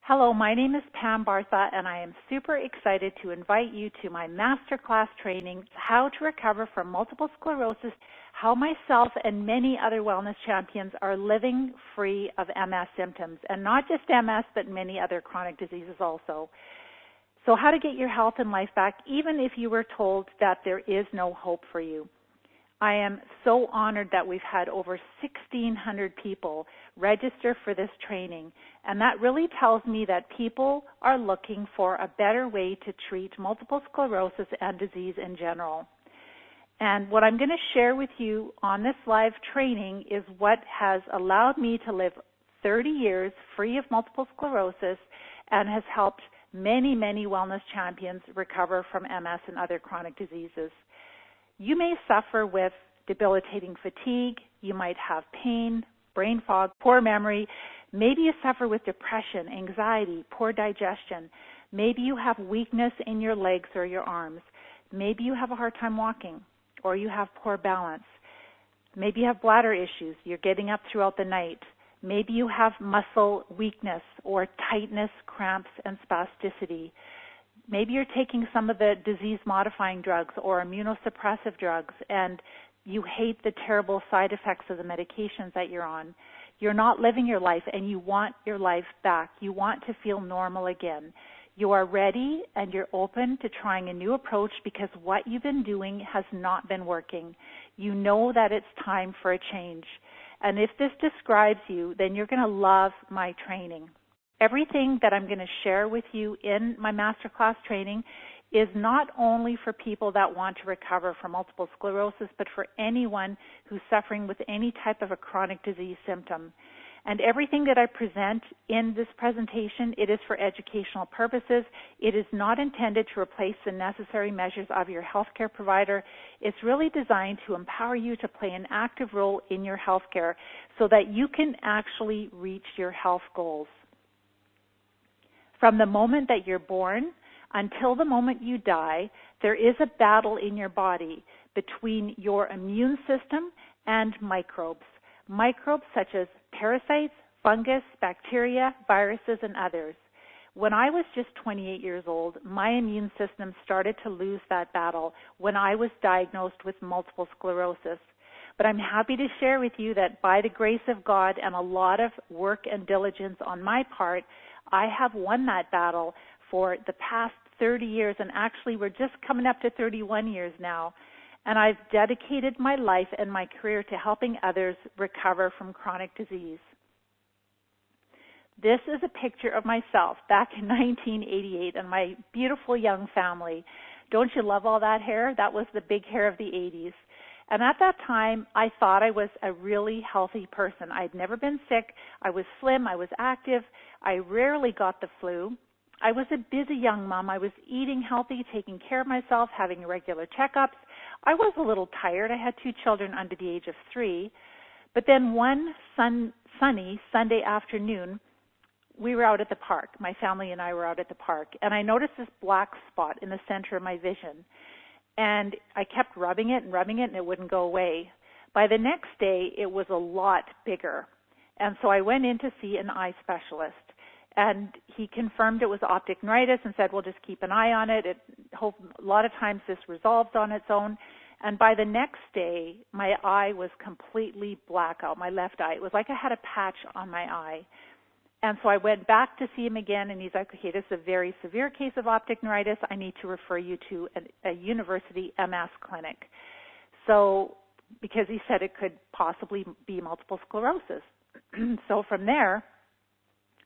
Hello, my name is Pam Bartha, and I am super excited to invite you to my masterclass training, How to Recover from Multiple Sclerosis, how myself and many other wellness champions are living free of MS symptoms, and not just MS, but many other chronic diseases also. So how to get your health and life back, even if you were told that there is no hope for you. I am so honored that we've had over 1,600 people register for this training, and that really tells me that people are looking for a better way to treat multiple sclerosis and disease in general. And what I'm going to share with you on this live training is what has allowed me to live 30 years free of multiple sclerosis and has helped many, many wellness champions recover from MS and other chronic diseases. You may suffer with debilitating fatigue, you might have pain, brain fog, poor memory, maybe you suffer with depression, anxiety, poor digestion, maybe you have weakness in your legs or your arms, maybe you have a hard time walking, or you have poor balance, maybe you have bladder issues, you're getting up throughout the night, maybe you have muscle weakness or tightness, cramps, and spasticity. Maybe you're taking some of the disease-modifying drugs or immunosuppressive drugs, and you hate the terrible side effects of the medications that you're on. You're not living your life, and you want your life back. You want to feel normal again. You are ready, and you're open to trying a new approach because what you've been doing has not been working. You know that it's time for a change. And if this describes you, then you're going to love my training. Everything that I'm going to share with you in my masterclass training is not only for people that want to recover from multiple sclerosis, but for anyone who's suffering with any type of a chronic disease symptom. And everything that I present in this presentation, it is for educational purposes. It is not intended to replace the necessary measures of your healthcare provider. It's really designed to empower you to play an active role in your healthcare so that you can actually reach your health goals. From the moment that you're born until the moment you die, there is a battle in your body between your immune system and microbes. Microbes such as parasites, fungus, bacteria, viruses, and others. When I was just 28 years old, my immune system started to lose that battle when I was diagnosed with multiple sclerosis. But I'm happy to share with you that by the grace of God and a lot of work and diligence on my part, I have won that battle for the past 30 years, and actually we're just coming up to 31 years now. And I've dedicated my life and my career to helping others recover from chronic disease. This is a picture of myself back in 1988 and my beautiful young family. Don't you love all that hair? That was the big hair of the 80s. And at that time, I thought I was a really healthy person. I'd never been sick. I was slim. I was active. I rarely got the flu. I was a busy young mom. I was eating healthy, taking care of myself, having regular checkups. I was a little tired. I had 2 children under the age of 3. But then one sunny Sunday afternoon, we were out at the park. My family and I were out at the park. And I noticed this black spot in the center of my vision. And I kept rubbing it, and it wouldn't go away. By the next day, it was a lot bigger. And so I went in to see an eye specialist. And he confirmed it was optic neuritis and said, well, just keep an eye on it. A lot of times this resolves on its own. And by the next day, my eye was completely black out, my left eye. It was like I had a patch on my eye. And so I went back to see him again, and he's like, okay, this is a very severe case of optic neuritis. I need to refer you to a university MS clinic. So, because he said it could possibly be multiple sclerosis. So from there,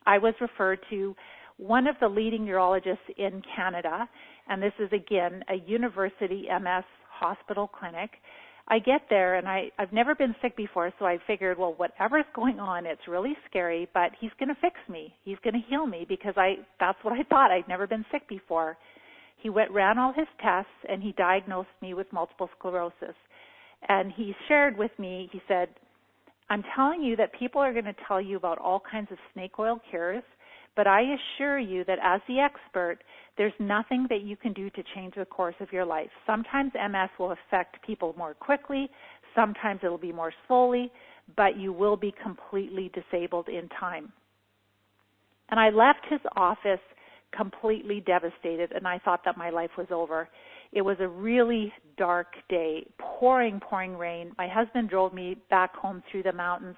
I was referred to one of the leading neurologists in Canada, and this is, again, a university MS hospital clinic. I get there, and I've never been sick before, so I figured, well, whatever's going on, it's really scary, but he's going to fix me. He's going to heal me because that's what I thought. I'd never been sick before. He ran all his tests, and he diagnosed me with multiple sclerosis. And he shared with me, he said, I'm telling you that people are going to tell you about all kinds of snake oil cures, but I assure you that as the expert, there's nothing that you can do to change the course of your life. Sometimes MS will affect people more quickly, sometimes it'll be more slowly, but you will be completely disabled in time. And I left his office completely devastated, and I thought that my life was over. It was a really dark day, pouring rain. My husband drove me back home through the mountains.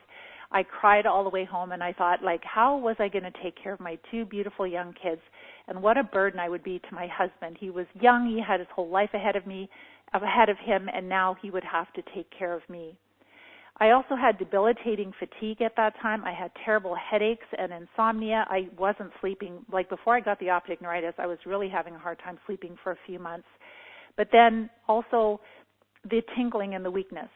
I cried all the way home, and I thought, like, how was I going to take care of my two beautiful young kids? And what a burden I would be to my husband. He was young, he had his whole life ahead of him, and now he would have to take care of me. I also had debilitating fatigue at that time. I had terrible headaches and insomnia. I wasn't sleeping. Like before I got the optic neuritis, I was really having a hard time sleeping for a few months. But then also the tingling and the weakness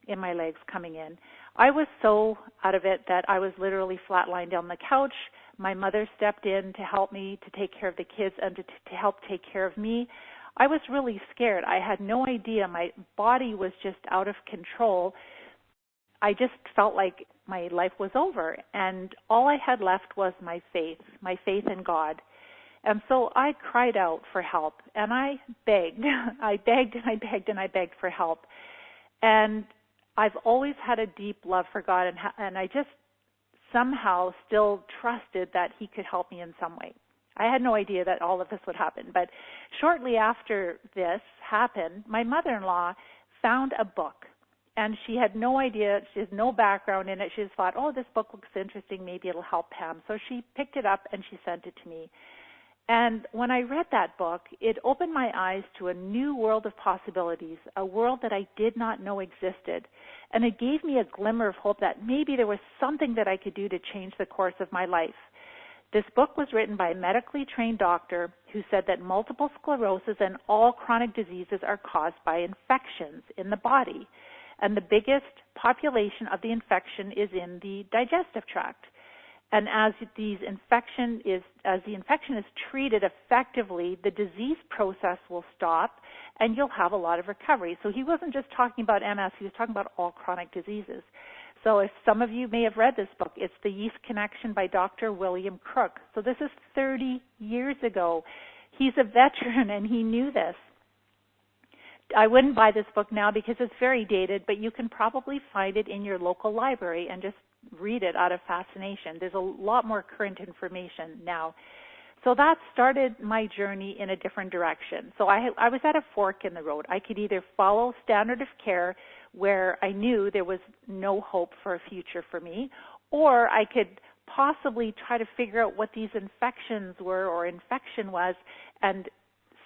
in my legs coming in. I was so out of it that I was literally flatlined on the couch. My mother stepped in to help me to take care of the kids and to help take care of me. I was really scared. I had no idea. My body was just out of control. I just felt like my life was over, and all I had left was my faith in God. And so I cried out for help, and I begged. I begged and I begged and I begged for help. And I've always had a deep love for God, and I just somehow still trusted that He could help me in some way. I had no idea that all of this would happen. But shortly after this happened, my mother-in-law found a book. And she had no idea, she has no background in it. She just thought, oh, this book looks interesting, maybe it'll help Pam. So she picked it up and she sent it to me. And when I read that book, it opened my eyes to a new world of possibilities, a world that I did not know existed. And it gave me a glimmer of hope that maybe there was something that I could do to change the course of my life. This book was written by a medically trained doctor who said that multiple sclerosis and all chronic diseases are caused by infections in the body. And the biggest population of the infection is in the digestive tract. And as the infection is treated effectively, the disease process will stop and you'll have a lot of recovery. So he wasn't just talking about MS, he was talking about all chronic diseases. So if some of you may have read this book, it's The Yeast Connection by Dr. William Crook. So this is 30 years ago. He's a veteran and he knew this. I wouldn't buy this book now because it's very dated, but you can probably find it in your local library and just read it out of fascination. There's a lot more current information now. So that started my journey in a different direction. So I was at a fork in the road. I could either follow standard of care where I knew there was no hope for a future for me, or I could possibly try to figure out what these infections were or infection was and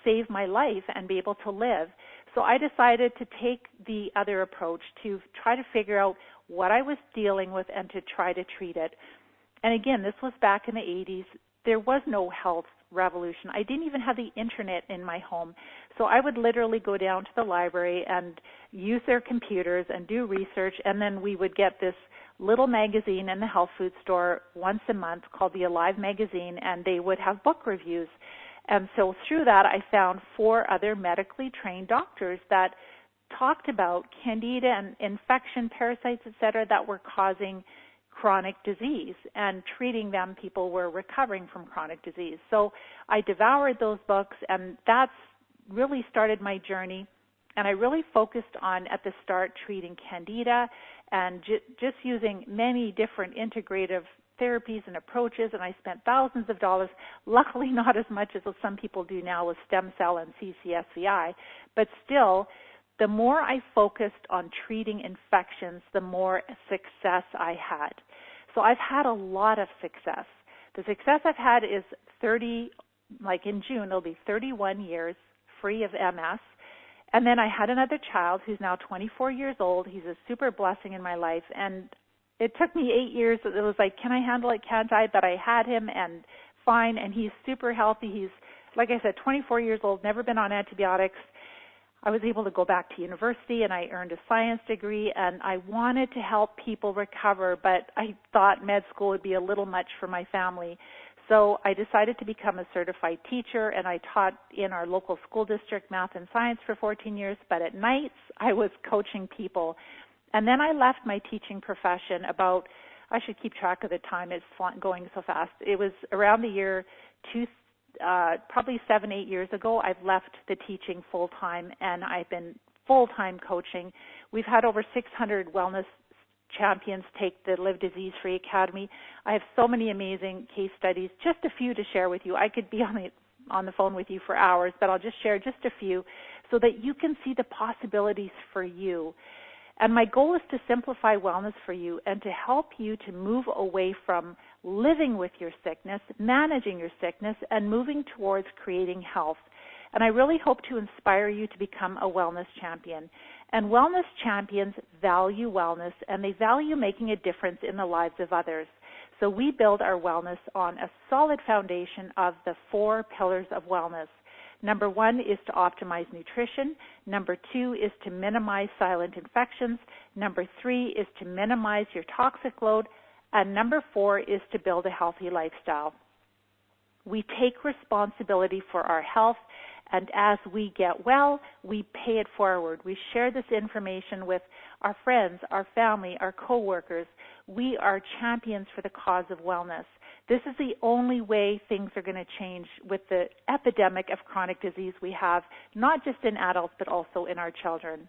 save my life and be able to live. So I decided to take the other approach to try to figure out what I was dealing with and to try to treat it. And again, this was back in the 80s. There was no health revolution. I didn't even have the internet in my home. So I would literally go down to the library and use their computers and do research, and then we would get this little magazine in the health food store once a month called the Alive magazine, and they would have book reviews. And so through that, I found 4 other medically trained doctors that talked about candida and infection, parasites, etc., that were causing chronic disease, and treating them, people were recovering from chronic disease. So I devoured those books, and that's really started my journey. And I really focused on, at the start, treating candida and just using many different integrative therapies and approaches, and I spent thousands of dollars, luckily not as much as some people do now with stem cell and CCSVI, but still, the more I focused on treating infections, the more success I had. So I've had a lot of success. The success I've had is like in June, it'll be 31 years free of MS. And then I had another child who's now 24 years old. He's a super blessing in my life. And it took me 8 years. It was like, can I handle it, can't I? But I had him, and fine, and he's super healthy. He's, like I said, 24 years old, never been on antibiotics. I was able to go back to university, and I earned a science degree, and I wanted to help people recover, but I thought med school would be a little much for my family. So I decided to become a certified teacher, and I taught in our local school district math and science for 14 years, but at nights I was coaching people. And then I left my teaching profession about, I should keep track of the time, it's going so fast. It was around the year probably 7-8 years ago, I've left the teaching full-time, and I've been full-time coaching. We've had over 600 wellness champions take the Live Disease-Free Academy. I have so many amazing case studies, just a few to share with you. I could be on the phone with you for hours, but I'll just share just a few so that you can see the possibilities for you. And my goal is to simplify wellness for you and to help you to move away from living with your sickness, managing your sickness, and moving towards creating health. And I really hope to inspire you to become a wellness champion. And wellness champions value wellness, and they value making a difference in the lives of others. So we build our wellness on a solid foundation of the 4 pillars of wellness. Number 1 is to optimize nutrition. Number 2 is to minimize silent infections. Number 3 is to minimize your toxic load. And number 4 is to build a healthy lifestyle. We take responsibility for our health, and as we get well, we pay it forward. We share this information with our friends, our family, our coworkers. We are champions for the cause of wellness. This is the only way things are going to change with the epidemic of chronic disease we have, not just in adults, but also in our children.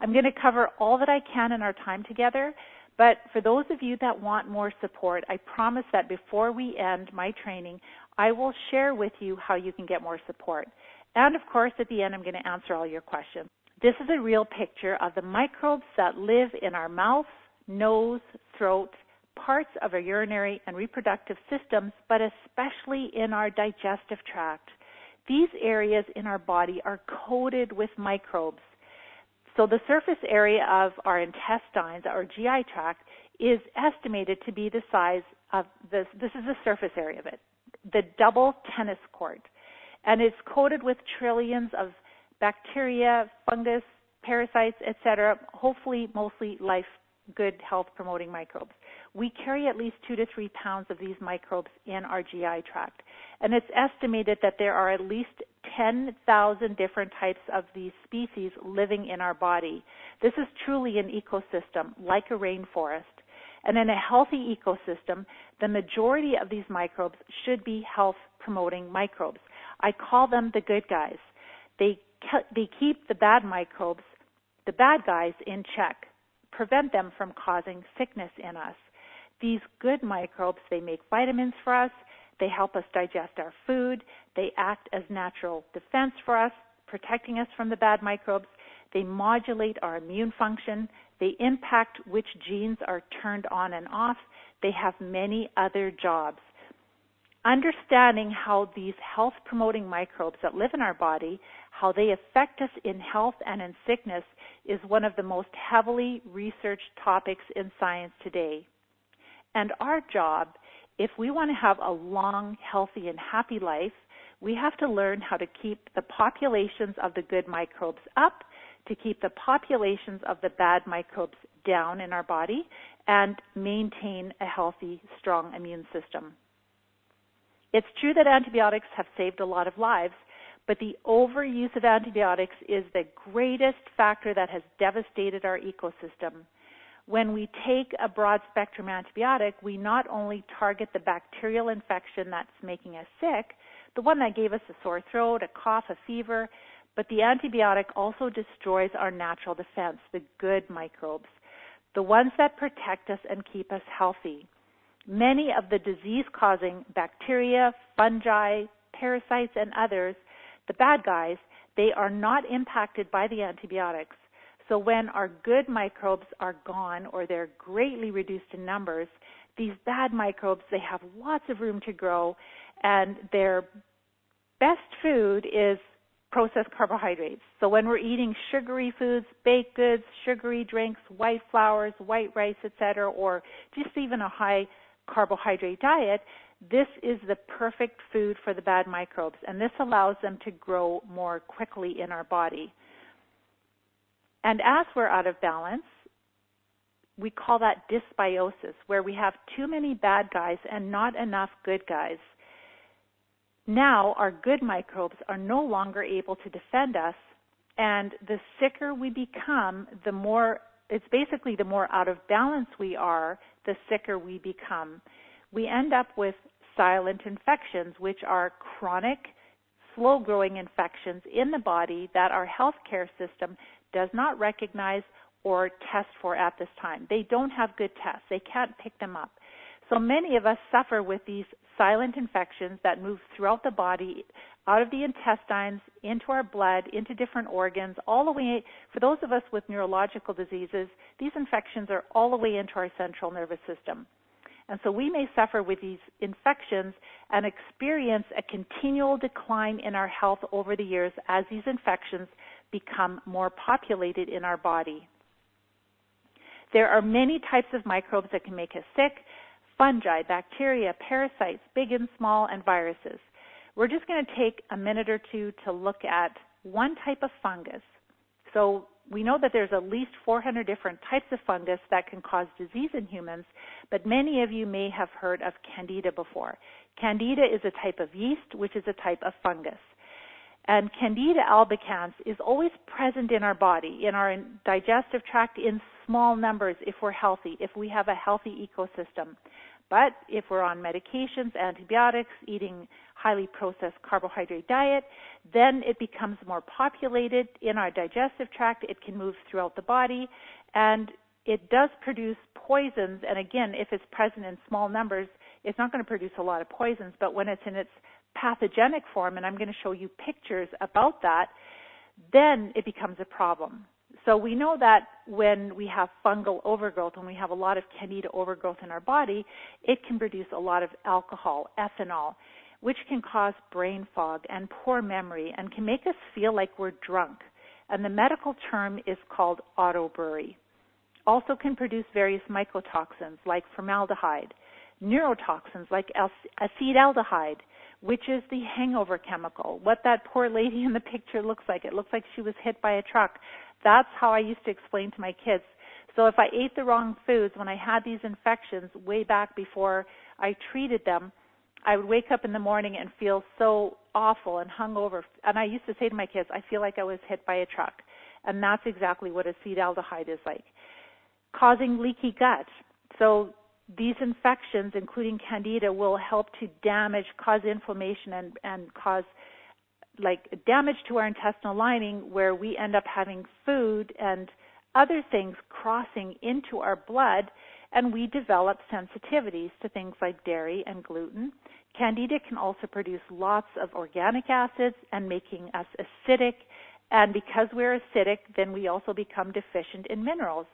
I'm going to cover all that I can in our time together, but for those of you that want more support, I promise that before we end my training, I will share with you how you can get more support. And of course, at the end, I'm going to answer all your questions. This is a real picture of the microbes that live in our mouth, nose, throat, parts of our urinary and reproductive systems, but especially in our digestive tract. These areas in our body are coated with microbes. So the surface area of our intestines, our GI tract, is estimated to be the size of this is the surface area of it, the double tennis court. And it's coated with trillions of bacteria, fungus, parasites, etc., hopefully mostly good health-promoting microbes. We carry at least 2 to 3 pounds of these microbes in our GI tract. And it's estimated that there are at least 10,000 different types of these species living in our body. This is truly an ecosystem, like a rainforest. And in a healthy ecosystem, the majority of these microbes should be health-promoting microbes. I call them the good guys. They keep the bad microbes, the bad guys, in check, prevent them from causing sickness in us. These good microbes, they make vitamins for us, they help us digest our food, they act as natural defense for us, protecting us from the bad microbes, they modulate our immune function, they impact which genes are turned on and off, they have many other jobs. Understanding how these health-promoting microbes that live in our body, how they affect us in health and in sickness, is one of the most heavily researched topics in science today. And our job, if we want to have a long, healthy, and happy life, we have to learn how to keep the populations of the good microbes up, to keep the populations of the bad microbes down in our body, and maintain a healthy, strong immune system. It's true that antibiotics have saved a lot of lives, but the overuse of antibiotics is the greatest factor that has devastated our ecosystem. When we take a broad-spectrum antibiotic, we not only target the bacterial infection that's making us sick, the one that gave us a sore throat, a cough, a fever, but the antibiotic also destroys our natural defense, the good microbes, the ones that protect us and keep us healthy. Many of the disease-causing bacteria, fungi, parasites, and others, the bad guys, they are not impacted by the antibiotics. So when our good microbes are gone or they're greatly reduced in numbers, these bad microbes, they have lots of room to grow, and their best food is processed carbohydrates. So when we're eating sugary foods, baked goods, sugary drinks, white flours, white rice, etc., or just even a high carbohydrate diet, this is the perfect food for the bad microbes, and this allows them to grow more quickly in our body. And as we're out of balance, we call that dysbiosis, where we have too many bad guys and not enough good guys. Now our good microbes are no longer able to defend us, and the sicker we become, the more out of balance we are, the sicker we become. We end up with silent infections, which are chronic, slow-growing infections in the body that our healthcare system does not recognize or test for at this time. They don't have good tests. They can't pick them up. So many of us suffer with these silent infections that move throughout the body, out of the intestines, into our blood, into different organs, all the way, for those of us with neurological diseases, these infections are all the way into our central nervous system. And so we may suffer with these infections and experience a continual decline in our health over the years as these infections become more populated in our body. There are many types of microbes that can make us sick: fungi, bacteria, parasites, big and small, and viruses. We're just going to take a minute or two to look at one type of fungus. So we know that there's at least 400 different types of fungus that can cause disease in humans, but many of you may have heard of Candida before. Candida is a type of yeast, which is a type of fungus. And Candida albicans is always present in our body, in our digestive tract, in small numbers if we're healthy, if we have a healthy ecosystem. But if we're on medications, antibiotics, eating highly processed carbohydrate diet, then it becomes more populated in our digestive tract. It can move throughout the body, and it does produce poisons. And again, if it's present in small numbers, it's not going to produce a lot of poisons, but when it's in its pathogenic form, and I'm going to show you pictures about that, then it becomes a problem. So we know that when we have fungal overgrowth, when we have a lot of Candida overgrowth in our body, it can produce a lot of alcohol, ethanol, which can cause brain fog and poor memory and can make us feel like we're drunk. And the medical term is called autobrewery. Also can produce various mycotoxins like formaldehyde, neurotoxins like acetaldehyde, which is the hangover chemical. What that poor lady in the picture looks like, it looks like she was hit by a truck. That's how I used to explain to my kids. So if I ate the wrong foods, when I had these infections way back before I treated them, I would wake up in the morning and feel so awful and hungover. And I used to say to my kids, I feel like I was hit by a truck. And that's exactly what acetaldehyde is like, causing leaky gut. So these infections, including Candida, will help to cause inflammation and cause damage to our intestinal lining, where we end up having food and other things crossing into our blood, and we develop sensitivities to things like dairy and gluten. Candida can also produce lots of organic acids and making us acidic, and because we're acidic, then we also become deficient in minerals.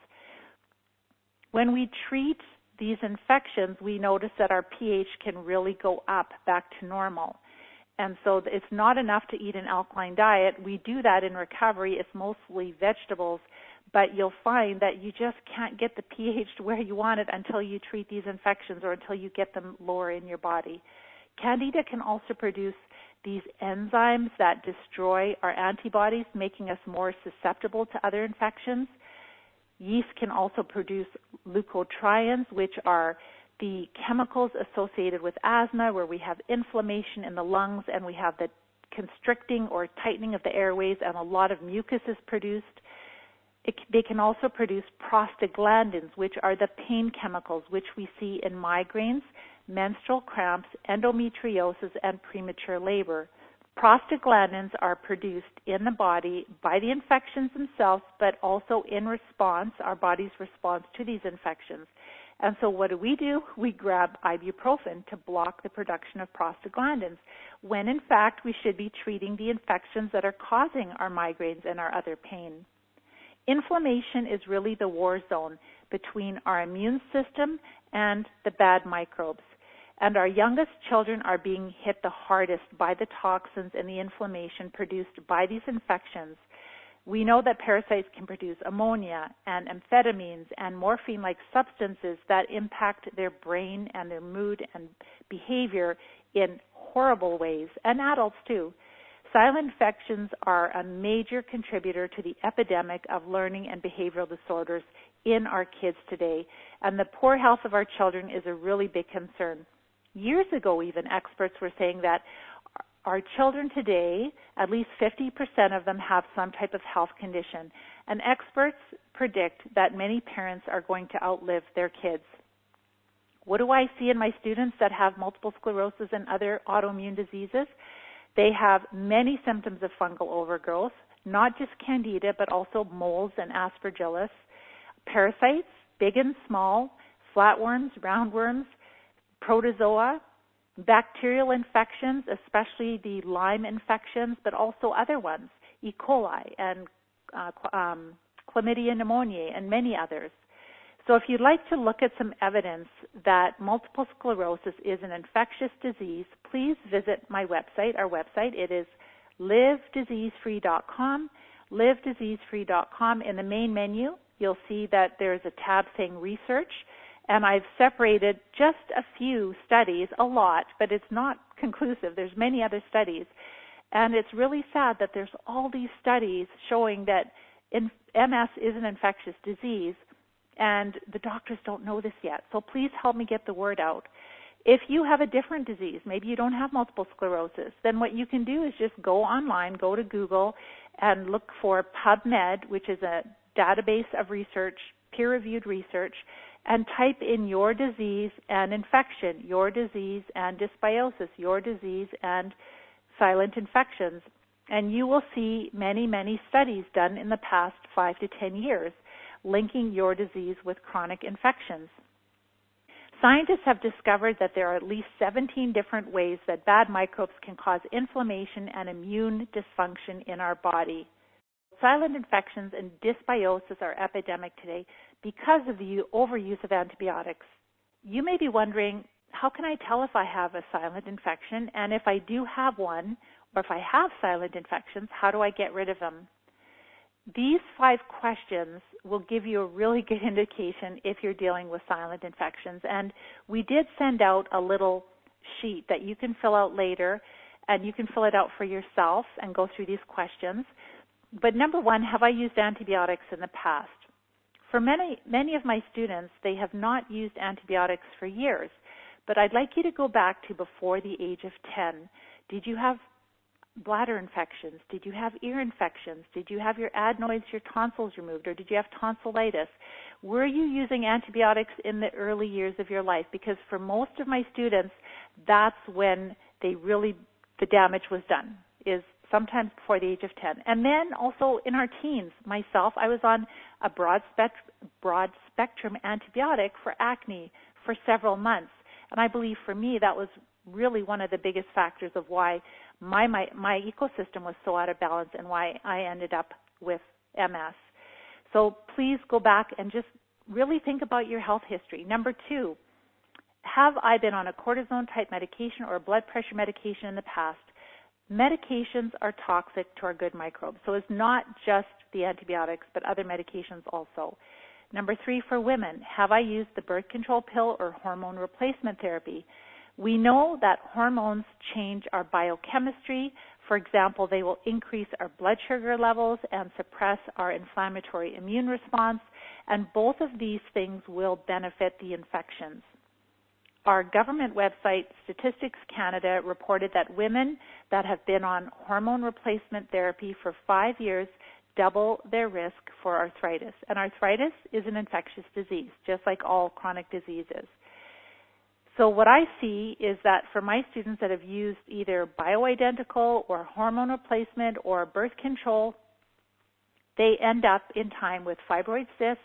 When we treat these infections, we notice that our pH can really go up back to normal. And so it's not enough to eat an alkaline diet. We do that in recovery. It's mostly vegetables, but you'll find that you just can't get the pH to where you want it until you treat these infections or until you get them lower in your body. Candida can also produce these enzymes that destroy our antibodies, making us more susceptible to other infections. Yeast can also produce leukotrienes, which are the chemicals associated with asthma, where we have inflammation in the lungs and we have the constricting or tightening of the airways, and a lot of mucus is produced. They can also produce prostaglandins, which are the pain chemicals which we see in migraines, menstrual cramps, endometriosis, and premature labor. Prostaglandins are produced in the body by the infections themselves, but also in response, our body's response to these infections. And so what do? We grab ibuprofen to block the production of prostaglandins, when in fact we should be treating the infections that are causing our migraines and our other pain. Inflammation is really the war zone between our immune system and the bad microbes. And our youngest children are being hit the hardest by the toxins and the inflammation produced by these infections. We know that parasites can produce ammonia and amphetamines and morphine-like substances that impact their brain and their mood and behavior in horrible ways, and adults too. Silent infections are a major contributor to the epidemic of learning and behavioral disorders in our kids today, and the poor health of our children is a really big concern. Years ago, even, experts were saying that our children today, at least 50% of them have some type of health condition, and experts predict that many parents are going to outlive their kids. What do I see in my students that have multiple sclerosis and other autoimmune diseases? They have many symptoms of fungal overgrowth, not just Candida, but also molds and aspergillus. parasites, big and small, flatworms, roundworms, protozoa, bacterial infections, especially the Lyme infections, but also other ones, E. coli and chlamydia pneumoniae and many others. So if you'd like to look at some evidence that multiple sclerosis is an infectious disease, please visit my website, our website. It is livediseasefree.com, livediseasefree.com. In the main menu, you'll see that there's a tab saying research, and I've separated just a few studies, a lot, but it's not conclusive. There's many other studies, and it's really sad that there's all these studies showing that MS is an infectious disease, and the doctors don't know this yet. So please help me get the word out. If you have a different disease, maybe you don't have multiple sclerosis, then what you can do is just go online, go to Google, and look for PubMed, which is a database of research, peer-reviewed research, and type in your disease and infection, your disease and dysbiosis, your disease and silent infections. And you will see many, many studies done in the past 5 to 10 years linking your disease with chronic infections. Scientists have discovered that there are at least 17 different ways that bad microbes can cause inflammation and immune dysfunction in our body. Silent infections and dysbiosis are epidemic today because of the overuse of antibiotics. You may be wondering, how can I tell if I have a silent infection? And if I do have one, or if I have silent infections, how do I get rid of them? These 5 questions will give you a really good indication if you're dealing with silent infections. And we did send out a little sheet that you can fill out later, and you can fill it out for yourself and go through these questions. But number 1, have I used antibiotics in the past? For many of my students, they have not used antibiotics for years. But I'd like you to go back to before the age of 10. Did you have bladder infections? Did you have ear infections? Did you have your adenoids, your tonsils removed, or did you have tonsillitis? Were you using antibiotics in the early years of your life? Because for most of my students, that's when the damage was done, is sometimes before the age of 10. And then also in our teens, myself, I was on a broad spectrum antibiotic for acne for several months. And I believe for me that was really one of the biggest factors of why my ecosystem was so out of balance and why I ended up with MS. So please go back and just really think about your health history. Number 2, have I been on a cortisone-type medication or a blood pressure medication in the past? Medications are toxic to our good microbes. So it's not just the antibiotics, but other medications also. Number 3, for women, have I used the birth control pill or hormone replacement therapy? We know that hormones change our biochemistry. For example, they will increase our blood sugar levels and suppress our inflammatory immune response, and both of these things will benefit the infections. Our government website, Statistics Canada, reported that women that have been on hormone replacement therapy for 5 years double their risk for arthritis. And arthritis is an infectious disease, just like all chronic diseases. So what I see is that for my students that have used either bioidentical or hormone replacement or birth control, they end up in time with fibroid cysts,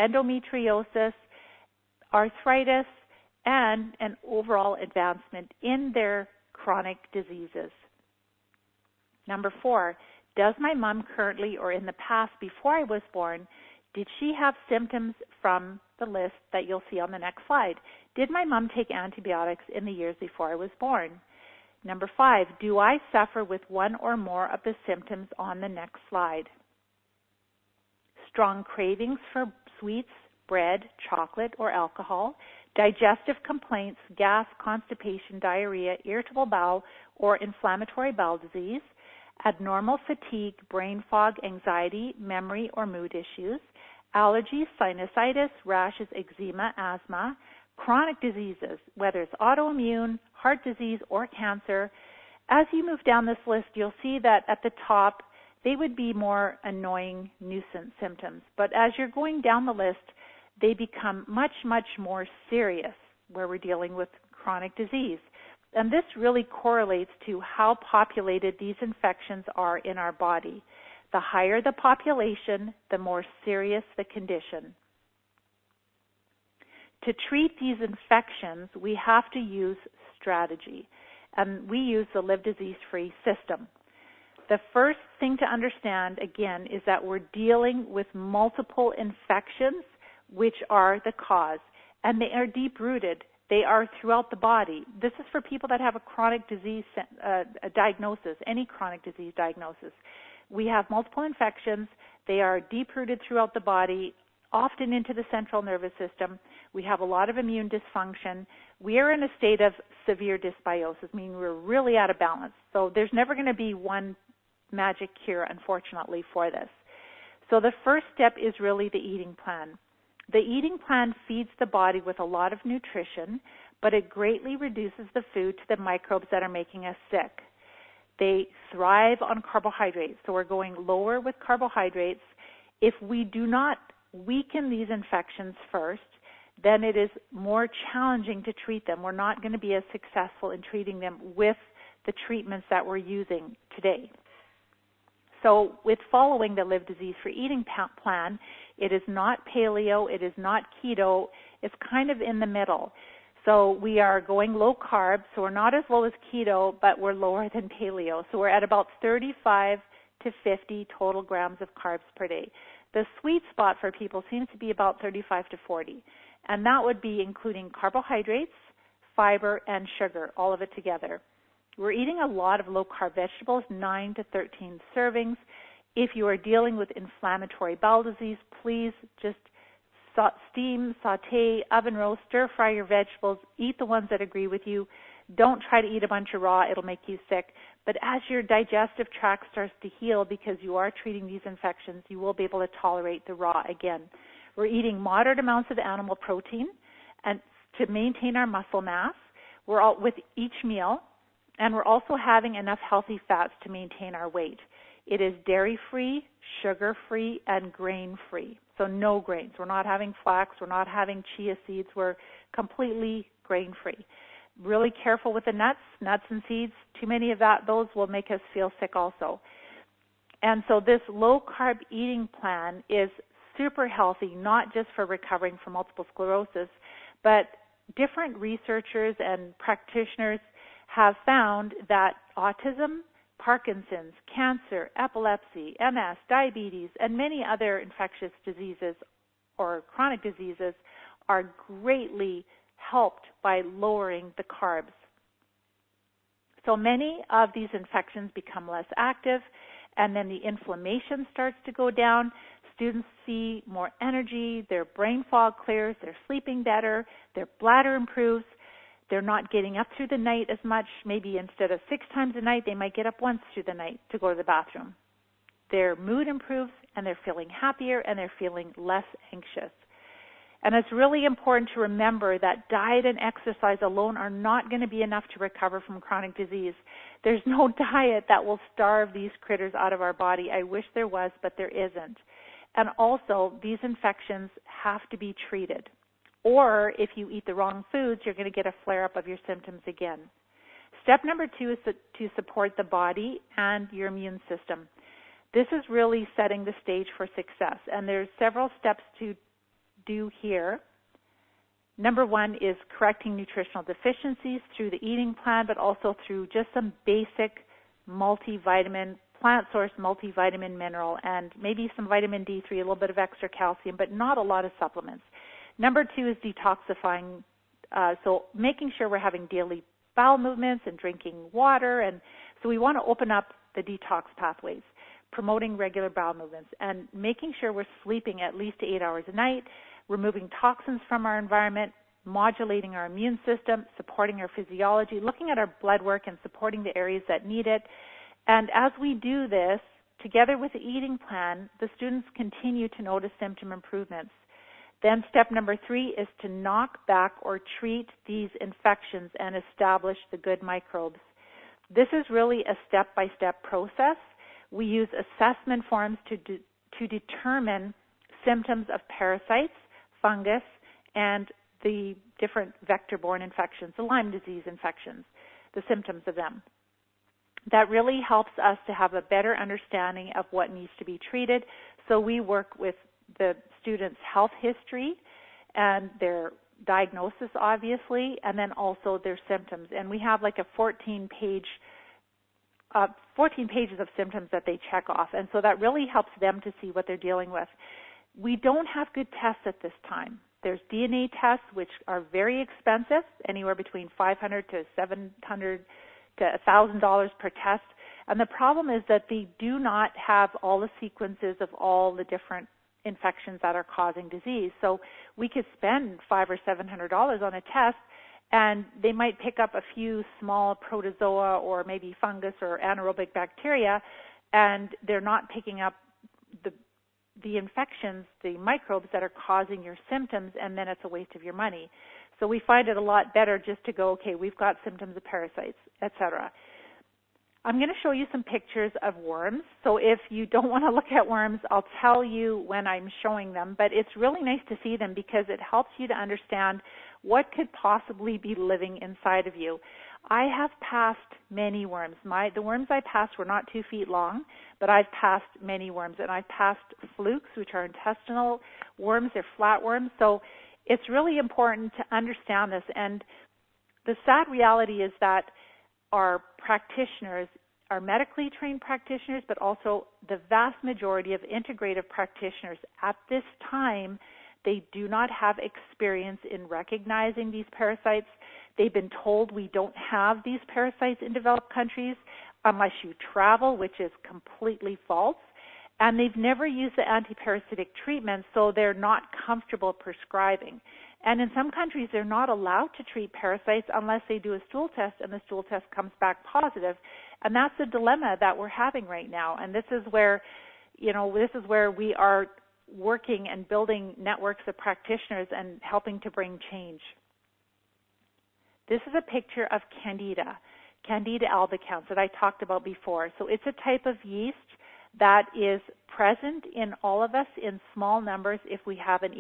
endometriosis, arthritis, and an overall advancement in their chronic diseases. Number 4, does my mom currently or in the past before I was born, did she have symptoms from the list that you'll see on the next slide? Did my mom take antibiotics in the years before I was born? Number 5, do I suffer with one or more of the symptoms on the next slide? Strong cravings for sweets, bread, chocolate, or alcohol, digestive complaints, gas, constipation, diarrhea, irritable bowel, or inflammatory bowel disease, abnormal fatigue, brain fog, anxiety, memory, or mood issues, allergies, sinusitis, rashes, eczema, asthma, chronic diseases, whether it's autoimmune, heart disease, or cancer. As you move down this list, you'll see that at the top, they would be more annoying nuisance symptoms. But as you're going down the list, they become much, much more serious where we're dealing with chronic disease. And this really correlates to how populated these infections are in our body. The higher the population, the more serious the condition. To treat these infections, we have to use strategy, and we use the Live Disease-Free system. The first thing to understand, again, is that we're dealing with multiple infections, which are the cause, and they are deep-rooted. They are throughout the body. This is for people that have a chronic disease diagnosis, any chronic disease diagnosis. We have multiple infections. They are deep-rooted throughout the body, often into the central nervous system. We have a lot of immune dysfunction. We are in a state of severe dysbiosis, meaning we're really out of balance. So there's never going to be one magic cure, unfortunately, for this. So the first step is really the eating plan. The eating plan feeds the body with a lot of nutrition, but it greatly reduces the food to the microbes that are making us sick. They thrive on carbohydrates, so we're going lower with carbohydrates. If we do not weaken these infections first, then it is more challenging to treat them. We're not going to be as successful in treating them with the treatments that we're using today. So with following the Live Disease-Free eating plan, it is not paleo, it is not keto, it's kind of in the middle. So we are going low carb, so we're not as low as keto, but we're lower than paleo. So we're at about 35 to 50 total grams of carbs per day. The sweet spot for people seems to be about 35 to 40, and that would be including carbohydrates, fiber, and sugar, all of it together. We're eating a lot of low-carb vegetables, 9 to 13 servings. If you are dealing with inflammatory bowel disease, please just steam, saute, oven roast, stir-fry your vegetables. Eat the ones that agree with you. Don't try to eat a bunch of raw. It'll make you sick. But as your digestive tract starts to heal because you are treating these infections, you will be able to tolerate the raw again. We're eating moderate amounts of animal protein and to maintain our muscle mass. We're all with each meal. And we're also having enough healthy fats to maintain our weight. It is dairy-free, sugar-free, and grain-free. So no grains. We're not having flax. We're not having chia seeds. We're completely grain-free. Really careful with the nuts and seeds. Too many of those will make us feel sick also. And so this low-carb eating plan is super healthy, not just for recovering from multiple sclerosis, but different researchers and practitioners have found that autism, Parkinson's, cancer, epilepsy, MS, diabetes, and many other infectious diseases or chronic diseases are greatly helped by lowering the carbs. So many of these infections become less active, and then the inflammation starts to go down. Students see more energy, their brain fog clears, they're sleeping better, their bladder improves. They're not getting up through the night as much. Maybe instead of 6 times a night, they might get up once through the night to go to the bathroom. Their mood improves, and they're feeling happier, and they're feeling less anxious. And it's really important to remember that diet and exercise alone are not going to be enough to recover from chronic disease. There's no diet that will starve these critters out of our body. I wish there was, but there isn't. And also, these infections have to be treated. Or if you eat the wrong foods, you're going to get a flare-up of your symptoms again. Step number 2 is to support the body and your immune system. This is really setting the stage for success, and there's several steps to do here. Number 1 is correcting nutritional deficiencies through the eating plan, but also through just some basic multivitamin, plant-source multivitamin mineral, and maybe some vitamin D3, a little bit of extra calcium, but not a lot of supplements. Number 2 is detoxifying, so making sure we're having daily bowel movements and drinking water, and so we want to open up the detox pathways, promoting regular bowel movements, and making sure we're sleeping at least 8 hours a night, removing toxins from our environment, modulating our immune system, supporting our physiology, looking at our blood work and supporting the areas that need it. And as we do this, together with the eating plan, the students continue to notice symptom improvements. Then step number 3 is to knock back or treat these infections and establish the good microbes. This is really a step-by-step process. We use assessment forms to determine symptoms of parasites, fungus, and the different vector-borne infections, the Lyme disease infections, the symptoms of them. That really helps us to have a better understanding of what needs to be treated. So we work with the students' health history and their diagnosis, obviously, and then also their symptoms. And we have like a 14 pages of symptoms that they check off. And so that really helps them to see what they're dealing with. We don't have good tests at this time. There's DNA tests, which are very expensive, anywhere between $500 to $700 to $1,000 per test. And the problem is that they do not have all the sequences of all the different infections that are causing disease. So we could spend $500 or $700 on a test, and they might pick up a few small protozoa or maybe fungus or anaerobic bacteria, and they're not picking up the infections, the microbes that are causing your symptoms, and then it's a waste of your money. So we find it a lot better just to go, okay, we've got symptoms of parasites, etc. I'm going to show you some pictures of worms. So if you don't want to look at worms, I'll tell you when I'm showing them. But it's really nice to see them because it helps you to understand what could possibly be living inside of you. I have passed many worms. The worms I passed were not 2 feet long, but I've passed many worms. And I've passed flukes, which are intestinal worms. They're flatworms. So it's really important to understand this. And the sad reality is that our practitioners, our medically trained practitioners, but also the vast majority of integrative practitioners at this time, they do not have experience in recognizing these parasites. They've been told we don't have these parasites in developed countries unless you travel, which is completely false. And they've never used the antiparasitic treatments, so they're not comfortable prescribing. And in some countries, they're not allowed to treat parasites unless they do a stool test, and the stool test comes back positive. And that's the dilemma that we're having right now. And this is where, we are working and building networks of practitioners and helping to bring change. This is a picture of Candida albicans that I talked about before. So it's a type of yeast that is present in all of us in small numbers if we have an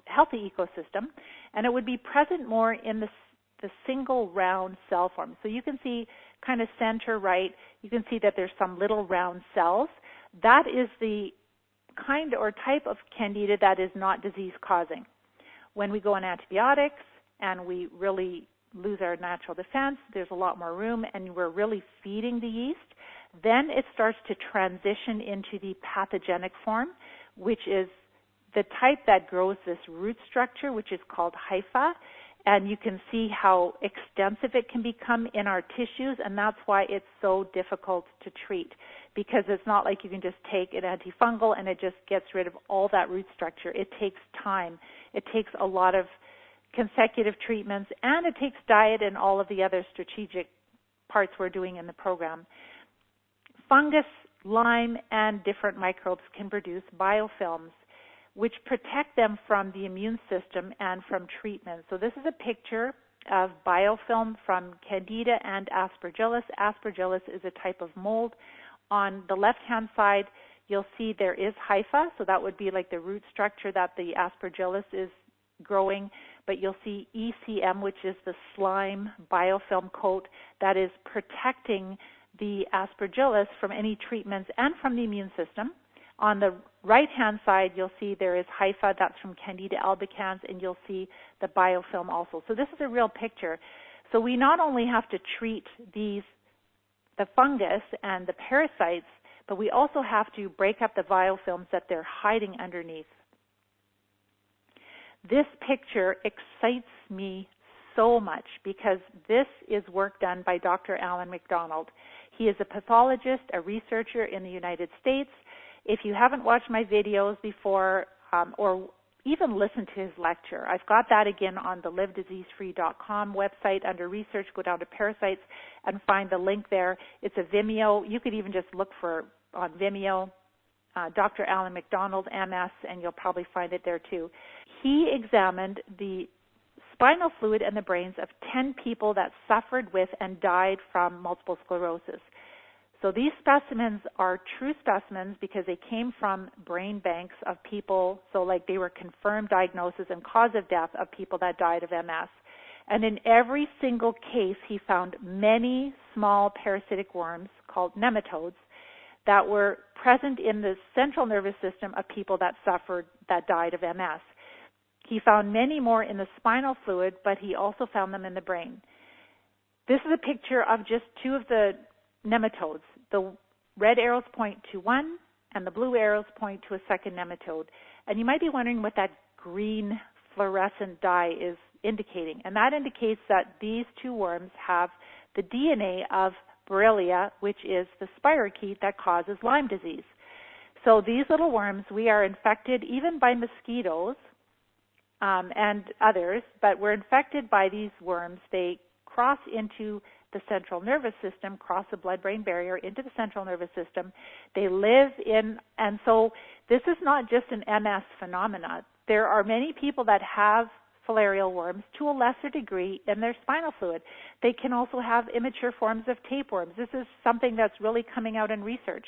healthy ecosystem, and it would be present more in the single round cell form. So you can see kind of center right, you can see that there's some little round cells. That is the kind or type of Candida that is not disease causing. When we go on antibiotics and we really lose our natural defense, there's a lot more room, and we're really feeding the yeast, then it starts to transition into the pathogenic form, which is the type that grows this root structure, which is called hypha. And you can see how extensive it can become in our tissues, and that's why it's so difficult to treat, because it's not like you can just take an antifungal and it just gets rid of all that root structure. It takes time. It takes a lot of consecutive treatments, and it takes diet and all of the other strategic parts we're doing in the program. Fungus, Lyme, and different microbes can produce biofilms, which protect them from the immune system and from treatment. So this is a picture of biofilm from Candida and Aspergillus. Aspergillus is a type of mold. On the left-hand side, you'll see there is hypha, so that would be like the root structure that the Aspergillus is growing, but you'll see ECM, which is the slime biofilm coat that is protecting the Aspergillus from any treatments and from the immune system. On the right-hand side, you'll see there is hypha, that's from Candida albicans, and you'll see the biofilm also. So this is a real picture. So we not only have to treat the fungus and the parasites, but we also have to break up the biofilms that they're hiding underneath. This picture excites me so much because this is work done by Dr. Alan McDonald. He is a pathologist, a researcher in the United States. If you haven't watched my videos before or even listened to his lecture, I've got that again on the livediseasefree.com website under research. Go down to parasites and find the link there. It's a Vimeo. You could even just look for on Vimeo Dr. Alan McDonald, MS, and you'll probably find it there too. He examined the spinal fluid and the brains of 10 people that suffered with and died from multiple sclerosis. So these specimens are true specimens because they came from brain banks of people, so like they were confirmed diagnosis and cause of death of people that died of MS. And in every single case, he found many small parasitic worms called nematodes that were present in the central nervous system of people that died of MS. He found many more in the spinal fluid, but he also found them in the brain. This is a picture of just two of the nematodes. The red arrows point to one, and the blue arrows point to a second nematode. And you might be wondering what that green fluorescent dye is indicating. And that indicates that these two worms have the DNA of Borrelia, which is the spirochete that causes Lyme disease. So these little worms, we are infected even by mosquitoes and others, but we're infected by these worms. They cross into the central nervous system, cross the blood-brain barrier into the central nervous system. They live in, and so this is not just an MS phenomena. There are many people that have filarial worms to a lesser degree in their spinal fluid. They can also have immature forms of tapeworms. This is something that's really coming out in research.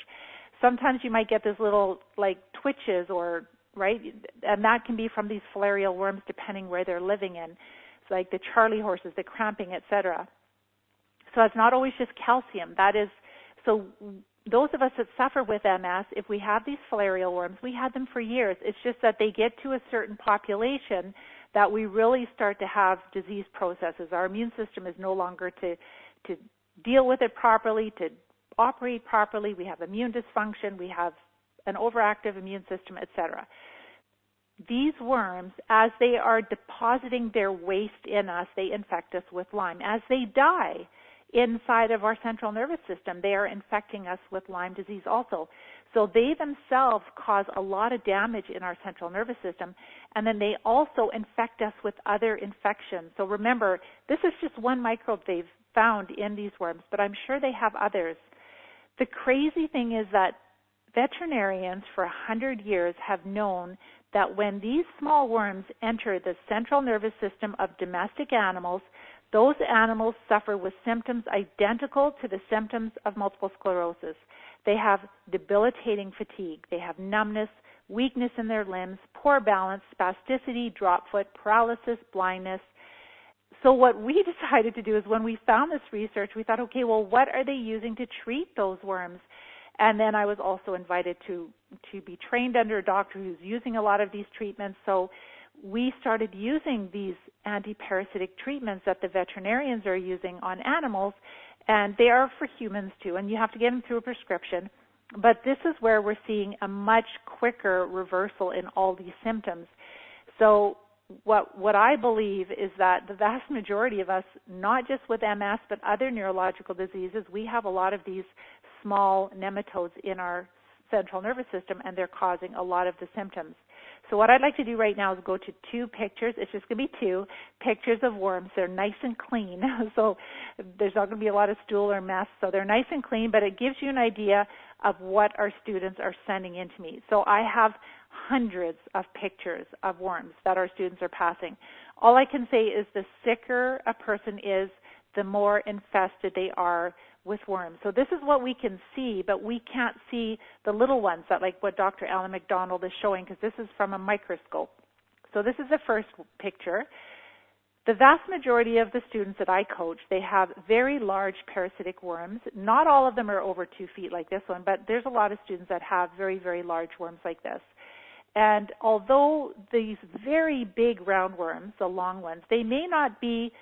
Sometimes you might get these little like twitches or, right, and that can be from these filarial worms depending where they're living in. It's like the Charlie horses, the cramping, etc. So it's not always just calcium. That is, so those of us that suffer with MS, if we have these filarial worms, we had them for years. It's just that they get to a certain population that we really start to have disease processes. Our immune system is no longer to deal with it properly, to operate properly. We have immune dysfunction. We have an overactive immune system, etc. These worms, as they are depositing their waste in us, they infect us with Lyme. As they die inside of our central nervous system, they are infecting us with Lyme disease also. So they themselves cause a lot of damage in our central nervous system, and then they also infect us with other infections. So remember, this is just one microbe they've found in these worms, but I'm sure they have others. The crazy thing is that veterinarians for 100 years have known that when these small worms enter the central nervous system of domestic animals, those animals suffer with symptoms identical to the symptoms of multiple sclerosis. They have debilitating fatigue. They have numbness, weakness in their limbs, poor balance, spasticity, drop foot, paralysis, blindness. So what we decided to do is when we found this research, we thought, okay, well, what are they using to treat those worms? And then I was also invited to be trained under a doctor who's using a lot of these treatments. So we started using these anti-parasitic treatments that the veterinarians are using on animals, and they are for humans too, and you have to get them through a prescription. But this is where we're seeing a much quicker reversal in all these symptoms. So what I believe is that the vast majority of us, not just with MS, but other neurological diseases, we have a lot of these small nematodes in our central nervous system, and they're causing a lot of the symptoms. So what I'd like to do right now is go to two pictures. It's just going to be two pictures of worms. They're nice and clean, so there's not going to be a lot of stool or mess. So they're nice and clean, but it gives you an idea of what our students are sending in to me. So I have hundreds of pictures of worms that our students are passing. All I can say is the sicker a person is, the more infested they are with worms. So this is what we can see, but we can't see the little ones that, like what Dr. Alan McDonald is showing, because this is from a microscope. So this is the first picture. The vast majority of the students that I coach, they have very large parasitic worms. Not all of them are over 2 feet like this one, but there's a lot of students that have very, very large worms like this. And although these very big roundworms, the long ones, they may not be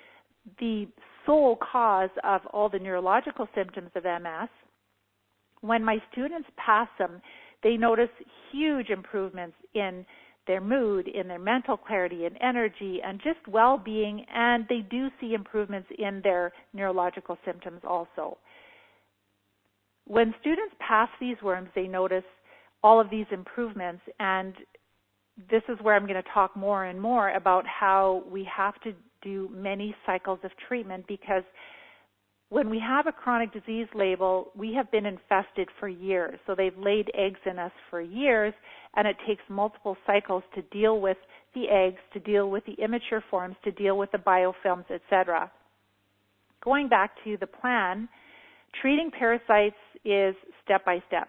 the sole cause of all the neurological symptoms of MS, when my students pass them, they notice huge improvements in their mood, in their mental clarity and energy, and just well-being, and they do see improvements in their neurological symptoms also. When students pass these worms, they notice all of these improvements, and this is where I'm going to talk more and more about how we have to do many cycles of treatment, because when we have a chronic disease label, we have been infested for years. So they've laid eggs in us for years, and it takes multiple cycles to deal with the eggs, to deal with the immature forms, to deal with the biofilms, etc. Going back to the plan, treating parasites is step by step,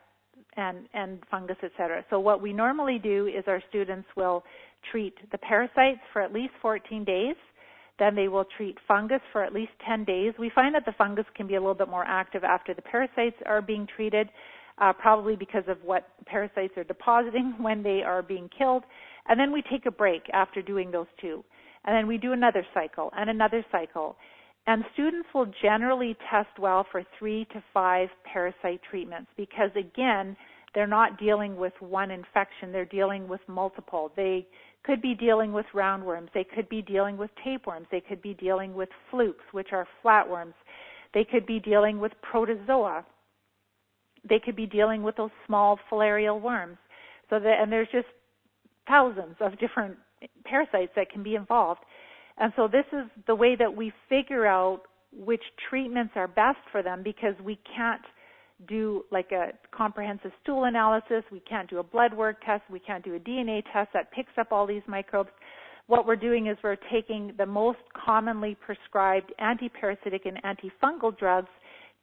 and fungus, etc. So what we normally do is our students will treat the parasites for at least 14 days. Then they will treat fungus for at least 10 days. We find that the fungus can be a little bit more active after the parasites are being treated, probably because of what parasites are depositing when they are being killed. And then we take a break after doing those 2. And then we do another cycle and another cycle. And students will generally test well for 3 to 5 parasite treatments because, again, they're not dealing with one infection. They're dealing with multiple. They could be dealing with roundworms. They could be dealing with tapeworms. They could be dealing with flukes, which are flatworms. They could be dealing with protozoa. They could be dealing with those small filarial worms. And there's just thousands of different parasites that can be involved. And so this is the way that we figure out which treatments are best for them, because we can't do like a comprehensive stool analysis. We can't do a blood work test. We can't do a DNA test that picks up all these microbes. What we're doing is we're taking the most commonly prescribed antiparasitic and antifungal drugs,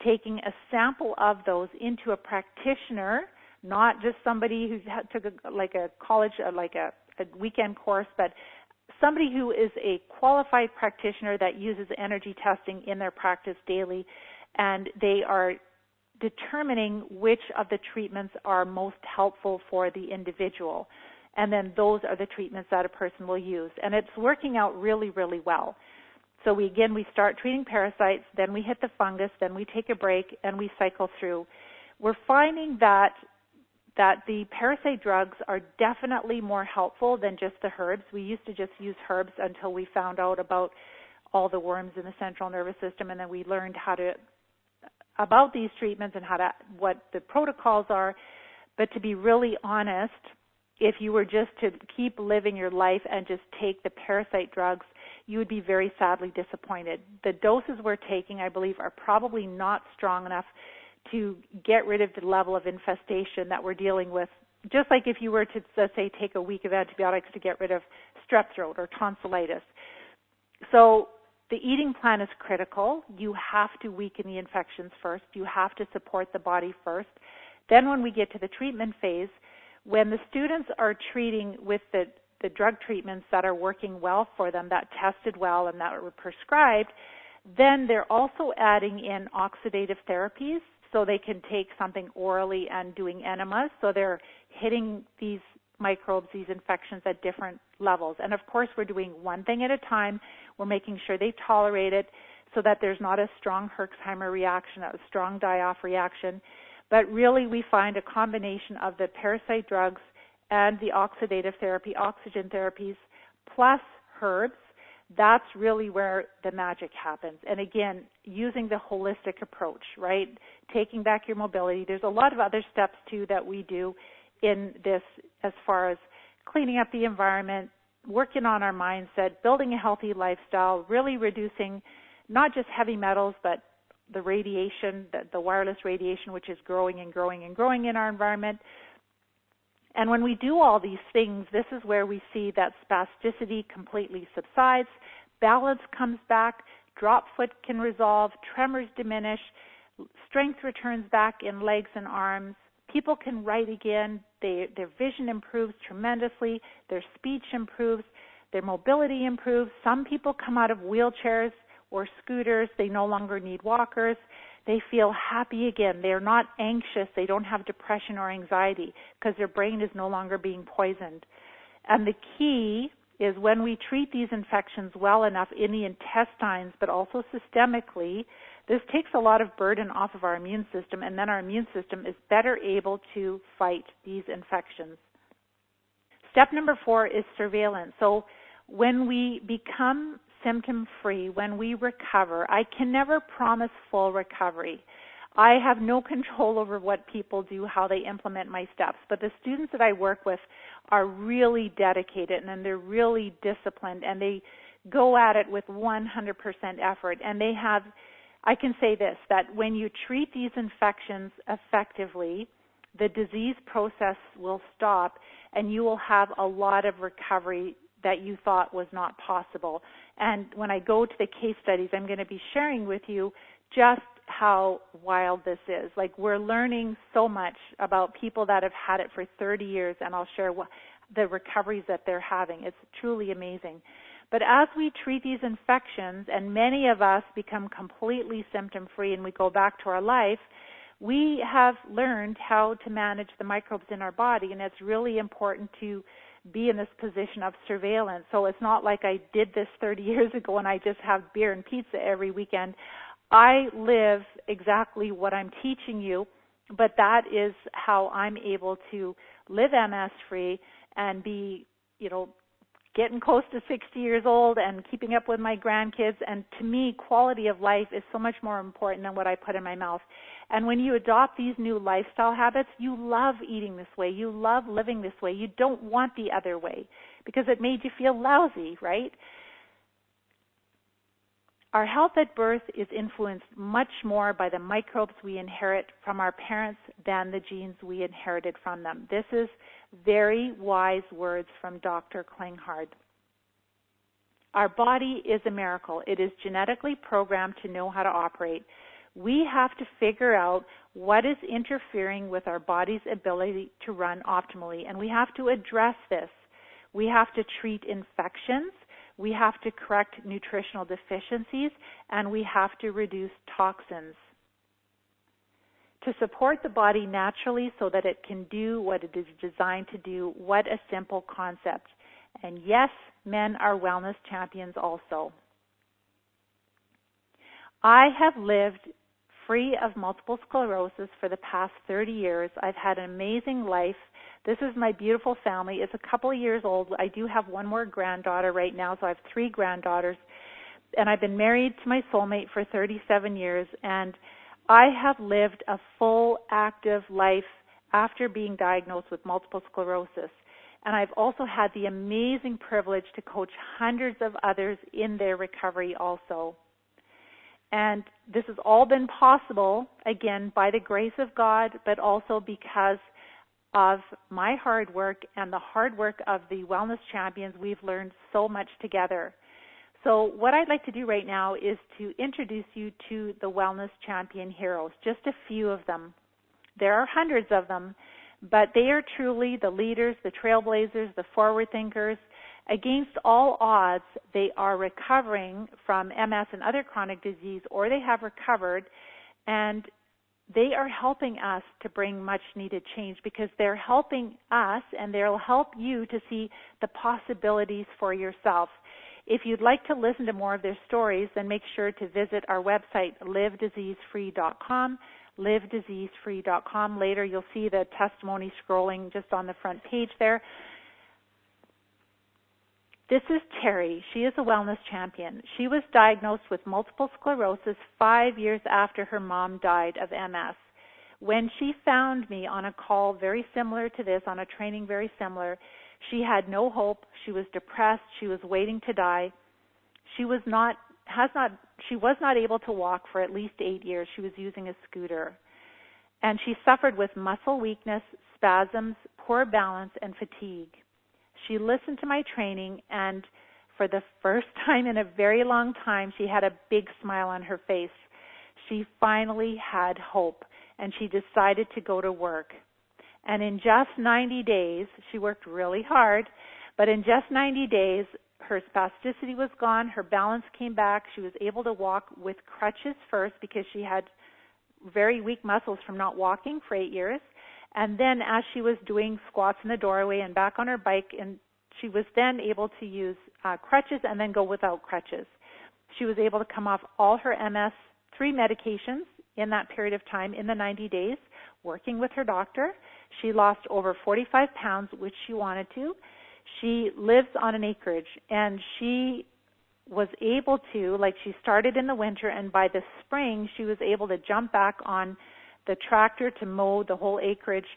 taking a sample of those into a practitioner, not just somebody who took a college, a weekend course, but somebody who is a qualified practitioner that uses energy testing in their practice daily, and they are determining which of the treatments are most helpful for the individual. And then those are the treatments that a person will use. And it's working out really, really well. So we start treating parasites, then we hit the fungus, then we take a break, and we cycle through. We're finding that the parasite drugs are definitely more helpful than just the herbs. We used to just use herbs until we found out about all the worms in the central nervous system, and then we learned about these treatments and what the protocols are. But to be really honest, if you were just to keep living your life and just take the parasite drugs, you would be very sadly disappointed. The doses we're taking, I believe, are probably not strong enough to get rid of the level of infestation that we're dealing with. Just like if you were to, let's say, take a week of antibiotics to get rid of strep throat or tonsillitis. So the eating plan is critical. You have to weaken the infections first. You have to support the body first. Then when we get to the treatment phase, when the students are treating with the drug treatments that are working well for them, that tested well and that were prescribed, then they're also adding in oxidative therapies, so they can take something orally and doing enemas. So they're hitting these microbes, these infections at different levels. And of course, we're doing one thing at a time. We're making sure they tolerate it so that there's not a strong Herxheimer reaction, a strong die-off reaction. But really, we find a combination of the parasite drugs and the oxidative therapy, oxygen therapies, plus herbs. That's really where the magic happens. And again, using the holistic approach, right? Taking back your mobility. There's a lot of other steps, too, that we do in this as far as cleaning up the environment, working on our mindset, building a healthy lifestyle, really reducing not just heavy metals, but the radiation, the wireless radiation, which is growing and growing and growing in our environment. And when we do all these things, this is where we see that spasticity completely subsides, balance comes back, drop foot can resolve, tremors diminish, strength returns back in legs and arms, people can write again, their vision improves tremendously, their speech improves, their mobility improves. Some people come out of wheelchairs or scooters, they no longer need walkers. They feel happy again. They're not anxious. They don't have depression or anxiety because their brain is no longer being poisoned. And the key is when we treat these infections well enough in the intestines, but also systemically, this takes a lot of burden off of our immune system, and then our immune system is better able to fight these infections. Step number 4 is surveillance. So when we become symptom-free, when we recover, I can never promise full recovery. I have no control over what people do, how they implement my steps, but the students that I work with are really dedicated and they're really disciplined and they go at it with 100% effort. And they have, I can say this, that when you treat these infections effectively, the disease process will stop and you will have a lot of recovery that you thought was not possible. And when I go to the case studies, I'm going to be sharing with you just how wild this is. Like, we're learning so much about people that have had it for 30 years, and I'll share the recoveries that they're having. It's truly amazing. But as we treat these infections, and many of us become completely symptom-free and we go back to our life, we have learned how to manage the microbes in our body, and it's really important to be in this position of surveillance. So it's not like I did this 30 years ago and I just have beer and pizza every weekend. I live exactly what I'm teaching you, but that is how I'm able to live MS-free and be, getting close to 60 years old and keeping up with my grandkids. And to me, quality of life is so much more important than what I put in my mouth. And when you adopt these new lifestyle habits, you love eating this way. You love living this way. You don't want the other way because it made you feel lousy, right? Our health at birth is influenced much more by the microbes we inherit from our parents than the genes we inherited from them. This is very wise words from Dr. Klinghardt. Our body is a miracle. It is genetically programmed to know how to operate. We have to figure out what is interfering with our body's ability to run optimally, and we have to address this. We have to treat infections. We have to correct nutritional deficiencies, and we have to reduce toxins to support the body naturally so that it can do what it is designed to do. What a simple concept. And yes, men are wellness champions also. I have lived free of multiple sclerosis for the past 30 years. I've had an amazing life. This is my beautiful family. It's a couple of years old. I do have one more granddaughter right now, so I have 3 granddaughters. And I've been married to my soulmate for 37 years. And I have lived a full, active life after being diagnosed with multiple sclerosis. And I've also had the amazing privilege to coach hundreds of others in their recovery also. And this has all been possible, again, by the grace of God, but also because of my hard work and the hard work of the wellness champions. We've learned so much together. So what I'd like to do right now is to introduce you to the wellness champion heroes, just a few of them. There are hundreds of them, but they are truly the leaders, the trailblazers, the forward thinkers. Against all odds, they are recovering from MS and other chronic disease, or they have recovered, and they are helping us to bring much needed change because they're helping us and they'll help you to see the possibilities for yourself. If you'd like to listen to more of their stories, then make sure to visit our website, livediseasefree.com, livediseasefree.com. Later you'll see the testimony scrolling just on the front page there. This is Terry. She is a wellness champion. She was diagnosed with multiple sclerosis 5 years after her mom died of MS. When she found me on a call very similar to this, on a training very similar, she had no hope. She was depressed. She was waiting to die. She was not able to walk for at least 8 years. She was using a scooter. And she suffered with muscle weakness, spasms, poor balance, and fatigue. She listened to my training, and for the first time in a very long time, she had a big smile on her face. She finally had hope, and she decided to go to work. And in just 90 days, she worked really hard, but in just 90 days, her spasticity was gone, her balance came back, she was able to walk with crutches first because she had very weak muscles from not walking for 8 years. And then as she was doing squats in the doorway and back on her bike, and she was then able to use crutches and then go without crutches. She was able to come off all her MS-3 medications in that period of time in the 90 days, working with her doctor. She lost over 45 pounds, which she wanted to. She lives on an acreage, and she was able to, she started in the winter, and by the spring, she was able to jump back on the tractor to mow the whole acreage.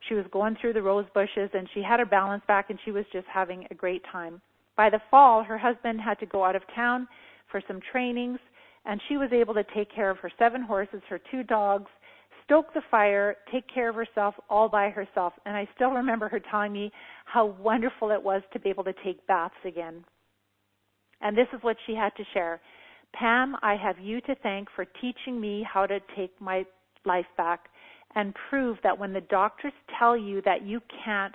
She was going through the rose bushes, and she had her balance back, and she was just having a great time. By the fall, her husband had to go out of town for some trainings, and she was able to take care of her 7 horses, her 2 dogs, stoke the fire, take care of herself all by herself. And I still remember her telling me how wonderful it was to be able to take baths again. And this is what she had to share. Pam, I have you to thank for teaching me how to take my life back and prove that when the doctors tell you that you can't,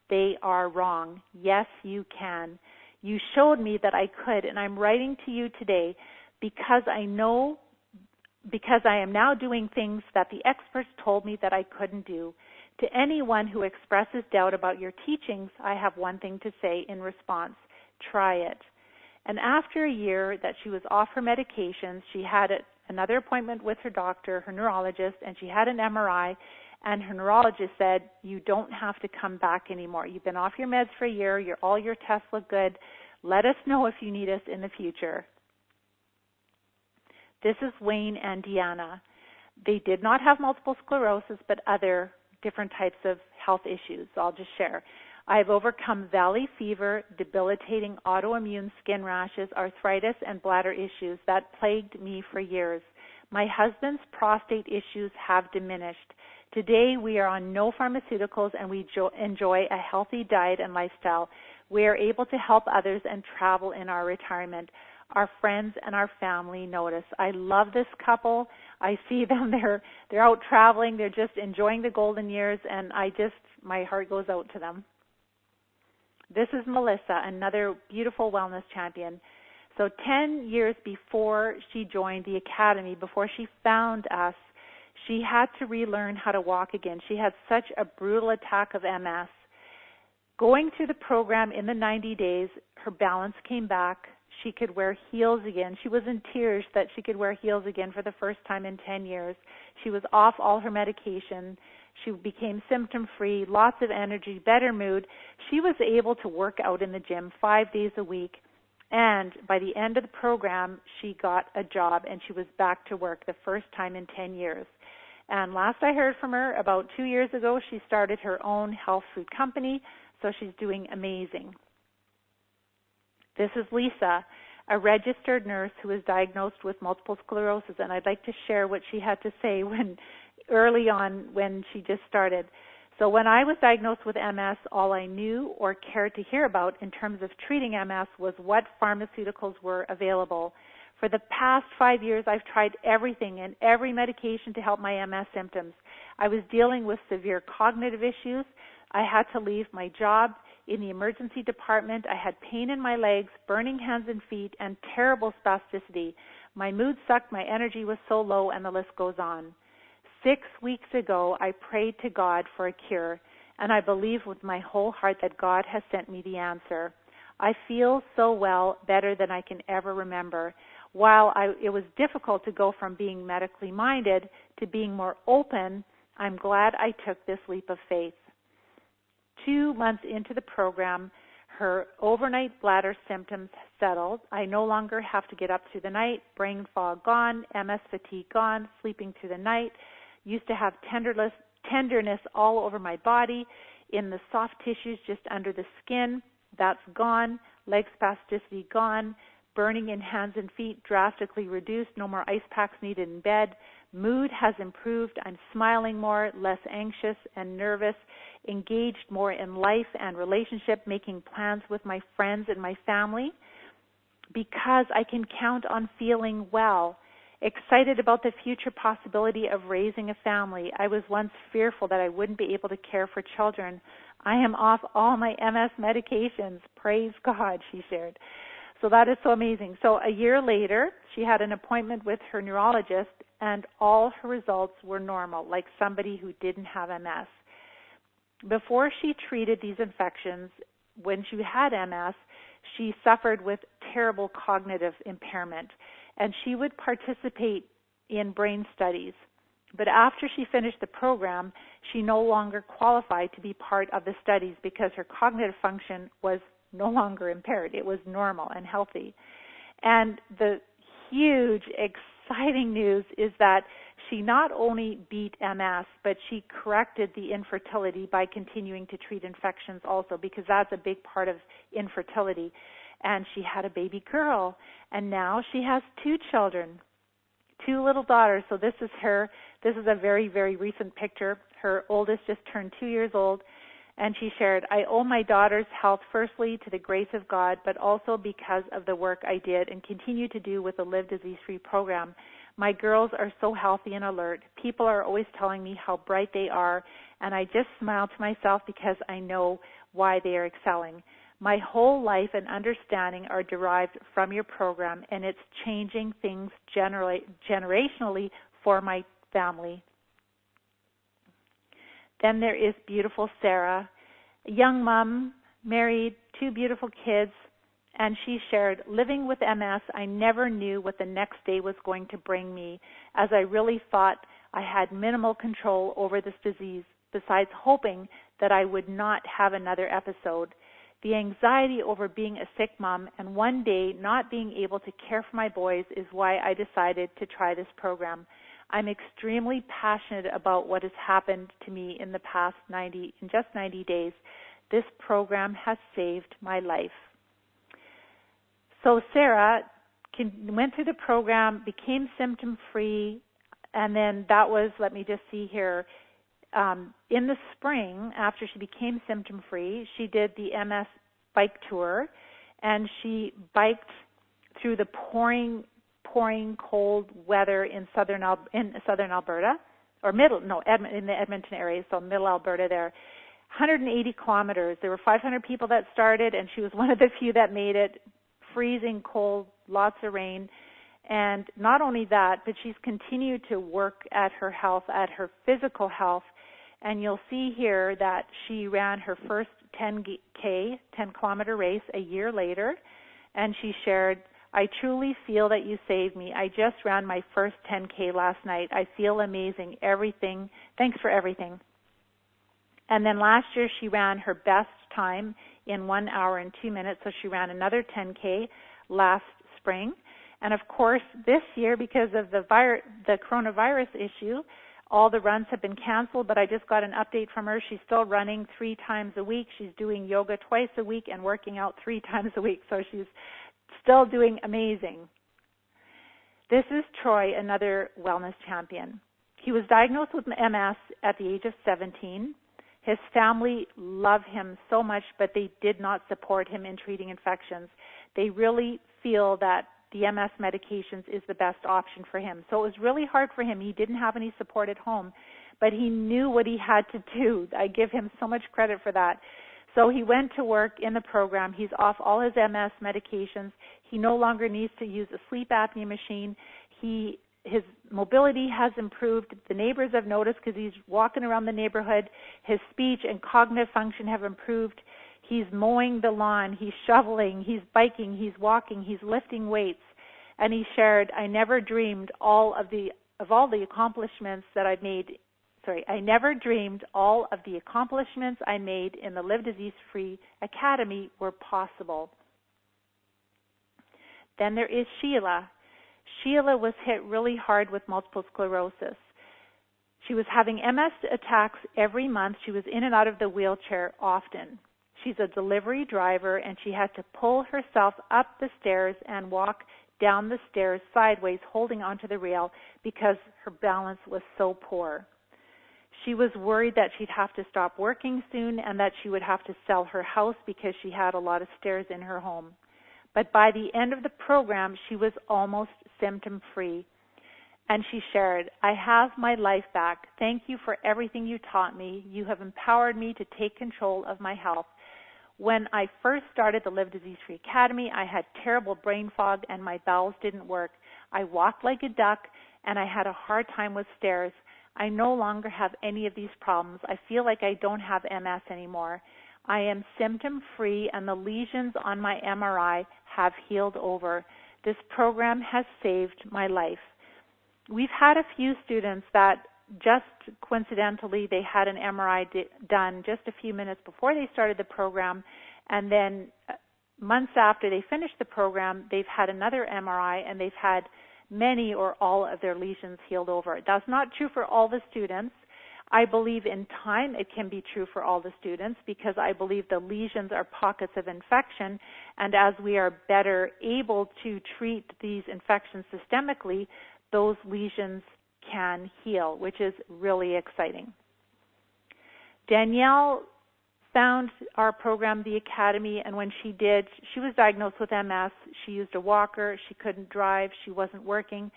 they are wrong. Yes, you can. You showed me that I could, and I'm writing to you today because I am now doing things that the experts told me that I couldn't do. To anyone who expresses doubt about your teachings, I have one thing to say in response. Try it. And after a year that she was off her medications, she had another appointment with her doctor, her neurologist, and she had an MRI, and her neurologist said, you don't have to come back anymore. You've been off your meds for a year. All your tests look good. Let us know if you need us in the future. This is Wayne and Deanna. They did not have multiple sclerosis, but other different types of health issues. So I'll just share. I've overcome valley fever, debilitating autoimmune skin rashes, arthritis, and bladder issues that plagued me for years. My husband's prostate issues have diminished. Today, we are on no pharmaceuticals and we enjoy a healthy diet and lifestyle. We are able to help others and travel in our retirement. Our friends and our family notice. I love this couple. I see them. They're out traveling. They're just enjoying the golden years, and my heart goes out to them. This is Melissa, another beautiful wellness champion. So 10 years before she joined the academy, before she found us, she had to relearn how to walk again. She had such a brutal attack of MS. Going through the program in the 90 days, her balance came back. She could wear heels again. She was in tears that she could wear heels again for the first time in 10 years. She was off all her medication. She became symptom-free, lots of energy, better mood. She was able to work out in the gym 5 days a week. And by the end of the program, she got a job and she was back to work the first time in 10 years. And last I heard from her, about 2 years ago, she started her own health food company, so she's doing amazing. This is Lisa, a registered nurse who was diagnosed with multiple sclerosis, and I'd like to share what she had to say early on when she just started. So when I was diagnosed with MS, all I knew or cared to hear about in terms of treating MS was what pharmaceuticals were available. For the past 5 years, I've tried everything and every medication to help my MS symptoms. I was dealing with severe cognitive issues. I had to leave my job in the emergency department. I had pain in my legs, burning hands and feet, and terrible spasticity. My mood sucked, my energy was so low, and the list goes on. 6 weeks ago, I prayed to God for a cure, and I believe with my whole heart that God has sent me the answer. I feel so well, better than I can ever remember. While it was difficult to go from being medically minded to being more open, I'm glad I took this leap of faith. 2 months into the program, her overnight bladder symptoms settled. I no longer have to get up through the night, brain fog gone, MS fatigue gone, sleeping through the night. Used to have tenderness all over my body, in the soft tissues just under the skin. That's gone. Leg spasticity gone. Burning in hands and feet drastically reduced. No more ice packs needed in bed. Mood has improved. I'm smiling more, less anxious and nervous, engaged more in life and relationship, making plans with my friends and my family because I can count on feeling well. Excited about the future possibility of raising a family. I was once fearful that I wouldn't be able to care for children. I am off all my MS medications. Praise God, she shared. So that is so amazing. So a year later, she had an appointment with her neurologist, and all her results were normal, like somebody who didn't have MS. Before she treated these infections, when she had MS, she suffered with terrible cognitive impairment, and she would participate in brain studies. But after she finished the program, she no longer qualified to be part of the studies because her cognitive function was no longer impaired. It was normal and healthy. And the huge, exciting news is that she not only beat MS, but she corrected the infertility by continuing to treat infections also, because that's a big part of infertility. And she had a baby girl, and now she has 2 children, 2 little daughters. So this is her. This is a very, very recent picture. Her oldest just turned 2 years old, and she shared, I owe my daughter's health firstly to the grace of God, but also because of the work I did and continue to do with the Live Disease-Free program. My girls are so healthy and alert. People are always telling me how bright they are, and I just smile to myself because I know why they are excelling. My whole life and understanding are derived from your program, and it's changing things generationally for my family. Then there is beautiful Sarah, a young mom, married, 2 beautiful kids, and she shared, living with MS, I never knew what the next day was going to bring me, as I really thought I had minimal control over this disease, besides hoping that I would not have another episode. The anxiety over being a sick mom and one day not being able to care for my boys is why I decided to try this program. I'm extremely passionate about what has happened to me in the past 90 days. This program has saved my life. So Sarah went through the program, became symptom-free, and then that was, let me just see here, in the spring, after she became symptom-free, she did the MS bike tour, and she biked through the pouring cold weather in southern Alberta, or in the Edmonton area, so middle Alberta there. 180 kilometers. There were 500 people that started, and she was one of the few that made it. Freezing cold, lots of rain. And not only that, but she's continued to work at her health, at her physical health. And you'll see here that she ran her first 10-kilometer race a year later. And she shared, I truly feel that you saved me. I just ran my first 10K last night. I feel amazing. Everything. Thanks for everything. And then last year she ran her best time in 1 hour and 2 minutes. So she ran another 10K last spring. And of course, this year, because of the coronavirus issue, all the runs have been canceled, but I just got an update from her. She's still running 3 times a week. She's doing yoga twice a week and working out 3 times a week. So she's still doing amazing. This is Troy, another wellness champion. He was diagnosed with MS at the age of 17. His family love him so much, but they did not support him in treating infections. They really feel that the MS medications is the best option for him. So it was really hard for him. He didn't have any support at home, but he knew what he had to do. I give him so much credit for that. So he went to work in the program. He's off all his MS medications. He no longer needs to use a sleep apnea machine. His mobility has improved. The neighbors have noticed because he's walking around the neighborhood. His speech and cognitive function have improved. He's mowing the lawn. He's shoveling. He's biking. He's walking. He's lifting weights. And he shared, I never dreamed all of the accomplishments that I've made. I never dreamed all of the accomplishments I made in the Live Disease Free Academy were possible. Then there is Sheila. Sheila was hit really hard with multiple sclerosis. She was having MS attacks every month. She was in and out of the wheelchair often. She's a delivery driver, and she had to pull herself up the stairs and walk down the stairs sideways, holding onto the rail because her balance was so poor. She was worried that she'd have to stop working soon and that she would have to sell her house because she had a lot of stairs in her home. But by the end of the program, she was almost symptom-free. And she shared, I have my life back. Thank you for everything you taught me. You have empowered me to take control of my health. When I first started the Live Disease Free Academy, I had terrible brain fog and my bowels didn't work. I walked like a duck and I had a hard time with stairs. I no longer have any of these problems. I feel like I don't have MS anymore. I am symptom-free and the lesions on my MRI have healed over. This program has saved my life. We've had a few students that just coincidentally they had an MRI done just a few minutes before they started the program, and then months after they finished the program, they've had another MRI and they've had many or all of their lesions healed over. That's not true for all the students. I believe in time it can be true for all the students because I believe the lesions are pockets of infection, and as we are better able to treat these infections systemically, those lesions can heal, which is really exciting. Danielle found our program, the Academy, and when she did, she was diagnosed with MS. She used a walker. She couldn't drive. She wasn't working.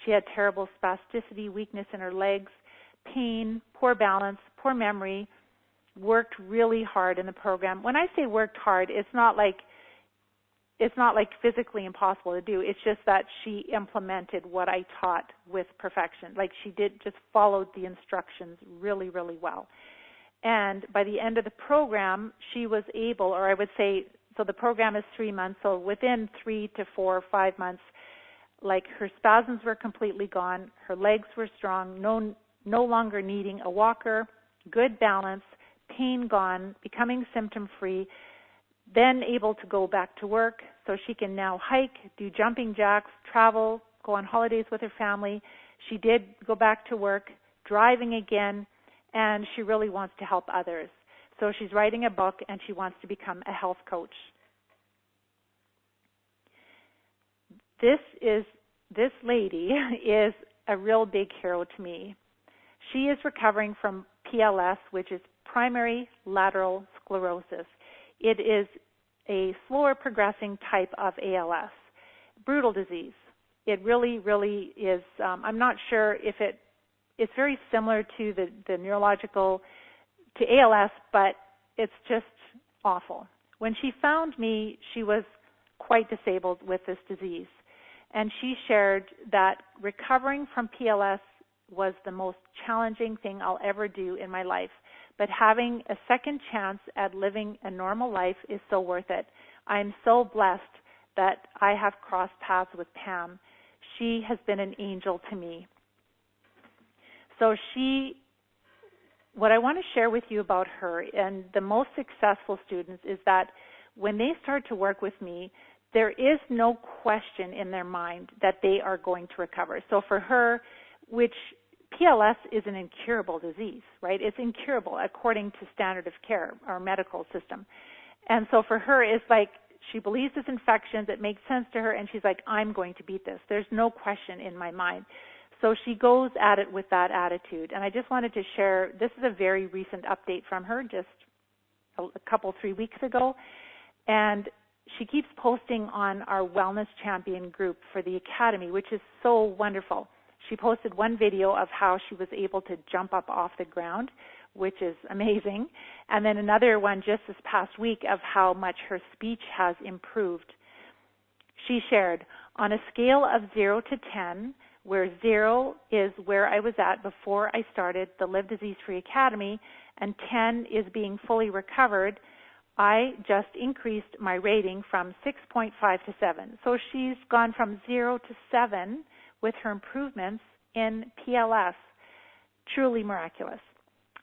She had terrible spasticity, weakness in her legs, pain, poor balance, poor memory, worked really hard in the program. When I say worked hard, it's not like physically impossible to do. It's just that she implemented what I taught with perfection. Like she just followed the instructions really, really well. And by the end of the program, she was able, or I would say, so the program is 3 months, so within 3 to 4 or 5 months, like her spasms were completely gone, her legs were strong, no longer needing a walker, good balance, pain gone, becoming symptom-free, then able to go back to work. So she can now hike, do jumping jacks, travel, go on holidays with her family. She did go back to work, driving again, and she really wants to help others. So she's writing a book, and she wants to become a health coach. This lady is a real big hero to me. She is recovering from PLS, which is primary lateral sclerosis. It is a slower progressing type of ALS, brutal disease. It really, really is. I'm not sure if it's very similar to the neurological, to ALS, but it's just awful. When she found me, she was quite disabled with this disease. And she shared that recovering from PLS was the most challenging thing I'll ever do in my life. But having a second chance at living a normal life is so worth it. I'm so blessed that I have crossed paths with Pam. She has been an angel to me. So what I want to share with you about her and the most successful students is that when they start to work with me, there is no question in their mind that they are going to recover. So for her, which PLS is an incurable disease, right? It's incurable according to standard of care, our medical system. And so for her, it's like she believes it's infections, it makes sense to her, and she's like, I'm going to beat this. There's no question in my mind. So she goes at it with that attitude. And I just wanted to share, this is a very recent update from her, just a couple, 3 weeks ago. And she keeps posting on our Wellness Champion group for the Academy, which is so wonderful. She posted one video of how she was able to jump up off the ground, which is amazing. And then another one just this past week of how much her speech has improved. She shared, on a scale of 0 to 10, where 0 is where I was at before I started the Live Disease Free Academy, and 10 is being fully recovered, I just increased my rating from 6.5 to 7. So she's gone from 0 to 7 with her improvements in PLS. Truly miraculous.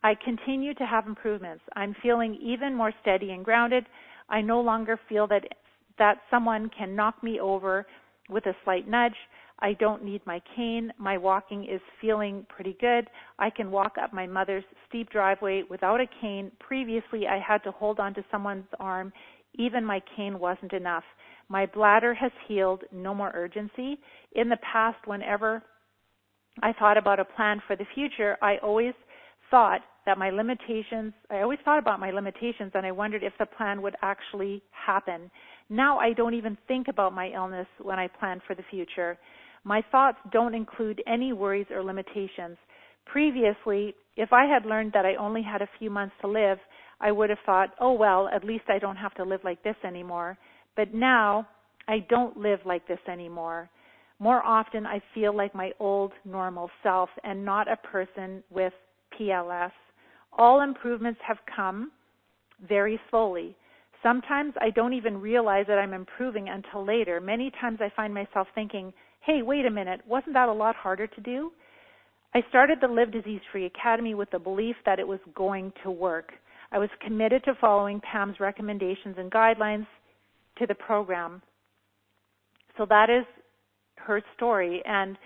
I continue to have improvements. I'm feeling even more steady and grounded. I no longer feel that someone can knock me over with a slight nudge. I don't need my cane. My walking is feeling pretty good. I can walk up my mother's steep driveway without a cane. Previously, I had to hold on to someone's arm. Even my cane wasn't enough. My bladder has healed. No more urgency. In the past, whenever I thought about a plan for the future, I always thought about my limitations, and I wondered if the plan would actually happen. Now I don't even think about my illness when I plan for the future. My thoughts don't include any worries or limitations. Previously, if I had learned that I only had a few months to live, I would have thought, oh well, at least I don't have to live like this anymore. But now, I don't live like this anymore. More often, I feel like my old normal self and not a person with PLS. All improvements have come very slowly. Sometimes I don't even realize that I'm improving until later. Many times I find myself thinking, hey, wait a minute, wasn't that a lot harder to do? I started the Live Disease Free Academy with the belief that it was going to work. I was committed to following Pam's recommendations and guidelines to the program. So that is her story. And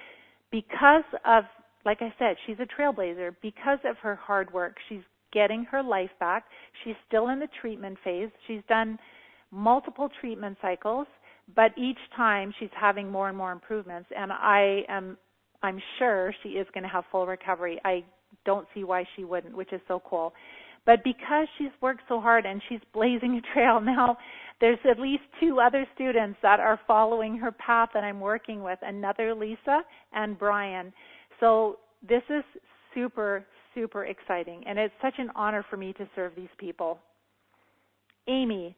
because of, like I said, she's a trailblazer. Because of her hard work, she's getting her life back. She's still in the treatment phase. She's done multiple treatment cycles, but each time she's having more and more improvements. And I'm sure she is going to have full recovery. I don't see why she wouldn't, which is so cool. But because she's worked so hard and she's blazing a trail now, there's at least 2 other students that are following her path that I'm working with, another Lisa and Brian. So this is super, super exciting, and it's such an honor for me to serve these people. Amy,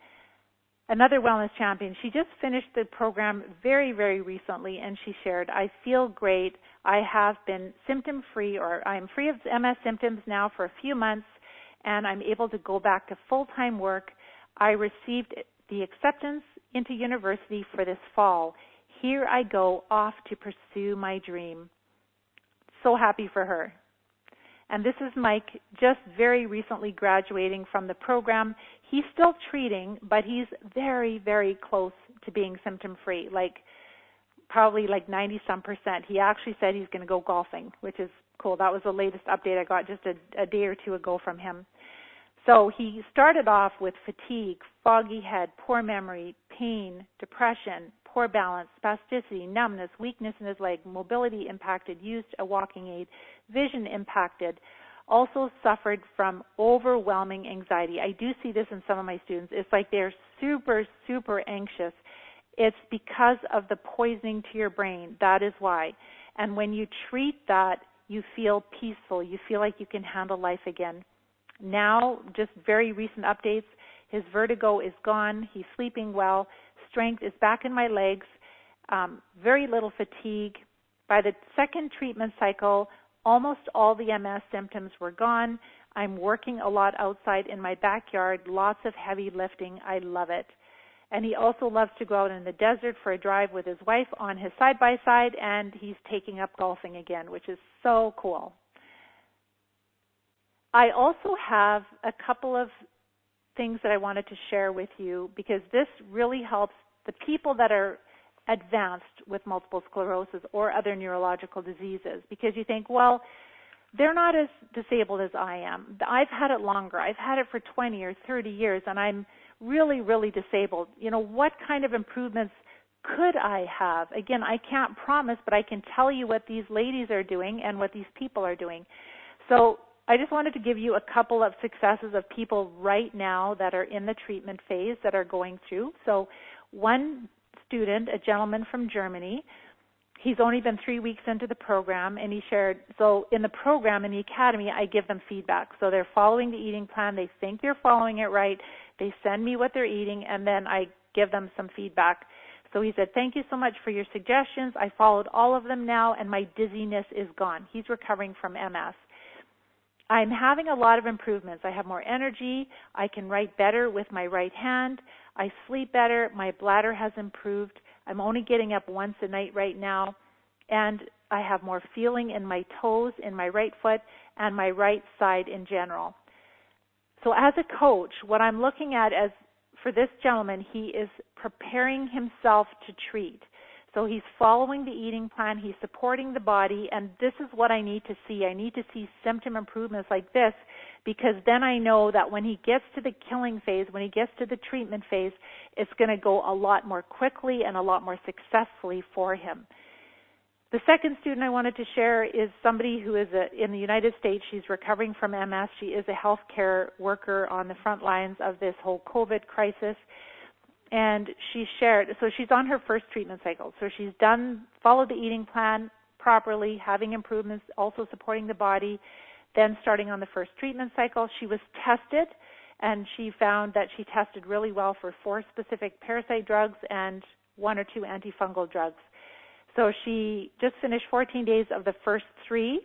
another wellness champion, she just finished the program very, very recently, and she shared, I feel great. I have been symptom-free, or I am free of MS symptoms now for a few months, and I'm able to go back to full-time work. I received the acceptance into university for this fall. Here I go off to pursue my dream. So happy for her. And this is Mike, just very recently graduating from the program. He's still treating, but he's very, very close to being symptom-free, probably 90-some%. He actually said he's going to go golfing, which is cool. That was the latest update I got just a day or two ago from him. So he started off with fatigue, foggy head, poor memory, pain, depression, poor balance, spasticity, numbness, weakness in his leg, mobility impacted, used a walking aid, vision impacted, also suffered from overwhelming anxiety. I do see this in some of my students. It's like they're super, super anxious. It's because of the poisoning to your brain. That is why. And when you treat that, you feel peaceful. You feel like you can handle life again. Now, just very recent updates, his vertigo is gone. He's sleeping well. Strength is back in my legs. Very little fatigue. By the second treatment cycle, almost all the MS symptoms were gone. I'm working a lot outside in my backyard, lots of heavy lifting. I love it. And he also loves to go out in the desert for a drive with his wife on his side-by-side, and he's taking up golfing again, which is so cool. I also have a couple of things that I wanted to share with you because this really helps the people that are advanced with multiple sclerosis or other neurological diseases, because you think, well, they're not as disabled as I am. I've had it longer. I've had it for 20 or 30 years, and I'm really, really disabled. What kind of improvements could I have? Again, I can't promise, but I can tell you what these ladies are doing and what these people are doing. So I just wanted to give you a couple of successes of people right now that are in the treatment phase that are going through. So one student, a gentleman from Germany, he's only been 3 weeks into the program, and he shared, so in the program, in the academy, I give them feedback. So they're following the eating plan. They think they're following it right. They send me what they're eating, and then I give them some feedback. So he said, thank you so much for your suggestions. I followed all of them now, and my dizziness is gone. He's recovering from MS. I'm having a lot of improvements. I have more energy. I can write better with my right hand. I sleep better. My bladder has improved. I'm only getting up once a night right now. And I have more feeling in my toes, in my right foot, and my right side in general. So as a coach, what I'm looking at as for this gentleman, he is preparing himself to treat. So he's following the eating plan, he's supporting the body, and this is what I need to see. I need to see symptom improvements like this, because then I know that when he gets to the killing phase, when he gets to the treatment phase, it's going to go a lot more quickly and a lot more successfully for him. The second student I wanted to share is somebody who is in the United States. She's recovering from MS. She is a healthcare worker on the front lines of this whole COVID crisis. And she shared, so she's on her first treatment cycle. So she's followed the eating plan properly, having improvements, also supporting the body, then starting on the first treatment cycle. She was tested, and she found that she tested really well for 4 specific parasite drugs and 1 or 2 antifungal drugs. So she just finished 14 days of the first 3.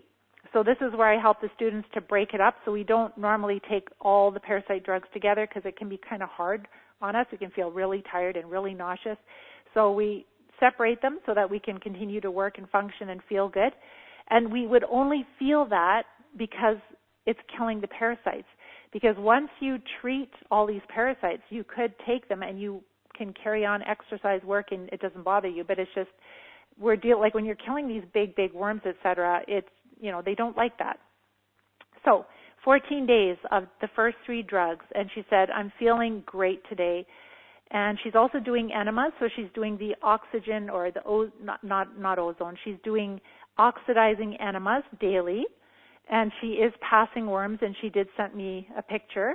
So this is where I help the students to break it up. So we don't normally take all the parasite drugs together because it can be kind of hard on us. We can feel really tired and really nauseous. So we separate them so that we can continue to work and function and feel good. And we would only feel that because it's killing the parasites. Because once you treat all these parasites, you could take them and you can carry on exercise, work, and it doesn't bother you. But it's just, like when you're killing these big worms, etc., it's, they don't like that. So 14 days of the first 3 drugs, and she said, I'm feeling great today. And she's also doing enemas, so she's doing the oxygen or the not ozone. She's doing oxidizing enemas daily, and she is passing worms, and she did send me a picture.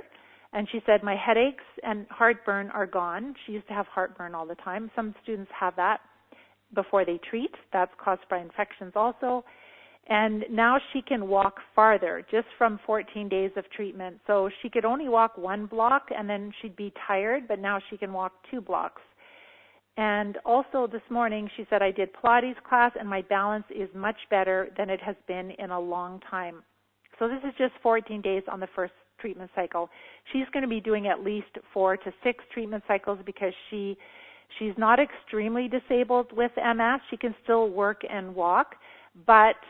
And she said, my headaches and heartburn are gone. She used to have heartburn all the time. Some students have that before they treat. That's caused by infections also. And now she can walk farther just from 14 days of treatment. So she could only walk 1 block and then she'd be tired, but now she can walk 2 blocks. And also this morning she said, I did Pilates class and my balance is much better than it has been in a long time. So this is just 14 days on the first treatment cycle. She's going to be doing at least 4 to 6 treatment cycles because she's not extremely disabled with MS. She can still work and walk, but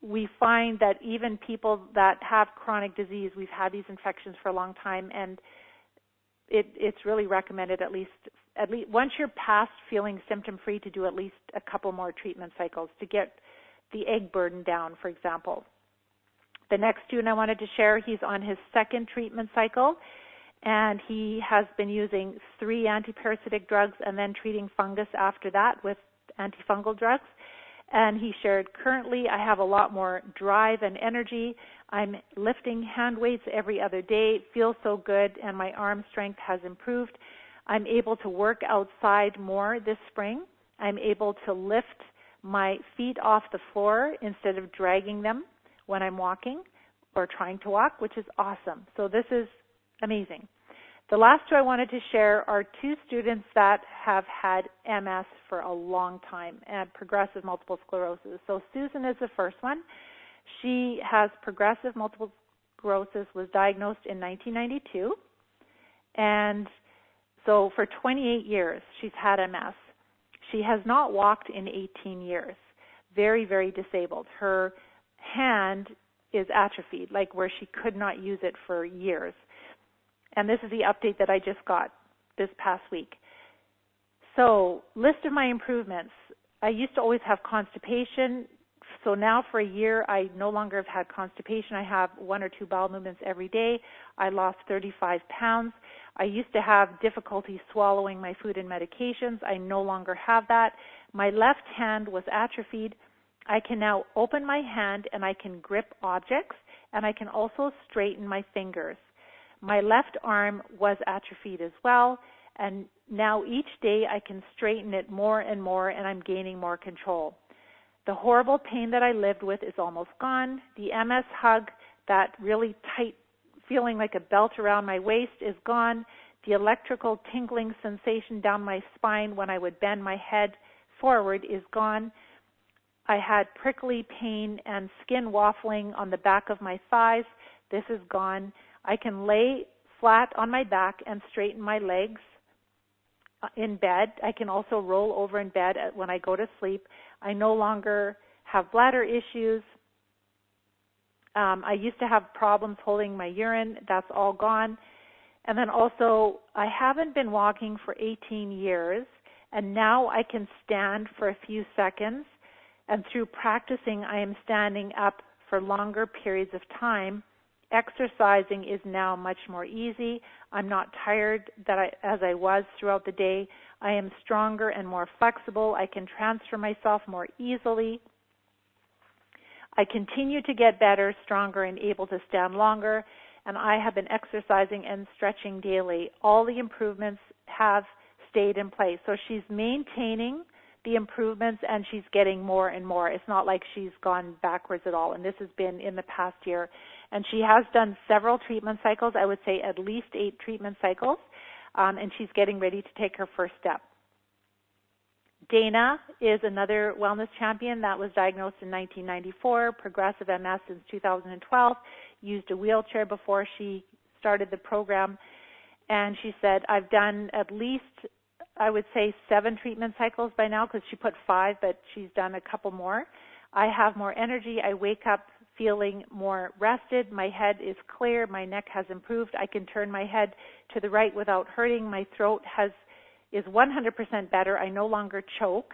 we find that even people that have chronic disease, we've had these infections for a long time, and it's really recommended at least once you're past feeling symptom-free to do at least a couple more treatment cycles to get the egg burden down, for example. The next student I wanted to share, he's on his 2nd treatment cycle, and he has been using 3 antiparasitic drugs and then treating fungus after that with antifungal drugs. And he shared, currently I have a lot more drive and energy. I'm lifting hand weights every other day. It feels so good, and my arm strength has improved. I'm able to work outside more this spring. I'm able to lift my feet off the floor instead of dragging them when I'm walking or trying to walk, which is awesome. So this is amazing. The last 2 I wanted to share are 2 students that have had MS for a long time and progressive multiple sclerosis. So Susan is the first one. She has progressive multiple sclerosis, was diagnosed in 1992, and so for 28 years she's had MS. She has not walked in 18 years. Very, very disabled. Her hand is atrophied, like where she could not use it for years. And this is the update that I just got this past week. So, list of my improvements. I used to always have constipation. So now for a year, I no longer have had constipation. I have 1 or 2 bowel movements every day. I lost 35 pounds. I used to have difficulty swallowing my food and medications. I no longer have that. My left hand was atrophied. I can now open my hand and I can grip objects, and I can also straighten my fingers. My left arm was atrophied as well, and now each day I can straighten it more and more, and I'm gaining more control. The horrible pain that I lived with is almost gone. The MS hug, that really tight feeling like a belt around my waist, is gone. The electrical tingling sensation down my spine when I would bend my head forward is gone. I had prickly pain and skin waffling on the back of my thighs. This is gone. I can lay flat on my back and straighten my legs in bed. I can also roll over in bed when I go to sleep. I no longer have bladder issues. I used to have problems holding my urine. That's all gone. And then also, I haven't been walking for 18 years, and now I can stand for a few seconds. And through practicing, I am standing up for longer periods of time. Exercising is now much more easy. I'm not tired as I was throughout the day. I am stronger and more flexible. I can transfer myself more easily. I continue to get better, stronger, and able to stand longer. And I have been exercising and stretching daily. All the improvements have stayed in place. So she's maintaining the improvements, and she's getting more and more. It's not like she's gone backwards at all, and this has been in the past year. And she has done several treatment cycles, I would say at least 8 treatment cycles, and she's getting ready to take her first step. Dana is another wellness champion that was diagnosed in 1994, progressive MS since 2012, used a wheelchair before she started the program, and she said, I've done at least, I would say 7 treatment cycles by now, because she put 5, but she's done a couple more. I have more energy. I wake up feeling more rested. My head is clear. My neck has improved. I can turn my head to the right without hurting. My throat is 100% better. I no longer choke.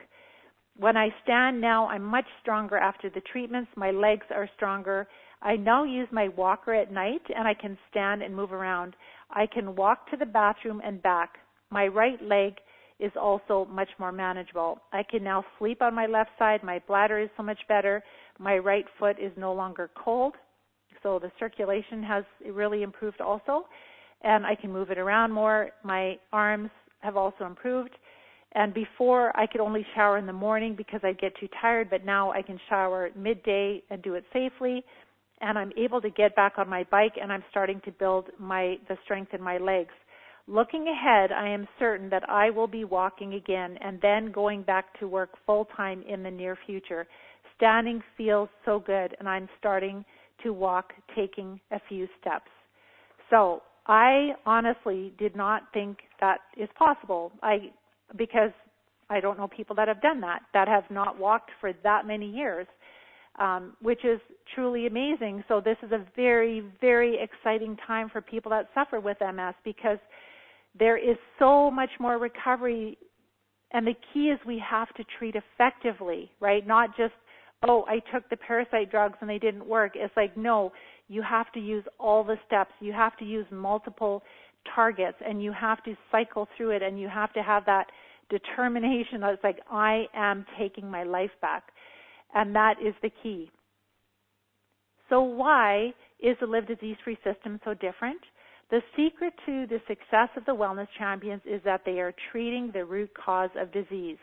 When I stand now, I'm much stronger after the treatments. My legs are stronger. I now use my walker at night, and I can stand and move around. I can walk to the bathroom and back. My right leg is also much more manageable. I can now sleep on my left side. My bladder is so much better. My right foot is no longer cold, so the circulation has really improved also, and I can move it around more. My arms have also improved, and before I could only shower in the morning because I'd get too tired, but now I can shower at midday and do it safely, and I'm able to get back on my bike, and I'm starting to build the strength in my legs. Looking ahead, I am certain that I will be walking again and then going back to work full-time in the near future. Standing feels so good, and I'm starting to walk, taking a few steps. So I honestly did not think that is possible. Because I don't know people that have done that have not walked for that many years, which is truly amazing. So this is a very, very exciting time for people that suffer with MS, because there is so much more recovery. And the key is we have to treat effectively, right? Not just, oh, I took the parasite drugs and they didn't work. It's like, no, you have to use all the steps. You have to use multiple targets, and you have to cycle through it, and you have to have that determination. It's like, I am taking my life back. And that is the key. So why is the Live Disease-Free system so different? The secret to the success of the Wellness Champions is that they are treating the root cause of disease.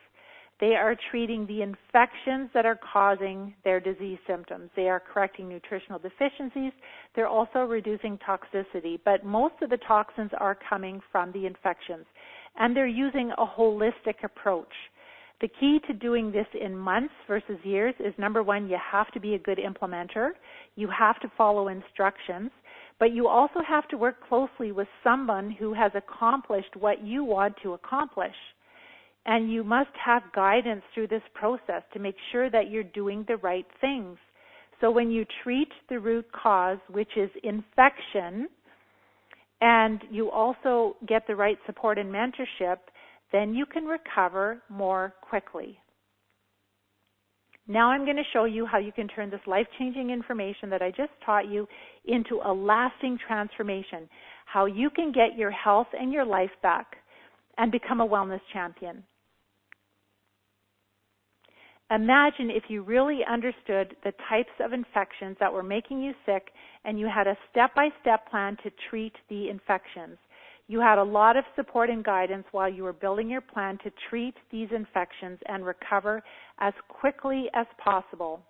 They are treating the infections that are causing their disease symptoms. They are correcting nutritional deficiencies. They're also reducing toxicity. But most of the toxins are coming from the infections. And they're using a holistic approach. The key to doing this in months versus years is, number one, you have to be a good implementer. You have to follow instructions. But you also have to work closely with someone who has accomplished what you want to accomplish. And you must have guidance through this process to make sure that you're doing the right things. So when you treat the root cause, which is infection, and you also get the right support and mentorship, then you can recover more quickly. Now I'm going to show you how you can turn this life-changing information that I just taught you into a lasting transformation, how you can get your health and your life back and become a wellness champion. Imagine if you really understood the types of infections that were making you sick, and you had a step-by-step plan to treat the infections. You had a lot of support and guidance while you were building your plan to treat these infections and recover as quickly as possible.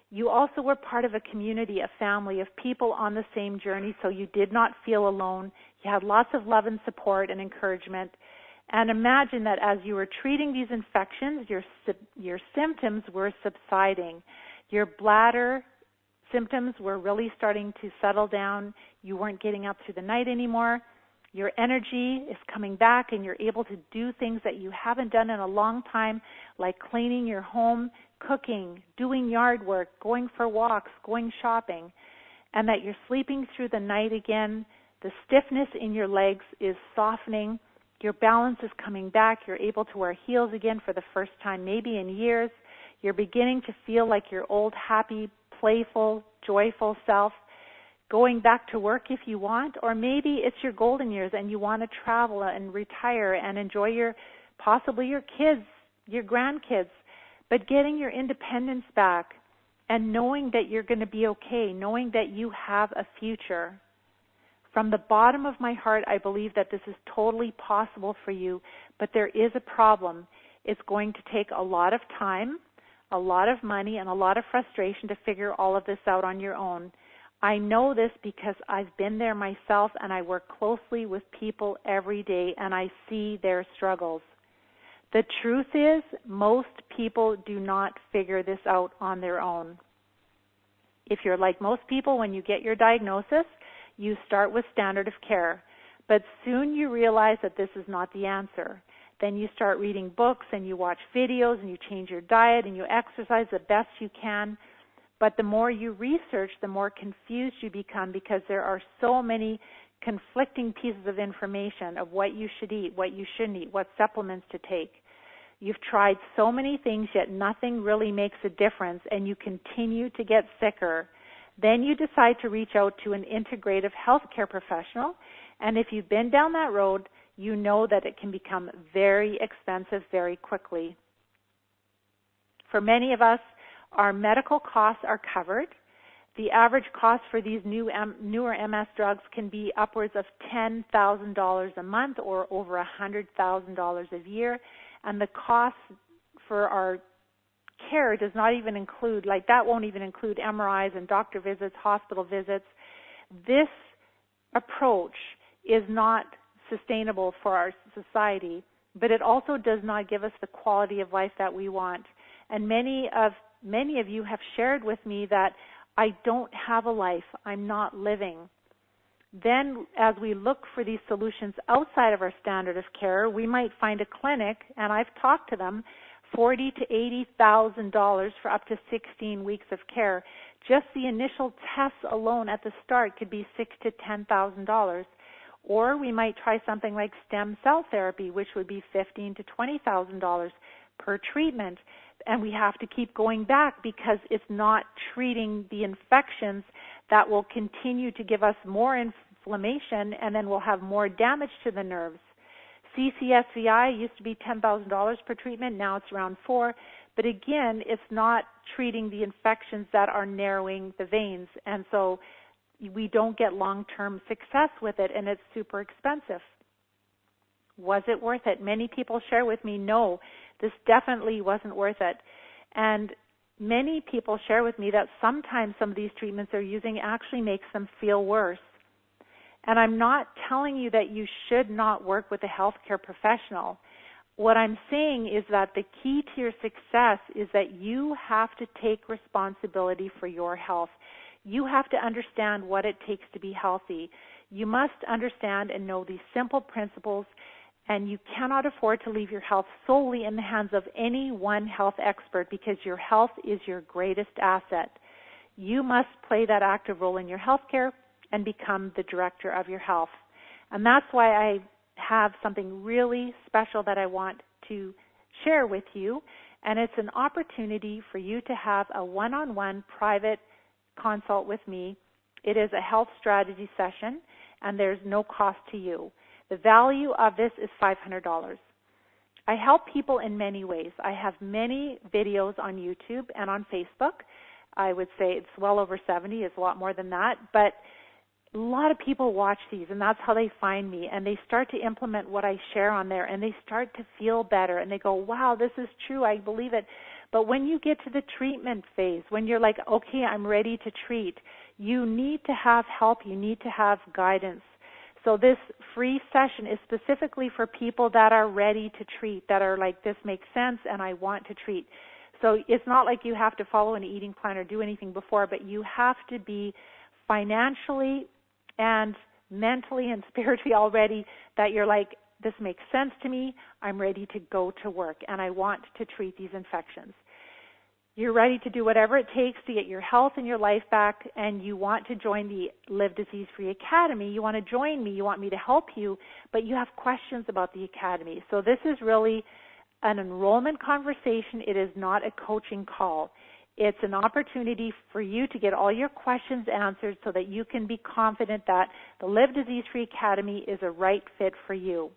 You also were part of a community, a family of people on the same journey, so you did not feel alone. You had lots of love and support and encouragement. And imagine that as you were treating these infections, your symptoms were subsiding. Your bladder symptoms were really starting to settle down. You weren't getting up through the night anymore. Your energy is coming back, and you're able to do things that you haven't done in a long time, like cleaning your home, cooking, doing yard work, going for walks, going shopping, and that you're sleeping through the night again. The stiffness in your legs is softening. Your balance is coming back. You're able to wear heels again for the first time maybe in years. You're beginning to feel like your old, happy, playful, joyful self, going back to work if you want, or maybe it's your golden years and you want to travel and retire and enjoy possibly your kids, your grandkids, but getting your independence back and knowing that you're going to be okay, knowing that you have a future. From the bottom of my heart, I believe that this is totally possible for you, but there is a problem. It's going to take a lot of time, a lot of money, and a lot of frustration to figure all of this out on your own. I know this because I've been there myself, and I work closely with people every day, and I see their struggles. The truth is, most people do not figure this out on their own. If you're like most people, when you get your diagnosis, you start with standard of care, but soon you realize that this is not the answer. Then you start reading books, and you watch videos, and you change your diet, and you exercise the best you can. But the more you research, the more confused you become, because there are so many conflicting pieces of information of what you should eat, what you shouldn't eat, what supplements to take. You've tried so many things, yet nothing really makes a difference, and you continue to get sicker. Then you decide to reach out to an integrative healthcare professional, and if you've been down that road, you know that it can become very expensive very quickly. For many of us, our medical costs are covered. The average cost for these newer MS drugs can be upwards of $10,000 a month or over $100,000 a year, and the cost for our care does not even include, that won't even include MRIs and doctor visits, hospital visits. This approach is not sustainable for our society, but it also does not give us the quality of life that we want. And many of you have shared with me that I don't have a life, I'm not living. Then as we look for these solutions outside of our standard of care, we might find a clinic, and I've talked to them, $40,000 to $80,000 for up to 16 weeks of care. Just the initial tests alone at the start could be $6,000 to $10,000. Or we might try something like stem cell therapy, which would be $15,000 to $20,000 per treatment. And we have to keep going back because it's not treating the infections that will continue to give us more inflammation, and then we'll have more damage to the nerves. CCSVI used to be $10,000 per treatment. Now it's around $4,000. But again, it's not treating the infections that are narrowing the veins. And so we don't get long-term success with it, and it's super expensive. Was it worth it? Many people share with me, no, this definitely wasn't worth it. And many people share with me that sometimes some of these treatments they're using actually makes them feel worse. And I'm not telling you that you should not work with a healthcare professional. What I'm saying is that the key to your success is that you have to take responsibility for your health. You have to understand what it takes to be healthy. You must understand and know these simple principles, and you cannot afford to leave your health solely in the hands of any one health expert because your health is your greatest asset. You must play that active role in your healthcare and become the director of your health. And that's why I have something really special that I want to share with you, and it's an opportunity for you to have a one-on-one private consult with me. It is a health strategy session, and there's no cost to you. The value of this is $500. I help people in many ways. I have many videos on YouTube and on Facebook. I would say it's well over 70. It's a lot more than that. But a lot of people watch these, and that's how they find me. And they start to implement what I share on there, and they start to feel better. And they go, wow, this is true. I believe it. But when you get to the treatment phase, when you're like, okay, I'm ready to treat, you need to have help. You need to have guidance. So this free session is specifically for people that are ready to treat, that are like, this makes sense and I want to treat. So it's not like you have to follow an eating plan or do anything before, but you have to be financially and mentally and spiritually all ready that you're like, this makes sense to me, I'm ready to go to work and I want to treat these infections. You're ready to do whatever it takes to get your health and your life back, and you want to join the Live Disease-Free Academy. You want to join me. You want me to help you, but you have questions about the Academy. So this is really an enrollment conversation. It is not a coaching call. It's an opportunity for you to get all your questions answered so that you can be confident that the Live Disease-Free Academy is a right fit for you.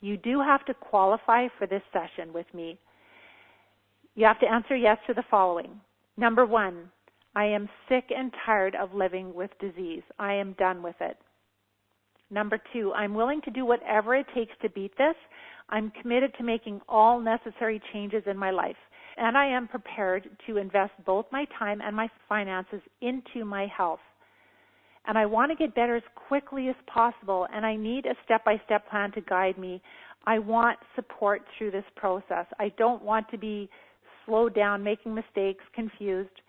You do have to qualify for this session with me. You have to answer yes to the following. Number 1, I am sick and tired of living with disease. I am done with it. Number 2, I'm willing to do whatever it takes to beat this. I'm committed to making all necessary changes in my life. And I am prepared to invest both my time and my finances into my health. And I want to get better as quickly as possible, and I need a step-by-step plan to guide me. I want support through this process. I don't want to be slowed down, making mistakes, confused.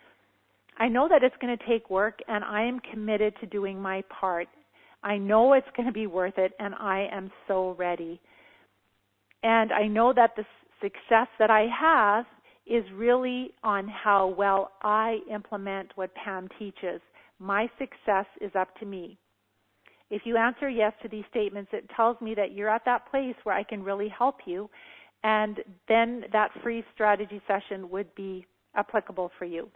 I know that it's going to take work, and I am committed to doing my part. I know it's going to be worth it, and I am so ready. And I know that the success that I have is really on how well I implement what Pam teaches. My success is up to me. If you answer yes to these statements, it tells me that you're at that place where I can really help you, and then that free strategy session would be applicable for you.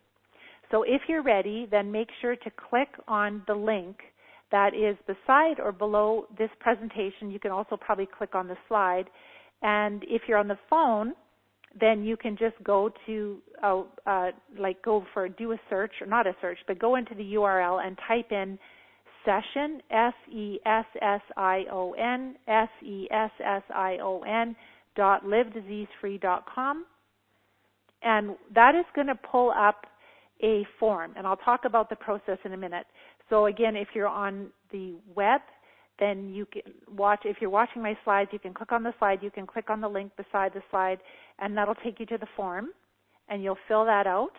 So if you're ready, then make sure to click on the link that is beside or below this presentation. You can also probably click on the slide. And if you're on the phone, then you can just go to, do a search, or not a search, but go into the URL and type in session, session, .livediseasefree.com, and that is going to pull up a form, and I'll talk about the process in a minute. So again, if you're on the web, then you can watch, if you're watching my slides, you can click on the slide, you can click on the link beside the slide, and that'll take you to the form, and you'll fill that out.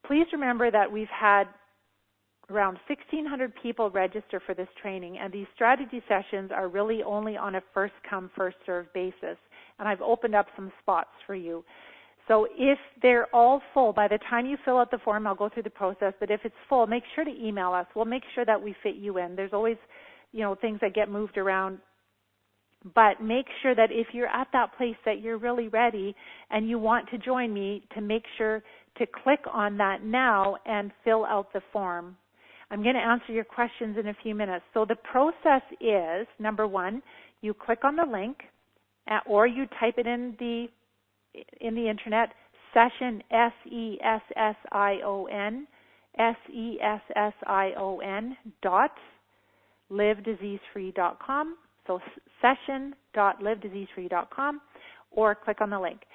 Please remember that we've had around 1,600 people register for this training, and these strategy sessions are really only on a first-come, first-served basis. And I've opened up some spots for you. So if they're all full, by the time you fill out the form, I'll go through the process, but if it's full, make sure to email us. We'll make sure that we fit you in. There's always, things that get moved around. But make sure that if you're at that place that you're really ready and you want to join me, to make sure to click on that now and fill out the form. I'm going to answer your questions in a few minutes. So the process is, number one, you click on the link, or you type it in the internet, session, session .livediseasefree.com. So session.livediseasefree.com, or click on the link.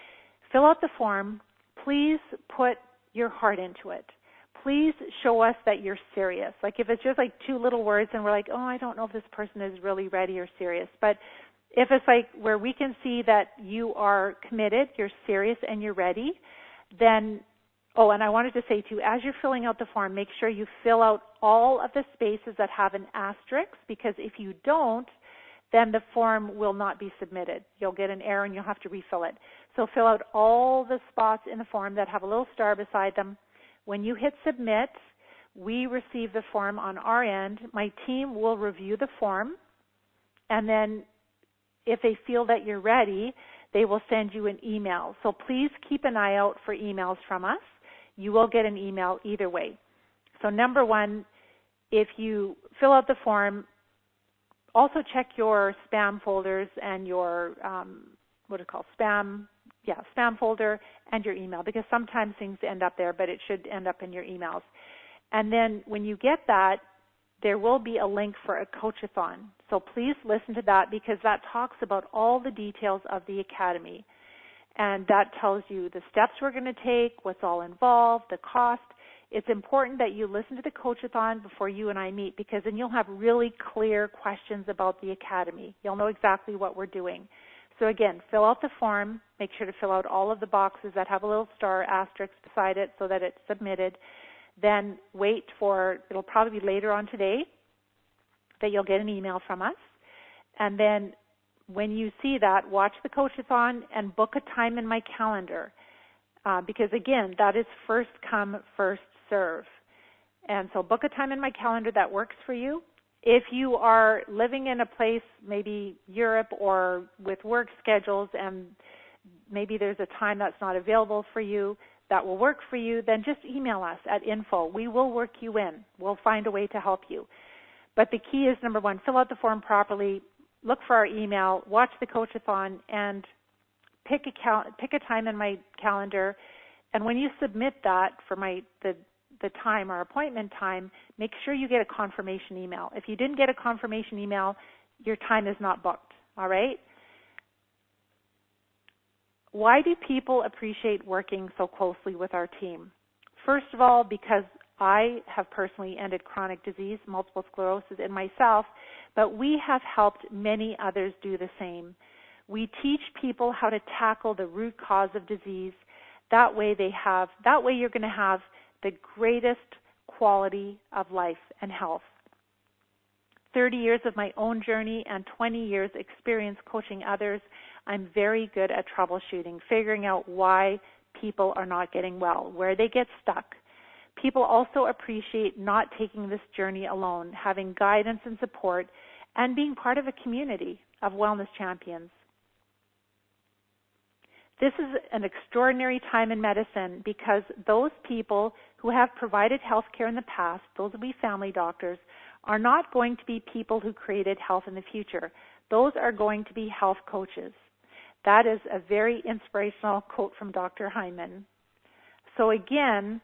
Fill out the form. Please put your heart into it. Please show us that you're serious. Like if it's just like 2 little words and we're like, oh, I don't know if this person is really ready or serious. But if it's like where we can see that you are committed, you're serious, and you're ready, then, and I wanted to say too, as you're filling out the form, make sure you fill out all of the spaces that have an asterisk, because if you don't, then the form will not be submitted. You'll get an error and you'll have to refill it. So fill out all the spots in the form that have a little star beside them. When you hit submit, we receive the form on our end. My team will review the form, and then if they feel that you're ready, they will send you an email. So please keep an eye out for emails from us. You will get an email either way. So number one, if you fill out the form, also check your spam folders and your, spam folder and your email, because sometimes things end up there, but it should end up in your emails. And then when you get that, there will be a link for a coach-a-thon. So please listen to that, because that talks about all the details of the Academy. And that tells you the steps we're going to take, what's all involved, the cost. It's important that you listen to the coach-a-thon before you and I meet, because then you'll have really clear questions about the Academy. You'll know exactly what we're doing. So again, fill out the form. Make sure to fill out all of the boxes that have a little star asterisk beside it so that it's submitted. Then wait for, it'll probably be later on today that you'll get an email from us. And then when you see that, watch the coach-a-thon and book a time in my calendar. Because again, that is first come, first serve. And so book a time in my calendar that works for you. If you are living in a place, maybe Europe, or with work schedules, and maybe there's a time that's not available for you, that will work for you, then just email us at info. We will work you in. We'll find a way to help you. But the key is, number one, fill out the form properly, look for our email, watch the coach-a-thon, and pick a time in my calendar. And when you submit that for the time or appointment time, make sure you get a confirmation email. If you didn't get a confirmation email, your time is not booked, all right? Why do people appreciate working so closely with our team? First of all, because I have personally ended chronic disease, multiple sclerosis, in myself, but we have helped many others do the same. We teach people how to tackle the root cause of disease. That way you're going to have the greatest quality of life and health. 30 years of my own journey and 20 years experience coaching others, I'm very good at troubleshooting, figuring out why people are not getting well, where they get stuck. People also appreciate not taking this journey alone, having guidance and support, and being part of a community of wellness champions. This is an extraordinary time in medicine, because those people who have provided health care in the past, those will be family doctors, are not going to be people who created health in the future. Those are going to be health coaches. That is a very inspirational quote from Dr. Hyman. So again,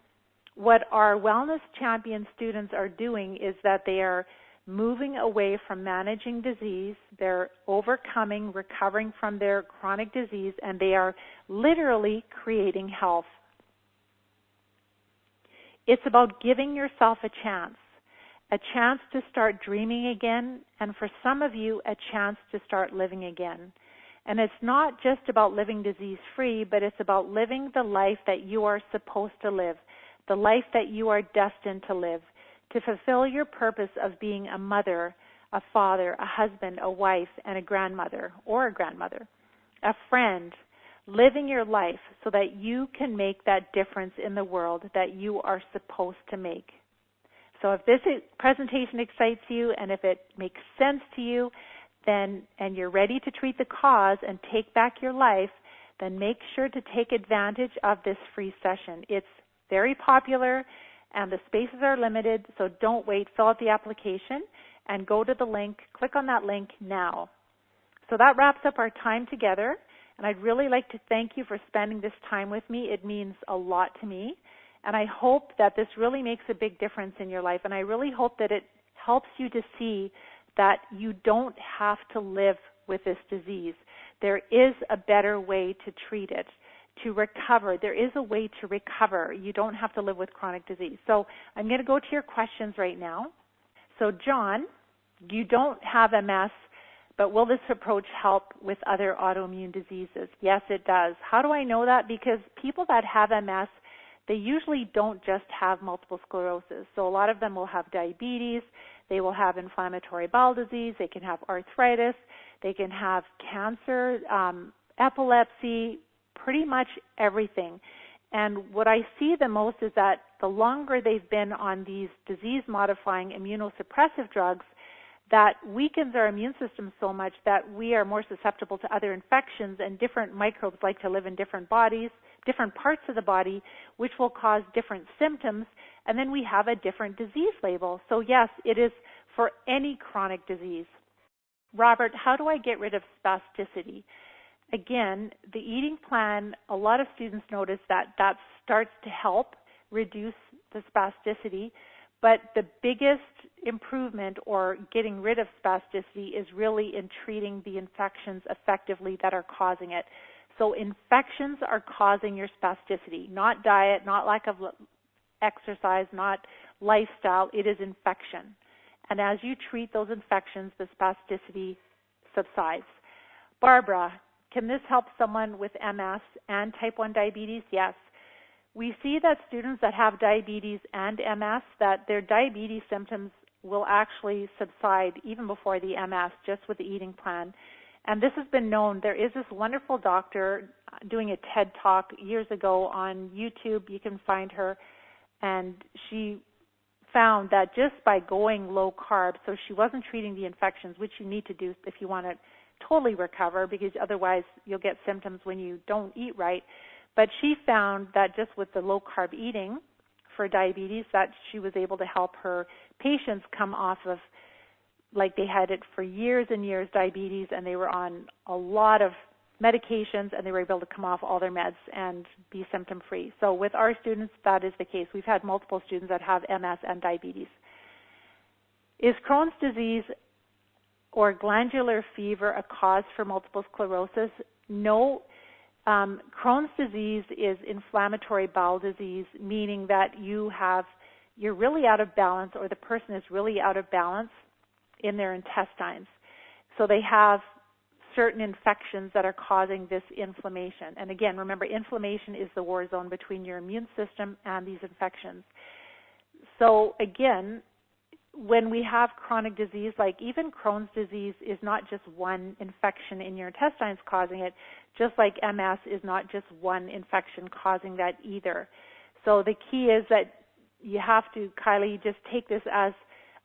what our Wellness Champion students are doing is that they are moving away from managing disease. They're overcoming, recovering from their chronic disease, and they are literally creating health. It's about giving yourself a chance to start dreaming again, and for some of you, a chance to start living again. And it's not just about living disease-free, but it's about living the life that you are supposed to live, the life that you are destined to live, to fulfill your purpose of being a mother, a father, a husband, a wife, and a grandmother or a grandmother, a friend, living your life so that you can make that difference in the world that you are supposed to make. So if this presentation excites you and if it makes sense to you, then and you're ready to treat the cause and take back your life, then make sure to take advantage of this free session. It's very popular and the spaces are limited, so don't wait. Fill out the application and go to the link. Click on that link now. So that wraps up our time together, and I'd really like to thank you for spending this time with me. It means a lot to me, and I hope that this really makes a big difference in your life, and I really hope that it helps you to see that you don't have to live with this disease. There is a better way to treat it, to recover. There is a way to recover. You don't have to live with chronic disease. So I'm going to go to your questions right now. So John, you don't have MS, but will this approach help with other autoimmune diseases? Yes, it does. How do I know that? Because people that have MS, they usually don't just have multiple sclerosis. So a lot of them will have diabetes, they will have inflammatory bowel disease, they can have arthritis, they can have cancer, epilepsy, pretty much everything. And what I see the most is that the longer they've been on these disease-modifying immunosuppressive drugs, that weakens our immune system so much that we are more susceptible to other infections, and different microbes like to live in different bodies, different parts of the body, which will cause different symptoms, and then we have a different disease label. So yes, it is for any chronic disease. Robert, how do I get rid of spasticity? Again, the eating plan, a lot of students notice that that starts to help reduce the spasticity, but the biggest improvement or getting rid of spasticity is really in treating the infections effectively that are causing it. So infections are causing your spasticity, not diet, not lack of exercise, not lifestyle. It is infection. And as you treat those infections, the spasticity subsides. Barbara, can this help someone with MS and type 1 diabetes? Yes. We see that students that have diabetes and MS, that their diabetes symptoms will actually subside even before the MS, just with the eating plan. And this has been known. There is this wonderful doctor doing a TED Talk years ago on YouTube. You can find her. And she found that just by going low carb, so she wasn't treating the infections, which you need to do if you want to totally recover, because otherwise you'll get symptoms when you don't eat right. But she found that just with the low carb eating for diabetes, that she was able to help her patients come off of, like they had it for years and years, diabetes, and they were on a lot of medications, and they were able to come off all their meds and be symptom-free. So with our students, that is the case. We've had multiple students that have MS and diabetes. Is Crohn's disease or glandular fever a cause for multiple sclerosis? No. Crohn's disease is inflammatory bowel disease, meaning that you're really out of balance, or the person is really out of balance in their intestines. So they have certain infections that are causing this inflammation. And again, remember, inflammation is the war zone between your immune system and these infections. So again, when we have chronic disease, like even Crohn's disease is not just one infection in your intestines causing it, just like MS is not just one infection causing that either. So the key is that you have to, Kylie, just take this as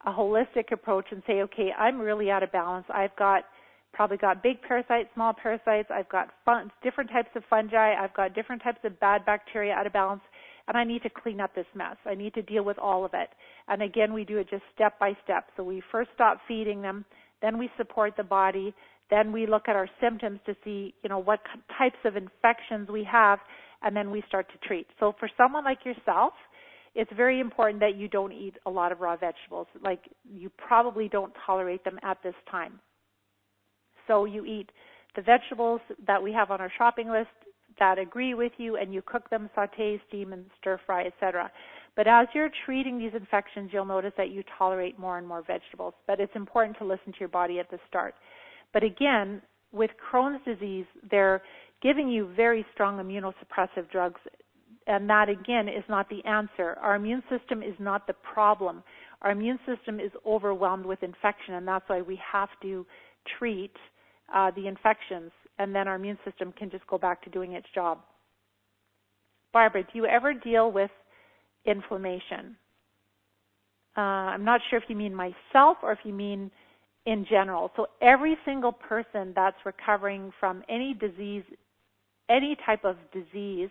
a holistic approach and say, okay, I'm really out of balance. I've probably got big parasites, small parasites. I've got different types of fungi. I've got different types of bad bacteria out of balance, and I need to clean up this mess. I need to deal with all of it. And again, we do it just step by step. So we first stop feeding them, then we support the body, then we look at our symptoms to see, what types of infections we have, and then we start to treat. So for someone like yourself, it's very important that you don't eat a lot of raw vegetables. Like, you probably don't tolerate them at this time. So you eat the vegetables that we have on our shopping list that agree with you, and you cook them, saute, steam, and stir fry, etc. But as you're treating these infections, you'll notice that you tolerate more and more vegetables. But it's important to listen to your body at the start. But again, with Crohn's disease, they're giving you very strong immunosuppressive drugs, and that, again, is not the answer. Our immune system is not the problem. our immune system is overwhelmed with infection, and that's why we have to treat the infections, and then our immune system can just go back to doing its job. Barbara, do you ever deal with inflammation? I'm not sure if you mean myself or if you mean in general. So every single person that's recovering from any disease, any type of disease,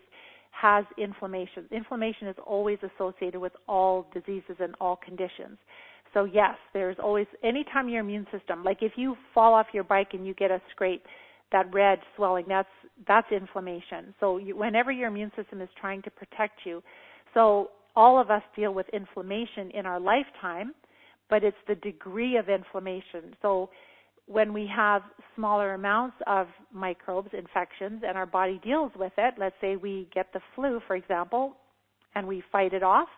has inflammation. Inflammation is always associated with all diseases and all conditions. So yes, there's always, anytime your immune system, like if you fall off your bike and you get a scrape, that red swelling, that's inflammation. So whenever your immune system is trying to protect you, so all of us deal with inflammation in our lifetime, but it's the degree of inflammation. So when we have smaller amounts of microbes, infections, and our body deals with it, let's say we get the flu, for example, and we fight it off,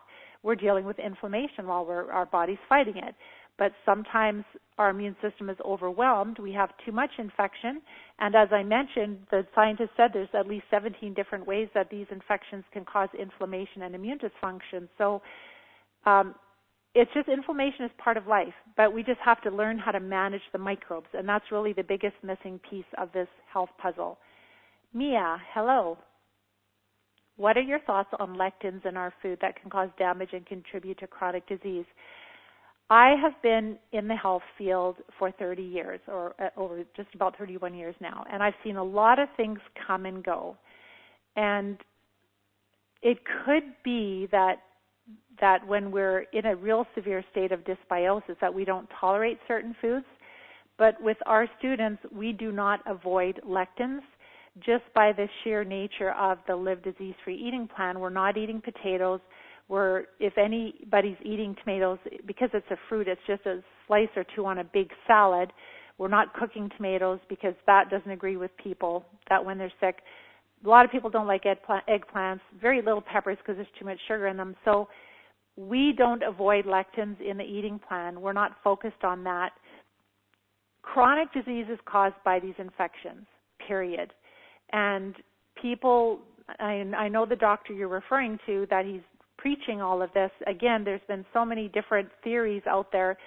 we're dealing with inflammation while our body's fighting it. But sometimes our immune system is overwhelmed, we have too much infection, and as I mentioned, the scientists said there's at least 17 different ways that these infections can cause inflammation and immune dysfunction. So it's just, inflammation is part of life, but we just have to learn how to manage the microbes, and that's really the biggest missing piece of this health puzzle. Mia, hello. What are your thoughts on lectins in our food that can cause damage and contribute to chronic disease? I have been in the health field for 30 years, or over just about 31 years now, and I've seen a lot of things come and go. And it could be that when we're in a real severe state of dysbiosis, that we don't tolerate certain foods. But with our students, we do not avoid lectins just by the sheer nature of the Live Disease-Free Eating Plan. We're not eating potatoes. If anybody's eating tomatoes, because it's a fruit, it's just a slice or two on a big salad. We're not cooking tomatoes because that doesn't agree with people, that when they're sick. A lot of people don't like eggplants, very little peppers because there's too much sugar in them. So we don't avoid lectins in the eating plan. We're not focused on that. Chronic disease is caused by these infections, period. And people, I know the doctor you're referring to, that he's preaching all of this. Again, there's been so many different theories out there.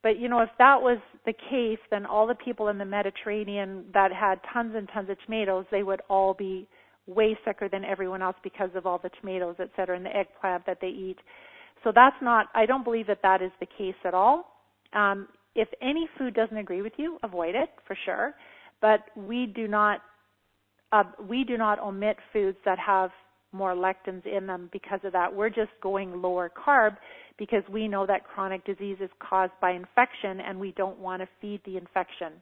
But, if that was the case, then all the people in the Mediterranean that had tons and tons of tomatoes, they would all be way sicker than everyone else because of all the tomatoes, et cetera, and the eggplant that they eat. So I don't believe that is the case at all. If any food doesn't agree with you, avoid it for sure. But we do not omit foods that have more lectins in them because of that. We're just going lower carb because we know that chronic disease is caused by infection and we don't want to feed the infection.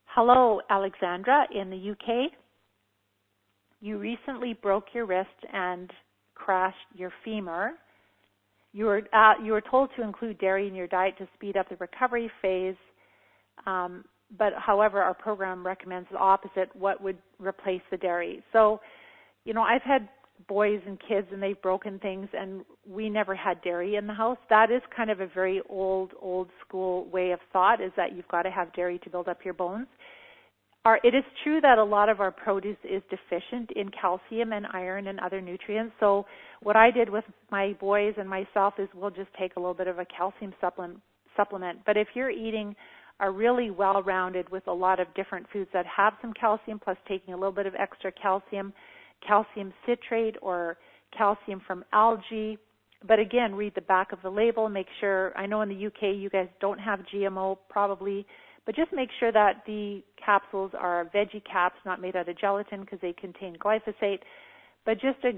Hello, Alexandra in the UK. You recently broke your wrist and crashed your femur. You were told to include dairy in your diet to speed up the recovery phase, but however, our program recommends the opposite. What would replace the dairy? So, I've had boys and kids and they've broken things and we never had dairy in the house. That is kind of a very old school way of thought, is that you've got to have dairy to build up your bones. It is true that a lot of our produce is deficient in calcium and iron and other nutrients. So what I did with my boys and myself is we'll just take a little bit of a calcium supplement. But if you're eating a really well-rounded with a lot of different foods that have some calcium, plus taking a little bit of extra calcium citrate or calcium from algae. But again, read the back of the label, make sure, I know in the UK you guys don't have GMO probably, but just make sure that the capsules are veggie caps, not made out of gelatin because they contain glyphosate, but just a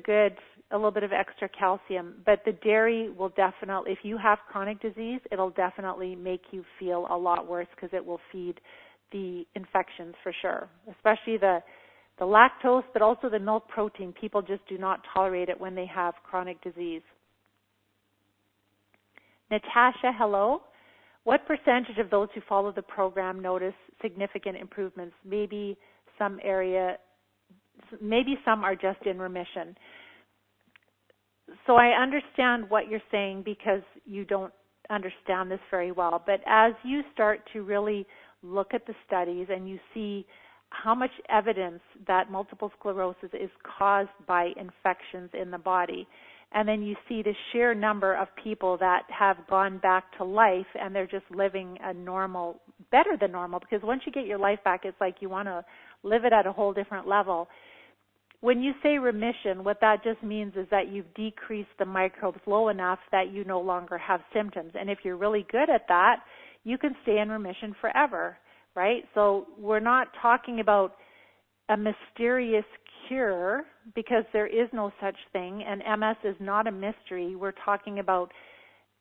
little bit of extra calcium. But the dairy will definitely, if you have chronic disease, it'll definitely make you feel a lot worse because it will feed the infections for sure, especially the lactose, but also the milk protein. People just do not tolerate it when they have chronic disease. Natasha, hello. What percentage of those who follow the program notice significant improvements? Maybe some are just in remission. So I understand what you're saying because you don't understand this very well. But as you start to really look at the studies and you see how much evidence that multiple sclerosis is caused by infections in the body, And then you see the sheer number of people that have gone back to life, and they're just living a normal, better than normal, because once you get your life back, it's like you want to live it at a whole different level. When you say remission, what that just means is that you've decreased the microbes low enough that you no longer have symptoms. And if you're really good at that, you can stay in remission forever, right? So we're not talking about a mysterious cure, because there is no such thing, and MS is not a mystery. We're talking about,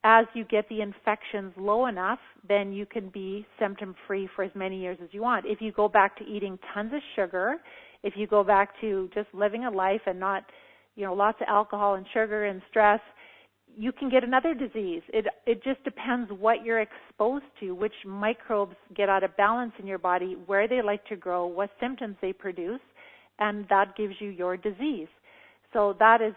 as you get the infections low enough, then you can be symptom-free for as many years as you want. If you go back to eating tons of sugar, if you go back to just living a life and not, lots of alcohol and sugar and stress, you can get another disease. It just depends what you're exposed to, which microbes get out of balance in your body, where they like to grow, what symptoms they produce, and that gives you your disease. So that is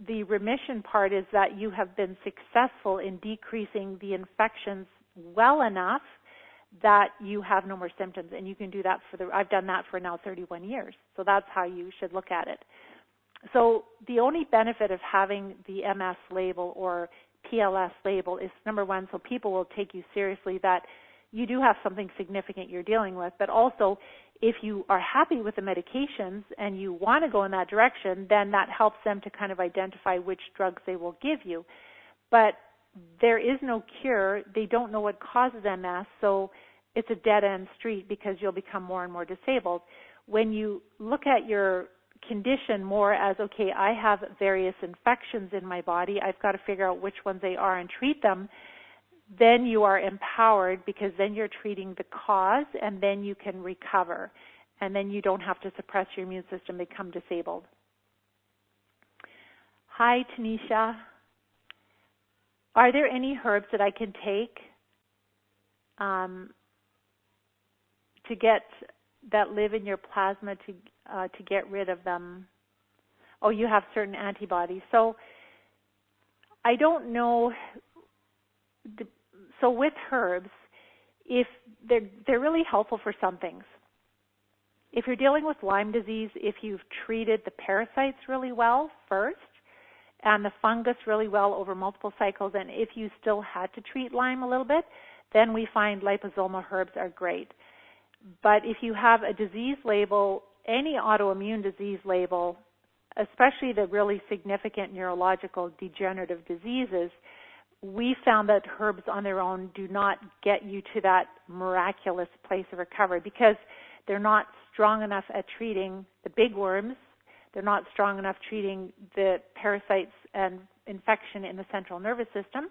the remission part, is that you have been successful in decreasing the infections well enough that you have no more symptoms. And you can do that I've done that for now 31 years. So that's how you should look at it. So the only benefit of having the MS label or PLS label is, number one, so people will take you seriously, that you do have something significant you're dealing with, but also if you are happy with the medications and you want to go in that direction, then that helps them to kind of identify which drugs they will give you. But there is no cure. They don't know what causes MS, so it's a dead-end street, because you'll become more and more disabled. When you look at your condition more as, okay, I have various infections in my body, I've got to figure out which ones they are and treat them, then you are empowered, because then you're treating the cause, and then you can recover, and then you don't have to suppress your immune system, become disabled. Hi, Tanisha. Are there any herbs that I can take that live in your plasma to get rid of them? Oh, you have certain antibodies. So I don't know. So with herbs, if they're really helpful for some things. If you're dealing with Lyme disease, if you've treated the parasites really well first and the fungus really well over multiple cycles, and if you still had to treat Lyme a little bit, then we find liposomal herbs are great. But if you have a disease label, any autoimmune disease label, especially the really significant neurological degenerative diseases, we found that herbs on their own do not get you to that miraculous place of recovery, because they're not strong enough at treating the big worms. They're not strong enough treating the parasites and infection in the central nervous system,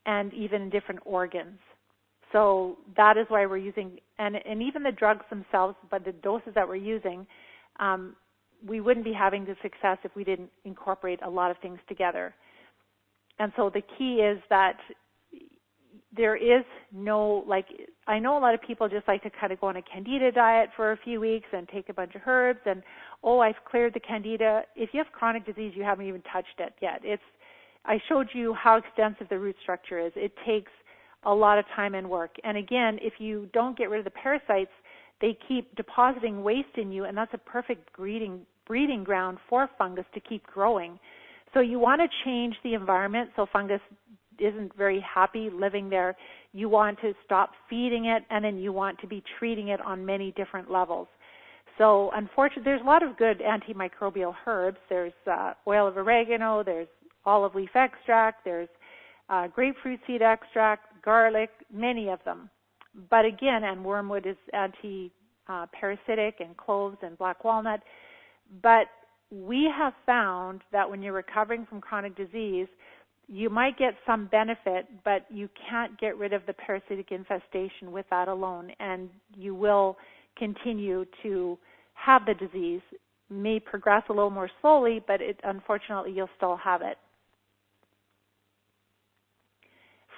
and even in different organs. So that is why we're using, and even the drugs themselves, but the doses that we're using, we wouldn't be having the success if we didn't incorporate a lot of things together. And so the key is that there is no, I know a lot of people just like to kind of go on a candida diet for a few weeks and take a bunch of herbs and, I've cleared the candida. If you have chronic disease, you haven't even touched it yet. I showed you how extensive the root structure is. It takes a lot of time and work. And again, if you don't get rid of the parasites, they keep depositing waste in you, and that's a perfect breeding ground for fungus to keep growing. So you want to change the environment so fungus isn't very happy living there. You want to stop feeding it, and then you want to be treating it on many different levels. So unfortunately, there's a lot of good antimicrobial herbs. There's oil of oregano, there's olive leaf extract, there's grapefruit seed extract, garlic, many of them. But again, and wormwood is anti-parasitic, and cloves and black walnut. But we have found that when you're recovering from chronic disease, you might get some benefit, but you can't get rid of the parasitic infestation with that alone, and you will continue to have the disease. May progress a little more slowly, but unfortunately you'll still have it.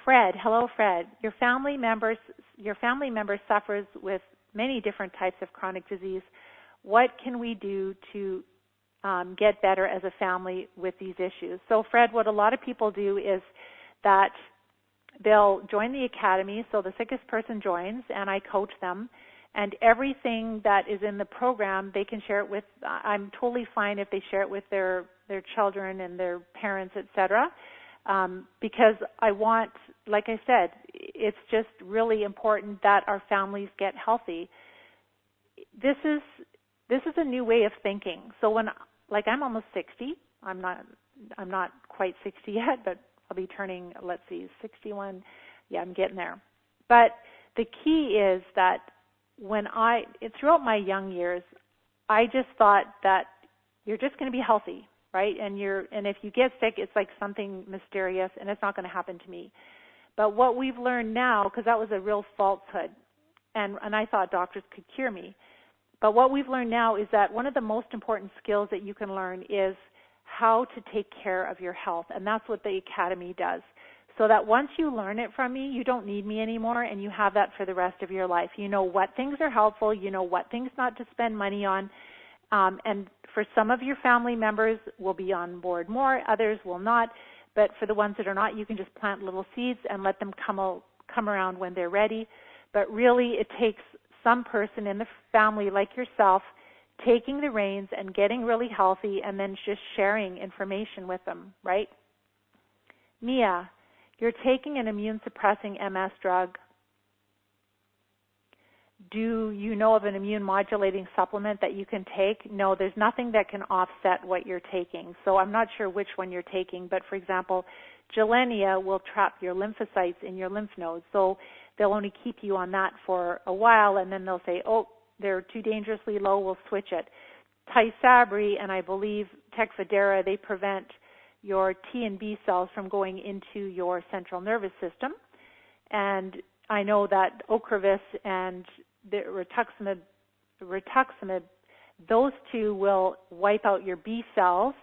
Fred, hello Fred. Your family member suffers with many different types of chronic disease. What can we do to get better as a family with these issues? So Fred, what a lot of people do is that they'll join the academy, so the sickest person joins, and I coach them, And everything that is in the program, they can share it with, I'm totally fine if they share it with their children and their parents, etc. Because I want, like I said, it's just really important that our families get healthy. This is a new way of thinking. So when, like, I'm almost 60, I'm not quite 60 yet, but I'll be turning, 61. Yeah, I'm getting there. But the key is that throughout my young years, I just thought that you're just going to be healthy, right? And if you get sick, it's like something mysterious, and it's not going to happen to me. But what we've learned now, because that was a real falsehood, and I thought doctors could cure me. But what we've learned now is that one of the most important skills that you can learn is how to take care of your health, and that's what the Academy does. So that once you learn it from me, you don't need me anymore, and you have that for the rest of your life. You know what things are helpful, you know what things not to spend money on, and for some of your family members will be on board more, others will not, but for the ones that are not, you can just plant little seeds and let them come around when they're ready. But really, it takes some person in the family like yourself taking the reins and getting really healthy and then just sharing information with them, right? Mia, you're taking an immune-suppressing MS drug. Do you know of an immune-modulating supplement that you can take? No, there's nothing that can offset what you're taking. So I'm not sure which one you're taking, but for example, Gilenya will trap your lymphocytes in your lymph nodes. So they'll only keep you on that for a while, and then they'll say, oh, they're too dangerously low, we'll switch it. Tysabri and I believe Tecfidera, they prevent your T and B cells from going into your central nervous system. And I know that Ocrevus and the rituximab, those two will wipe out your B cells.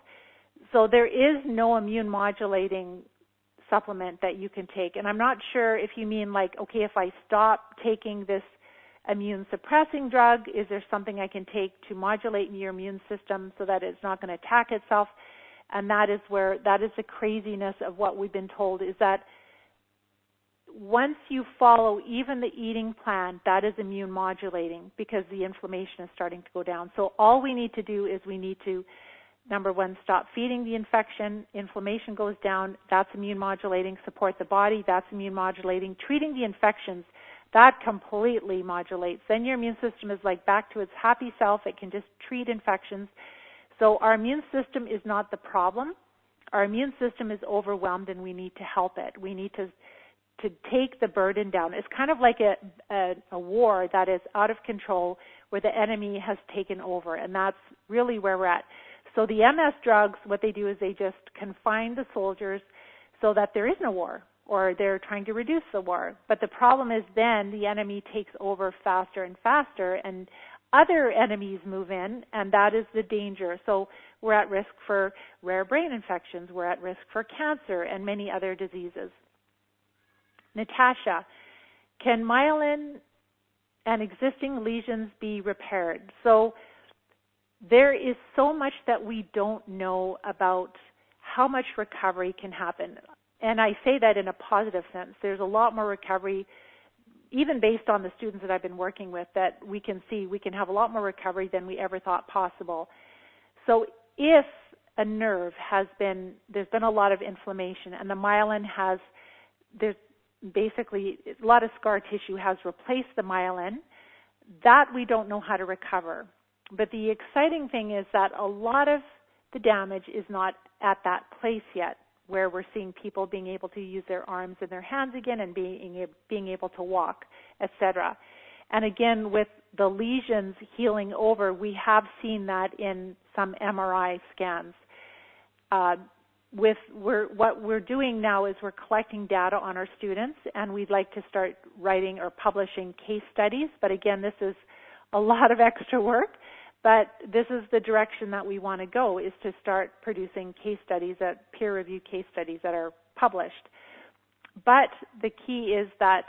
So there is no immune modulating supplement that you can take. And I'm not sure if you mean like, okay, if I stop taking this immune suppressing drug, is there something I can take to modulate your immune system so that it's not going to attack itself? And that is the craziness of what we've been told, is that once you follow even the eating plan, that is immune modulating because the inflammation is starting to go down. So all we need to do is we need to, number one, stop feeding the infection. Inflammation goes down. That's immune modulating. Support the body. That's immune modulating. Treating the infections, that completely modulates. Then your immune system is like back to its happy self. It can just treat infections. So our immune system is not the problem. Our immune system is overwhelmed, and we need to help it. We need to take the burden down. It's kind of like a war that is out of control where the enemy has taken over, and that's really where we're at. So the MS drugs, what they do is they just confine the soldiers so that there is no war, or they're trying to reduce the war. But the problem is then the enemy takes over faster and faster, and other enemies move in, and that is the danger. So we're at risk for rare brain infections. We're at risk for cancer and many other diseases. Natasha, can myelin and existing lesions be repaired? So there is so much that we don't know about how much recovery can happen. And I say that in a positive sense. There's a lot more recovery, even based on the students that I've been working with, that we can see we can have a lot more recovery than we ever thought possible. So if a nerve there's been a lot of inflammation, and the myelin there's basically a lot of scar tissue has replaced the myelin, that we don't know how to recover. But the exciting thing is that a lot of the damage is not at that place yet, where we're seeing people being able to use their arms and their hands again and being able to walk, etc. And again, with the lesions healing over, we have seen that in some MRI scans. What we're doing now is we're collecting data on our students, and we'd like to start writing or publishing case studies. But again, this is a lot of extra work. But this is the direction that we want to go, is to start producing case studies, peer-reviewed case studies that are published. But the key is that,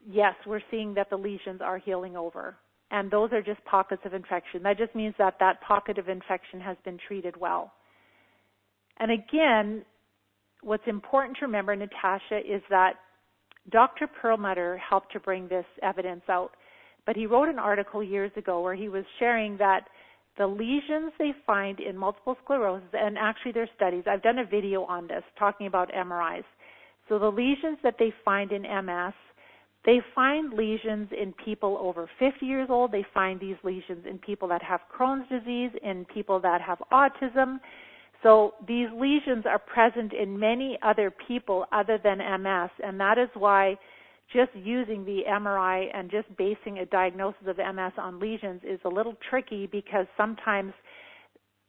yes, we're seeing that the lesions are healing over. And those are just pockets of infection. That just means that that pocket of infection has been treated well. And again, what's important to remember, Natasha, is that Dr. Perlmutter helped to bring this evidence out. but he wrote an article years ago where he was sharing that the lesions they find in multiple sclerosis, and actually there's studies, I've done a video on this talking about MRIs. So the lesions that they find in MS, they find lesions in people over 50 years old. They find these lesions in people that have Crohn's disease, in people that have autism. So these lesions are present in many other people other than MS, and that is why just using the MRI and just basing a diagnosis of MS on lesions is a little tricky, because sometimes,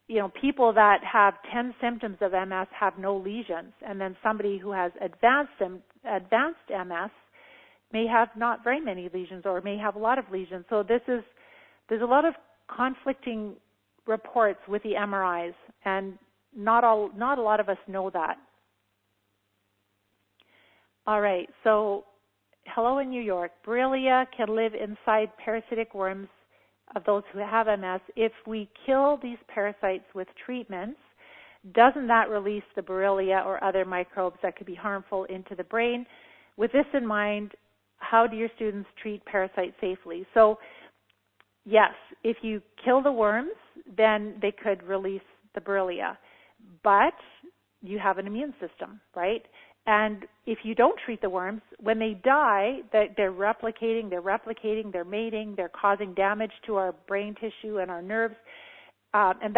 you know, people that have 10 symptoms of MS have no lesions, and then somebody who has advanced MS may have not very many lesions or may have a lot of lesions. So there's a lot of conflicting reports with the MRIs, and not a lot of us know that. All right, so hello in New York. Borrelia can live inside parasitic worms of those who have MS. If we kill these parasites with treatments, doesn't that release the Borrelia or other microbes that could be harmful into the brain? With this in mind, how do your students treat parasites safely? So, yes, if you kill the worms, then they could release the Borrelia, but you have an immune system, right? And if you don't treat the worms, when they die, they're replicating, they're mating, they're causing damage to our brain tissue and our nerves, and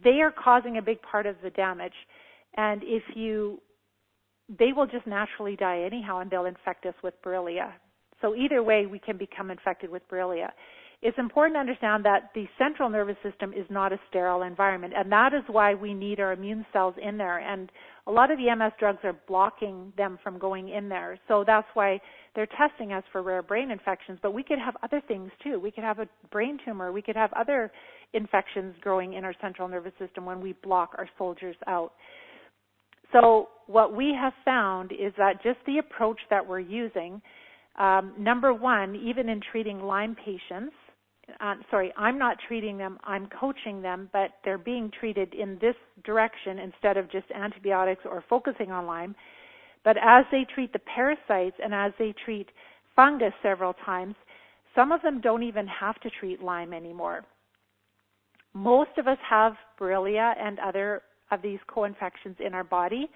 they are causing a big part of the damage. And they will just naturally die anyhow, and they'll infect us with Borrelia. So either way, we can become infected with Borrelia. It's important to understand that the central nervous system is not a sterile environment, and that is why we need our immune cells in there. And a lot of the MS drugs are blocking them from going in there. So that's why they're testing us for rare brain infections. But we could have other things too. We could have a brain tumor. We could have other infections growing in our central nervous system when we block our soldiers out. So what we have found is that just the approach that we're using, number one, even in treating Lyme patients, I'm not treating them, I'm coaching them, but they're being treated in this direction instead of just antibiotics or focusing on Lyme. But as they treat the parasites and as they treat fungus several times, some of them don't even have to treat Lyme anymore. Most of us have Borrelia and other of these co-infections in our body,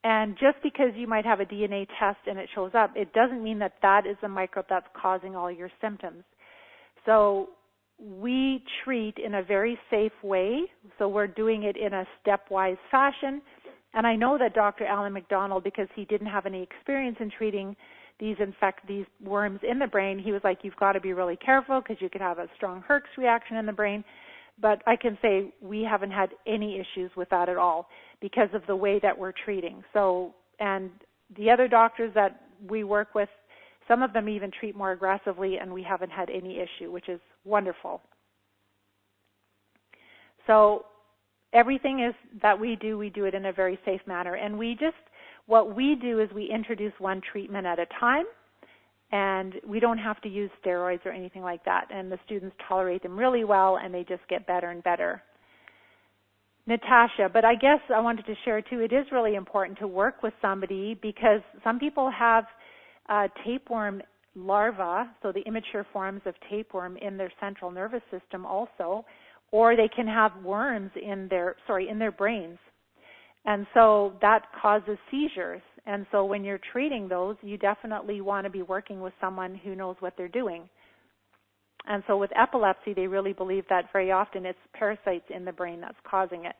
and just because you might have a DNA test and it shows up, it doesn't mean that that is the microbe that's causing all your symptoms. So we treat in a very safe way, so we're doing it in a stepwise fashion. And I know that Dr. Alan McDonald, because he didn't have any experience in treating these worms in the brain, he was like, you've got to be really careful because you could have a strong Herx reaction in the brain. But I can say we haven't had any issues with that at all because of the way that we're treating. So, and the other doctors that we work with, some of them even treat more aggressively, and we haven't had any issue, which is wonderful. So everything that we do it in a very safe manner. And what we do is we introduce one treatment at a time, and we don't have to use steroids or anything like that. And the students tolerate them really well, and they just get better and better. Natasha, but I guess I wanted to share too, it is really important to work with somebody because some people have tapeworm larvae, so the immature forms of tapeworm in their central nervous system also, or they can have worms in their brains. And so that causes seizures. And so when you're treating those, you definitely want to be working with someone who knows what they're doing. And so with epilepsy, they really believe that very often it's parasites in the brain that's causing it.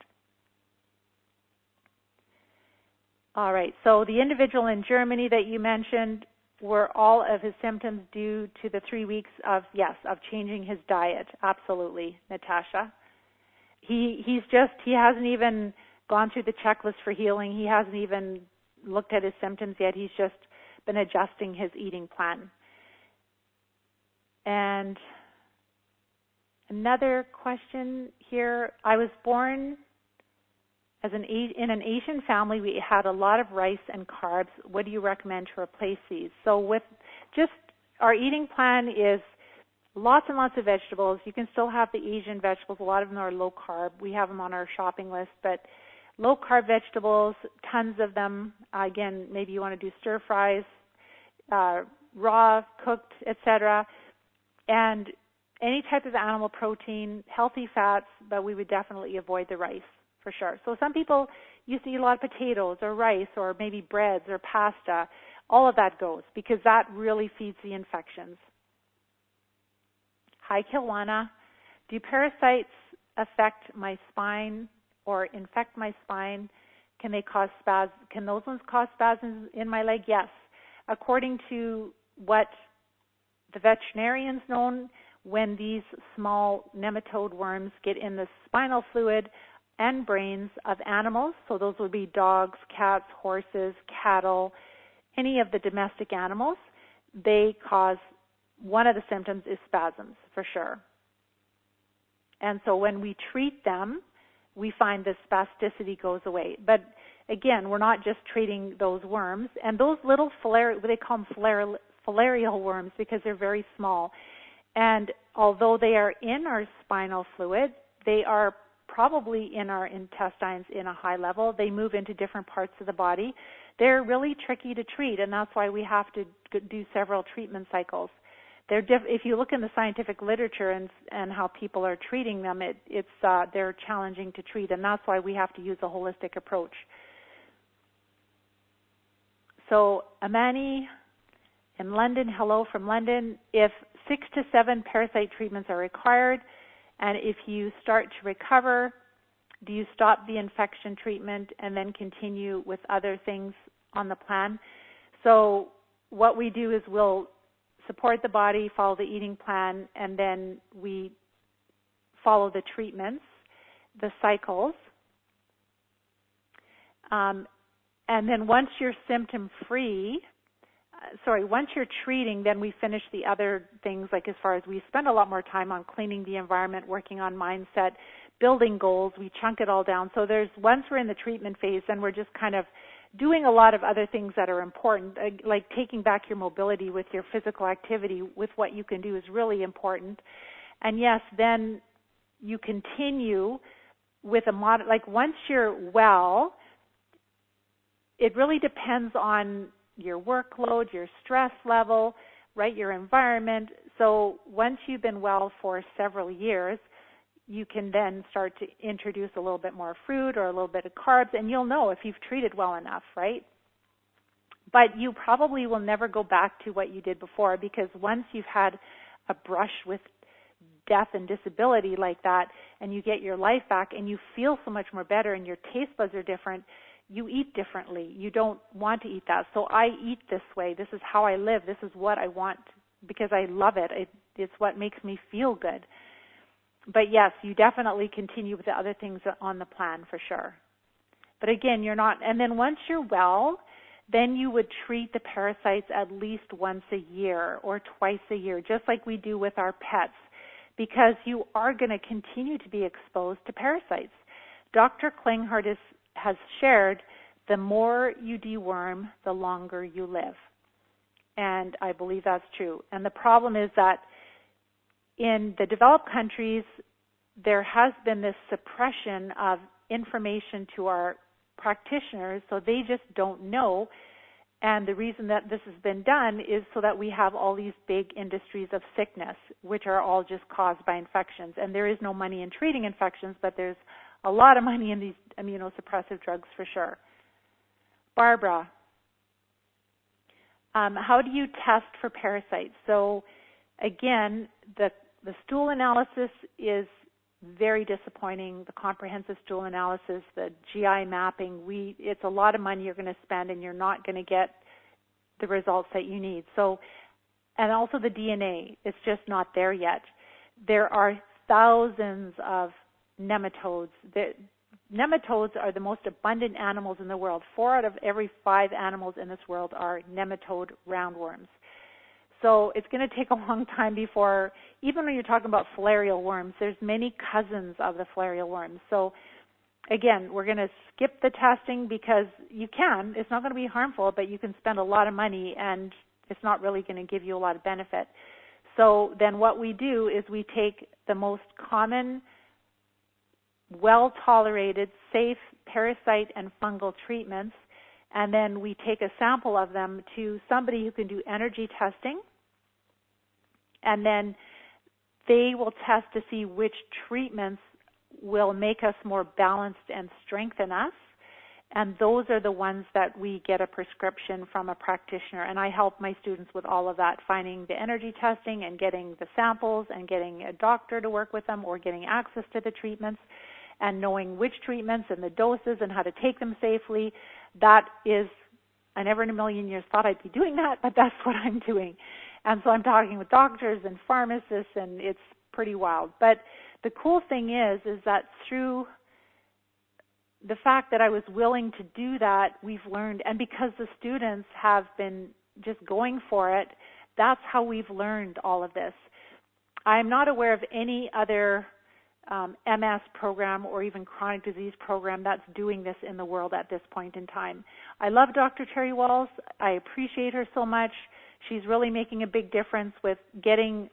All right, so the individual in Germany that you mentioned, were all of his symptoms due to the 3 weeks of changing his diet? Absolutely, Natasha. He hasn't even gone through the checklist for healing. He hasn't even looked at his symptoms yet. He's just been adjusting his eating plan. And another question here. I was born in an Asian family. We had a lot of rice and carbs. What do you recommend to replace these? So with just our eating plan is lots and lots of vegetables. You can still have the Asian vegetables. A lot of them are low carb. We have them on our shopping list, but low carb vegetables, tons of them. Again, maybe you want to do stir fries, raw, cooked, etc. and any type of animal protein, healthy fats, but we would definitely avoid the rice for sure. So some people used to eat a lot of potatoes or rice or maybe breads or pasta. All of that goes because that really feeds the infections. Hi, Kilwana. Do parasites affect my spine or infect my spine? Can they cause spasms? Can those ones cause spasms in my leg? Yes. According to what the veterinarians know, when these small nematode worms get in the spinal fluid and brains of animals, so those would be dogs, cats, horses, cattle, any of the domestic animals, they cause, one of the symptoms is spasms for sure. And so when we treat them, we find the spasticity goes away. But again, we're not just treating those worms. And those little they call them filarial worms because they're very small. And although they are in our spinal fluid, they are probably in our intestines in a high level. They move into different parts of the body. They're really tricky to treat, and that's why we have to do several treatment cycles. If you look in the scientific literature and how people are treating them, they're challenging to treat, and that's why we have to use a holistic approach. So Amani in London, hello from London. If 6 to 7 parasite treatments are required, and if you start to recover, do you stop the infection treatment and then continue with other things on the plan? So what we do is we'll support the body, follow the eating plan, and then we follow the treatments, the cycles. And then once you're symptom-free, once you're treating, then we finish the other things, like as far as we spend a lot more time on cleaning the environment, working on mindset, building goals. We chunk it all down. So once we're in the treatment phase, then we're just kind of doing a lot of other things that are important, like taking back your mobility with your physical activity with what you can do is really important. And yes, then you continue with once you're well, it really depends on your workload, your stress level, right, your environment. So once you've been well for several years, you can then start to introduce a little bit more fruit or a little bit of carbs, and you'll know if you've treated well enough, right? But you probably will never go back to what you did before, because once you've had a brush with death and disability like that, and you get your life back and you feel so much more better and your taste buds are different, you eat differently. You don't want to eat that. So I eat this way. This is how I live. This is what I want because I love it. It's what makes me feel good. But yes, you definitely continue with the other things on the plan for sure. But again, you're not, and then once you're well, then you would treat the parasites at least once a year or twice a year, just like we do with our pets, because you are going to continue to be exposed to parasites. Dr. Klinghardt has shared, the more you deworm, the longer you live. And I believe that's true. And the problem is that in the developed countries, there has been this suppression of information to our practitioners, so they just don't know. And the reason that this has been done is so that we have all these big industries of sickness, which are all just caused by infections. And there is no money in treating infections, but there's a lot of money in these immunosuppressive drugs for sure. Barbara, how do you test for parasites? So again, the stool analysis is very disappointing. The comprehensive stool analysis, the GI mapping, it's a lot of money you're going to spend and you're not going to get the results that you need. So, and also the DNA, it's just not there yet. There are thousands of nematodes. Nematodes are the most abundant animals in the world. 4 out of every 5 animals in this world are nematode roundworms. So it's going to take a long time before, even when you're talking about filarial worms, there's many cousins of the filarial worms. So again, we're going to skip the testing because you can. It's not going to be harmful, but you can spend a lot of money and it's not really going to give you a lot of benefit. So then what we do is we take the most common, well-tolerated, safe parasite and fungal treatments, and then we take a sample of them to somebody who can do energy testing, and then they will test to see which treatments will make us more balanced and strengthen us. And those are the ones that we get a prescription from a practitioner. And I help my students with all of that, finding the energy testing and getting the samples and getting a doctor to work with them or getting access to the treatments and knowing which treatments and the doses and how to take them safely. That is, I never in a million years thought I'd be doing that, but that's what I'm doing. And so I'm talking with doctors and pharmacists, and it's pretty wild. But the cool thing is that through the fact that I was willing to do that, we've learned, and because the students have been just going for it, that's how we've learned all of this. I'm not aware of any other MS program or even chronic disease program that's doing this in the world at this point in time. I love Dr. Terry Walls. I appreciate her so much. She's really making a big difference with getting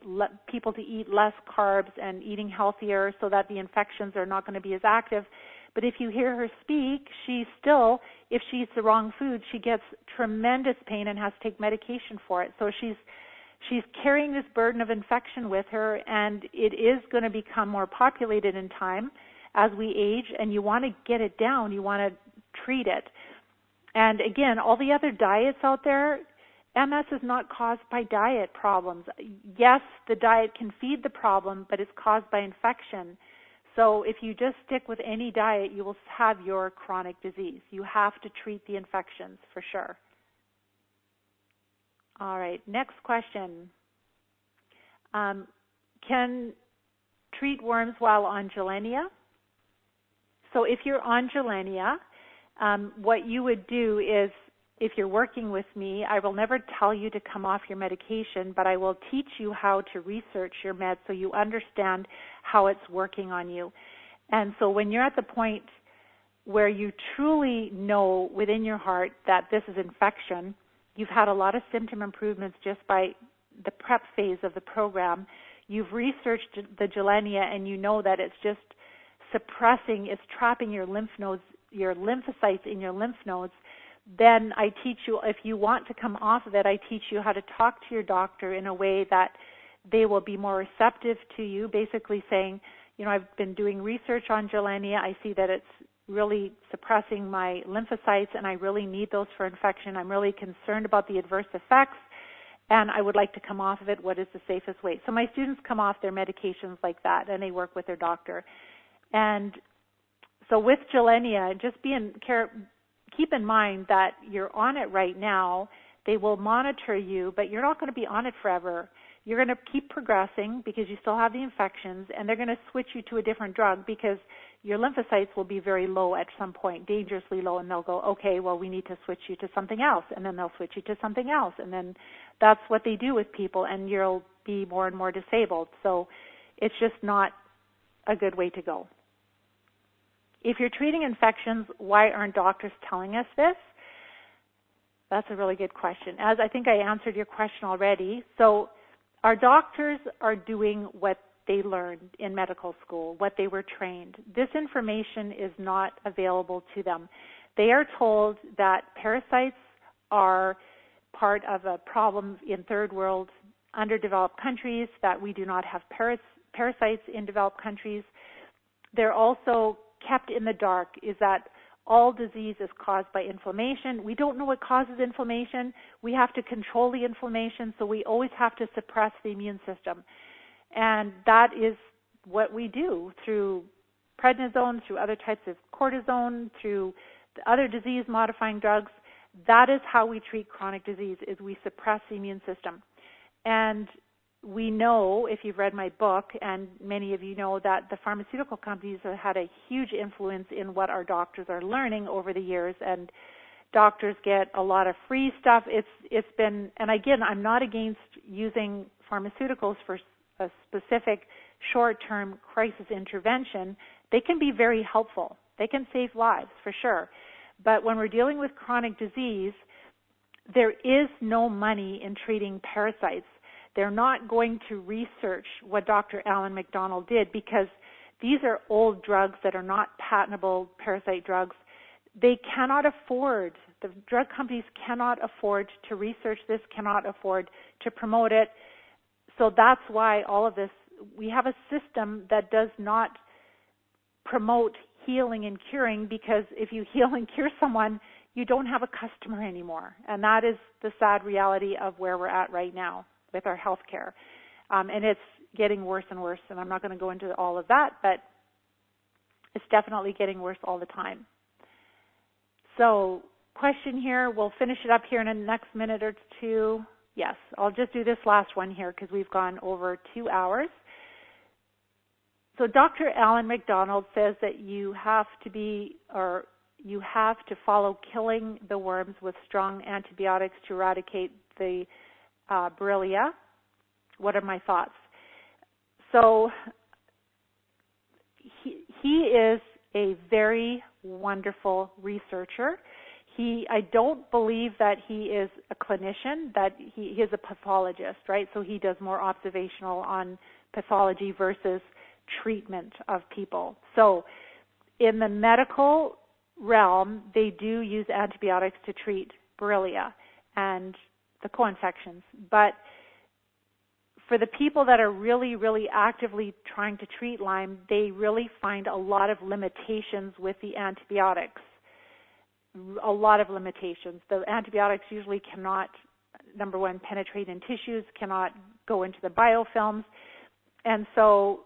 people to eat less carbs and eating healthier so that the infections are not going to be as active. But if you hear her speak, she still, if she eats the wrong food, she gets tremendous pain and has to take medication for it. So she's carrying this burden of infection with her, and it is going to become more populated in time as we age, and you want to get it down. You want to treat it. And again, all the other diets out there, MS is not caused by diet problems. Yes, the diet can feed the problem, but it's caused by infection. So if you just stick with any diet, you will have your chronic disease. You have to treat the infections for sure. All right, next question. Can treat worms while on Gilenya? So if you're on Gilenya, what you would do is, if you're working with me, I will never tell you to come off your medication, but I will teach you how to research your meds so you understand how it's working on you. And so when you're at the point where you truly know within your heart that this is infection, you've had a lot of symptom improvements just by the prep phase of the program, you've researched the Gilenya and you know that it's just suppressing, it's trapping your lymph nodes, your lymphocytes in your lymph nodes, then I teach you, if you want to come off of it, I teach you how to talk to your doctor in a way that they will be more receptive to you, basically saying, you know, I've been doing research on Gilenya. I see that it's really suppressing my lymphocytes, and I really need those for infection. I'm really concerned about the adverse effects, and I would like to come off of it. What is the safest way? So my students come off their medications like that, and they work with their doctor. And so with Gilenya, just keep in mind that you're on it right now. They will monitor you, but you're not going to be on it forever. You're going to keep progressing because you still have the infections, and they're going to switch you to a different drug because your lymphocytes will be very low at some point, dangerously low, and they'll go, okay, well, we need to switch you to something else, and then they'll switch you to something else, and then that's what they do with people, and you'll be more and more disabled. So it's just not a good way to go. If you're treating infections, why aren't doctors telling us this? That's a really good question. As I think I answered your question already, so our doctors are doing what they learned in medical school, what they were trained. This information is not available to them. They are told that parasites are part of a problem in third world, underdeveloped countries, that we do not have parasites in developed countries. They're also kept in the dark, is that all disease is caused by inflammation. We don't know what causes inflammation. We have to control the inflammation, so we always have to suppress the immune system. And that is what we do through prednisone, through other types of cortisone, through the other disease-modifying drugs. That is how we treat chronic disease, is we suppress the immune system. And we know, if you've read my book, and many of you know, that the pharmaceutical companies have had a huge influence in what our doctors are learning over the years, and doctors get a lot of free stuff. It's been, and again, I'm not against using pharmaceuticals for a specific short-term crisis intervention. They can be very helpful. They can save lives, for sure. But when we're dealing with chronic disease, there is no money in treating parasites. They're not going to research what Dr. Alan McDonald did because these are old drugs that are not patentable parasite drugs. They cannot afford, the drug companies cannot afford to research this, cannot afford to promote it. So that's why all of this we have a system that does not promote healing and curing, because if you heal and cure someone, you don't have a customer anymore. And that is the sad reality of where we're at right now with our health care. And it's getting worse and worse, and I'm not going to go into all of that, but it's definitely getting worse all the time. So, question here, we'll finish it up here in the next minute or two. Yes, I'll just do this last one here because we've gone over 2 hours. So Dr. Alan McDonald says that you have to follow killing the worms with strong antibiotics to eradicate the Borrelia. What are my thoughts? So he is a very wonderful researcher. I don't believe that he is a clinician, that he is a pathologist, right? So he does more observational on pathology versus treatment of people. So in the medical realm, they do use antibiotics to treat Borrelia and the co-infections. But for the people that are really, really actively trying to treat Lyme, they really find a lot of limitations with the antibiotics. A lot of limitations. The antibiotics usually cannot, number one, penetrate in tissues, cannot go into the biofilms. And so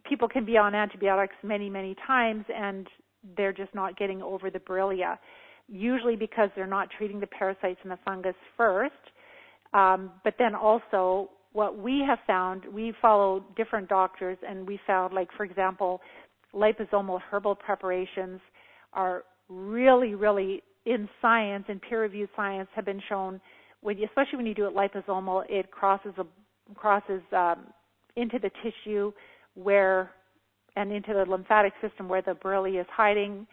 people can be on antibiotics many, many times, and they're just not getting over the Borrelia, usually because they're not treating the parasites and the fungus first. But then also what we have found, we follow different doctors, and we found, like, for example, liposomal herbal preparations are really, really in science, in peer-reviewed science, have been shown, especially when you do it liposomal, it crosses into the tissue and into the lymphatic system where the Borrelia is hiding.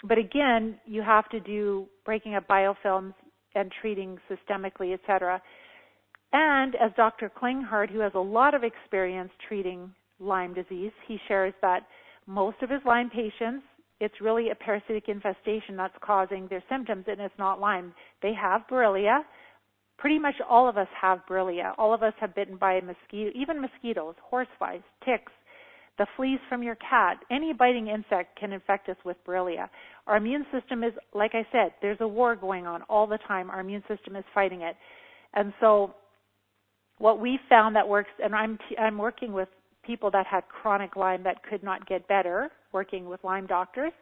But again, you have to do breaking up biofilms and treating systemically, etc. And as Dr. Klinghardt, who has a lot of experience treating Lyme disease, he shares that most of his Lyme patients, it's really a parasitic infestation that's causing their symptoms, and it's not Lyme. They have Borrelia. Pretty much all of us have Borrelia. All of us have bitten by a mosquito, even mosquitoes, horseflies, ticks, the fleas from your cat. Any biting insect can infect us with Borrelia. Our immune system is, like I said, there's a war going on all the time. Our immune system is fighting it. And so what we found that works, and I'm working with people that had chronic Lyme that could not get better, working with Lyme doctors,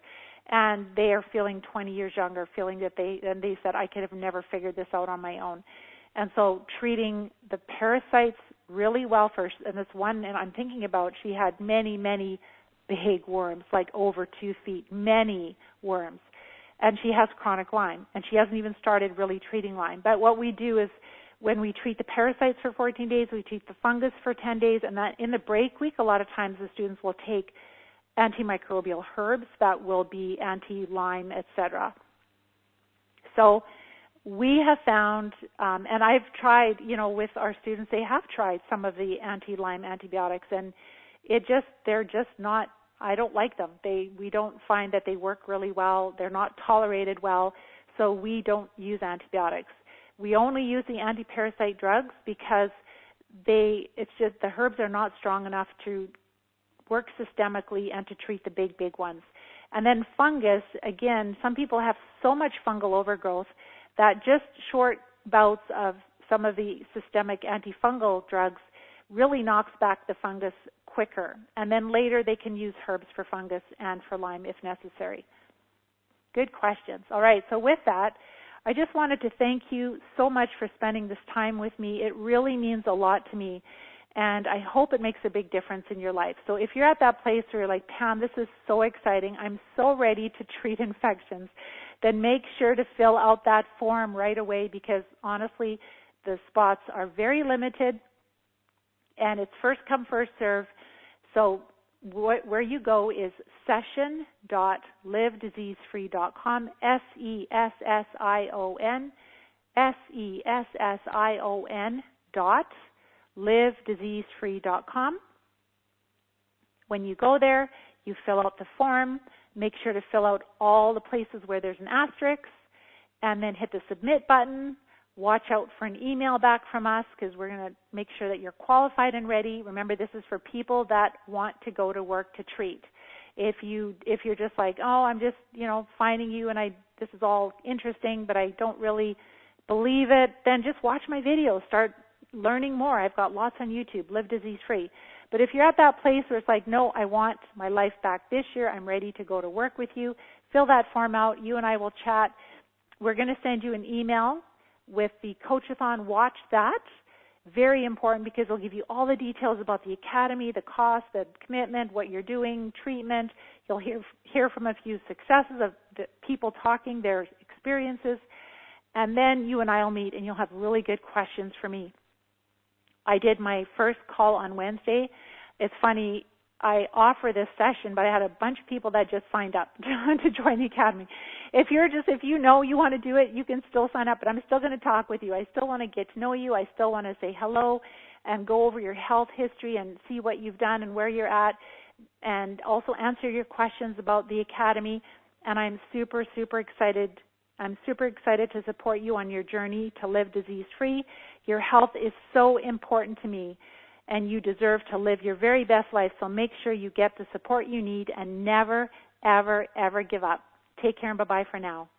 and they are feeling 20 years younger, feeling that they said, I could have never figured this out on my own. And so treating the parasites really well first, and this one, and I'm thinking about, she had many, many big worms, like over 2 feet, many worms. And she has chronic Lyme, and she hasn't even started really treating Lyme. But what we do is, when we treat the parasites for 14 days, we treat the fungus for 10 days, and that in the break week, a lot of times the students will take antimicrobial herbs that will be anti-Lyme, etc. So we have found, and I've tried, with our students, they have tried some of the anti-Lyme antibiotics, and they're just not, I don't like them. We don't find that they work really well. They're not tolerated well, so we don't use antibiotics. We only use the anti-parasite drugs because it's just the herbs are not strong enough to work systemically and to treat the big, big ones. And then fungus, again, some people have so much fungal overgrowth that just short bouts of some of the systemic antifungal drugs really knocks back the fungus quicker. And then later they can use herbs for fungus and for Lyme if necessary. Good questions. All right, so with that, I just wanted to thank you so much for spending this time with me. It really means a lot to me, and I hope it makes a big difference in your life. So if you're at that place where you're like, Pam, this is so exciting, I'm so ready to treat infections, then make sure to fill out that form right away, because honestly, the spots are very limited, and it's first come, first serve. So where you go is session.livediseasefree.com, session.livediseasefree.com. When you go there, you fill out the form. Make sure to fill out all the places where there's an asterisk, and then hit the submit button. Watch out for an email back from us because we're going to make sure that you're qualified and ready. Remember, this is for people that want to go to work to treat. If you're just like, oh, I'm just, finding you and this is all interesting, but I don't really believe it, then just watch my videos. Start learning more. I've got lots on YouTube, Live Disease Free. But if you're at that place where it's like, no, I want my life back this year, I'm ready to go to work with you, fill that form out. You and I will chat. We're going to send you an email with the Coachathon. Watch that. Very important because it'll give you all the details about the academy, the cost, the commitment, what you're doing, treatment. You'll hear from a few successes of the people talking their experiences. And then you and I will meet and you'll have really good questions for me. I did my first call on Wednesday. It's funny, I offer this session, but I had a bunch of people that just signed up to join the academy. If you know you want to do it, you can still sign up, but I'm still going to talk with you. I still want to get to know you. I still want to say hello and go over your health history and see what you've done and where you're at, and also answer your questions about the academy. And I'm super, super excited. I'm super excited to support you on your journey to live disease-free. Your health is so important to me, and you deserve to live your very best life, so make sure you get the support you need and never, ever, ever give up. Take care and bye-bye for now.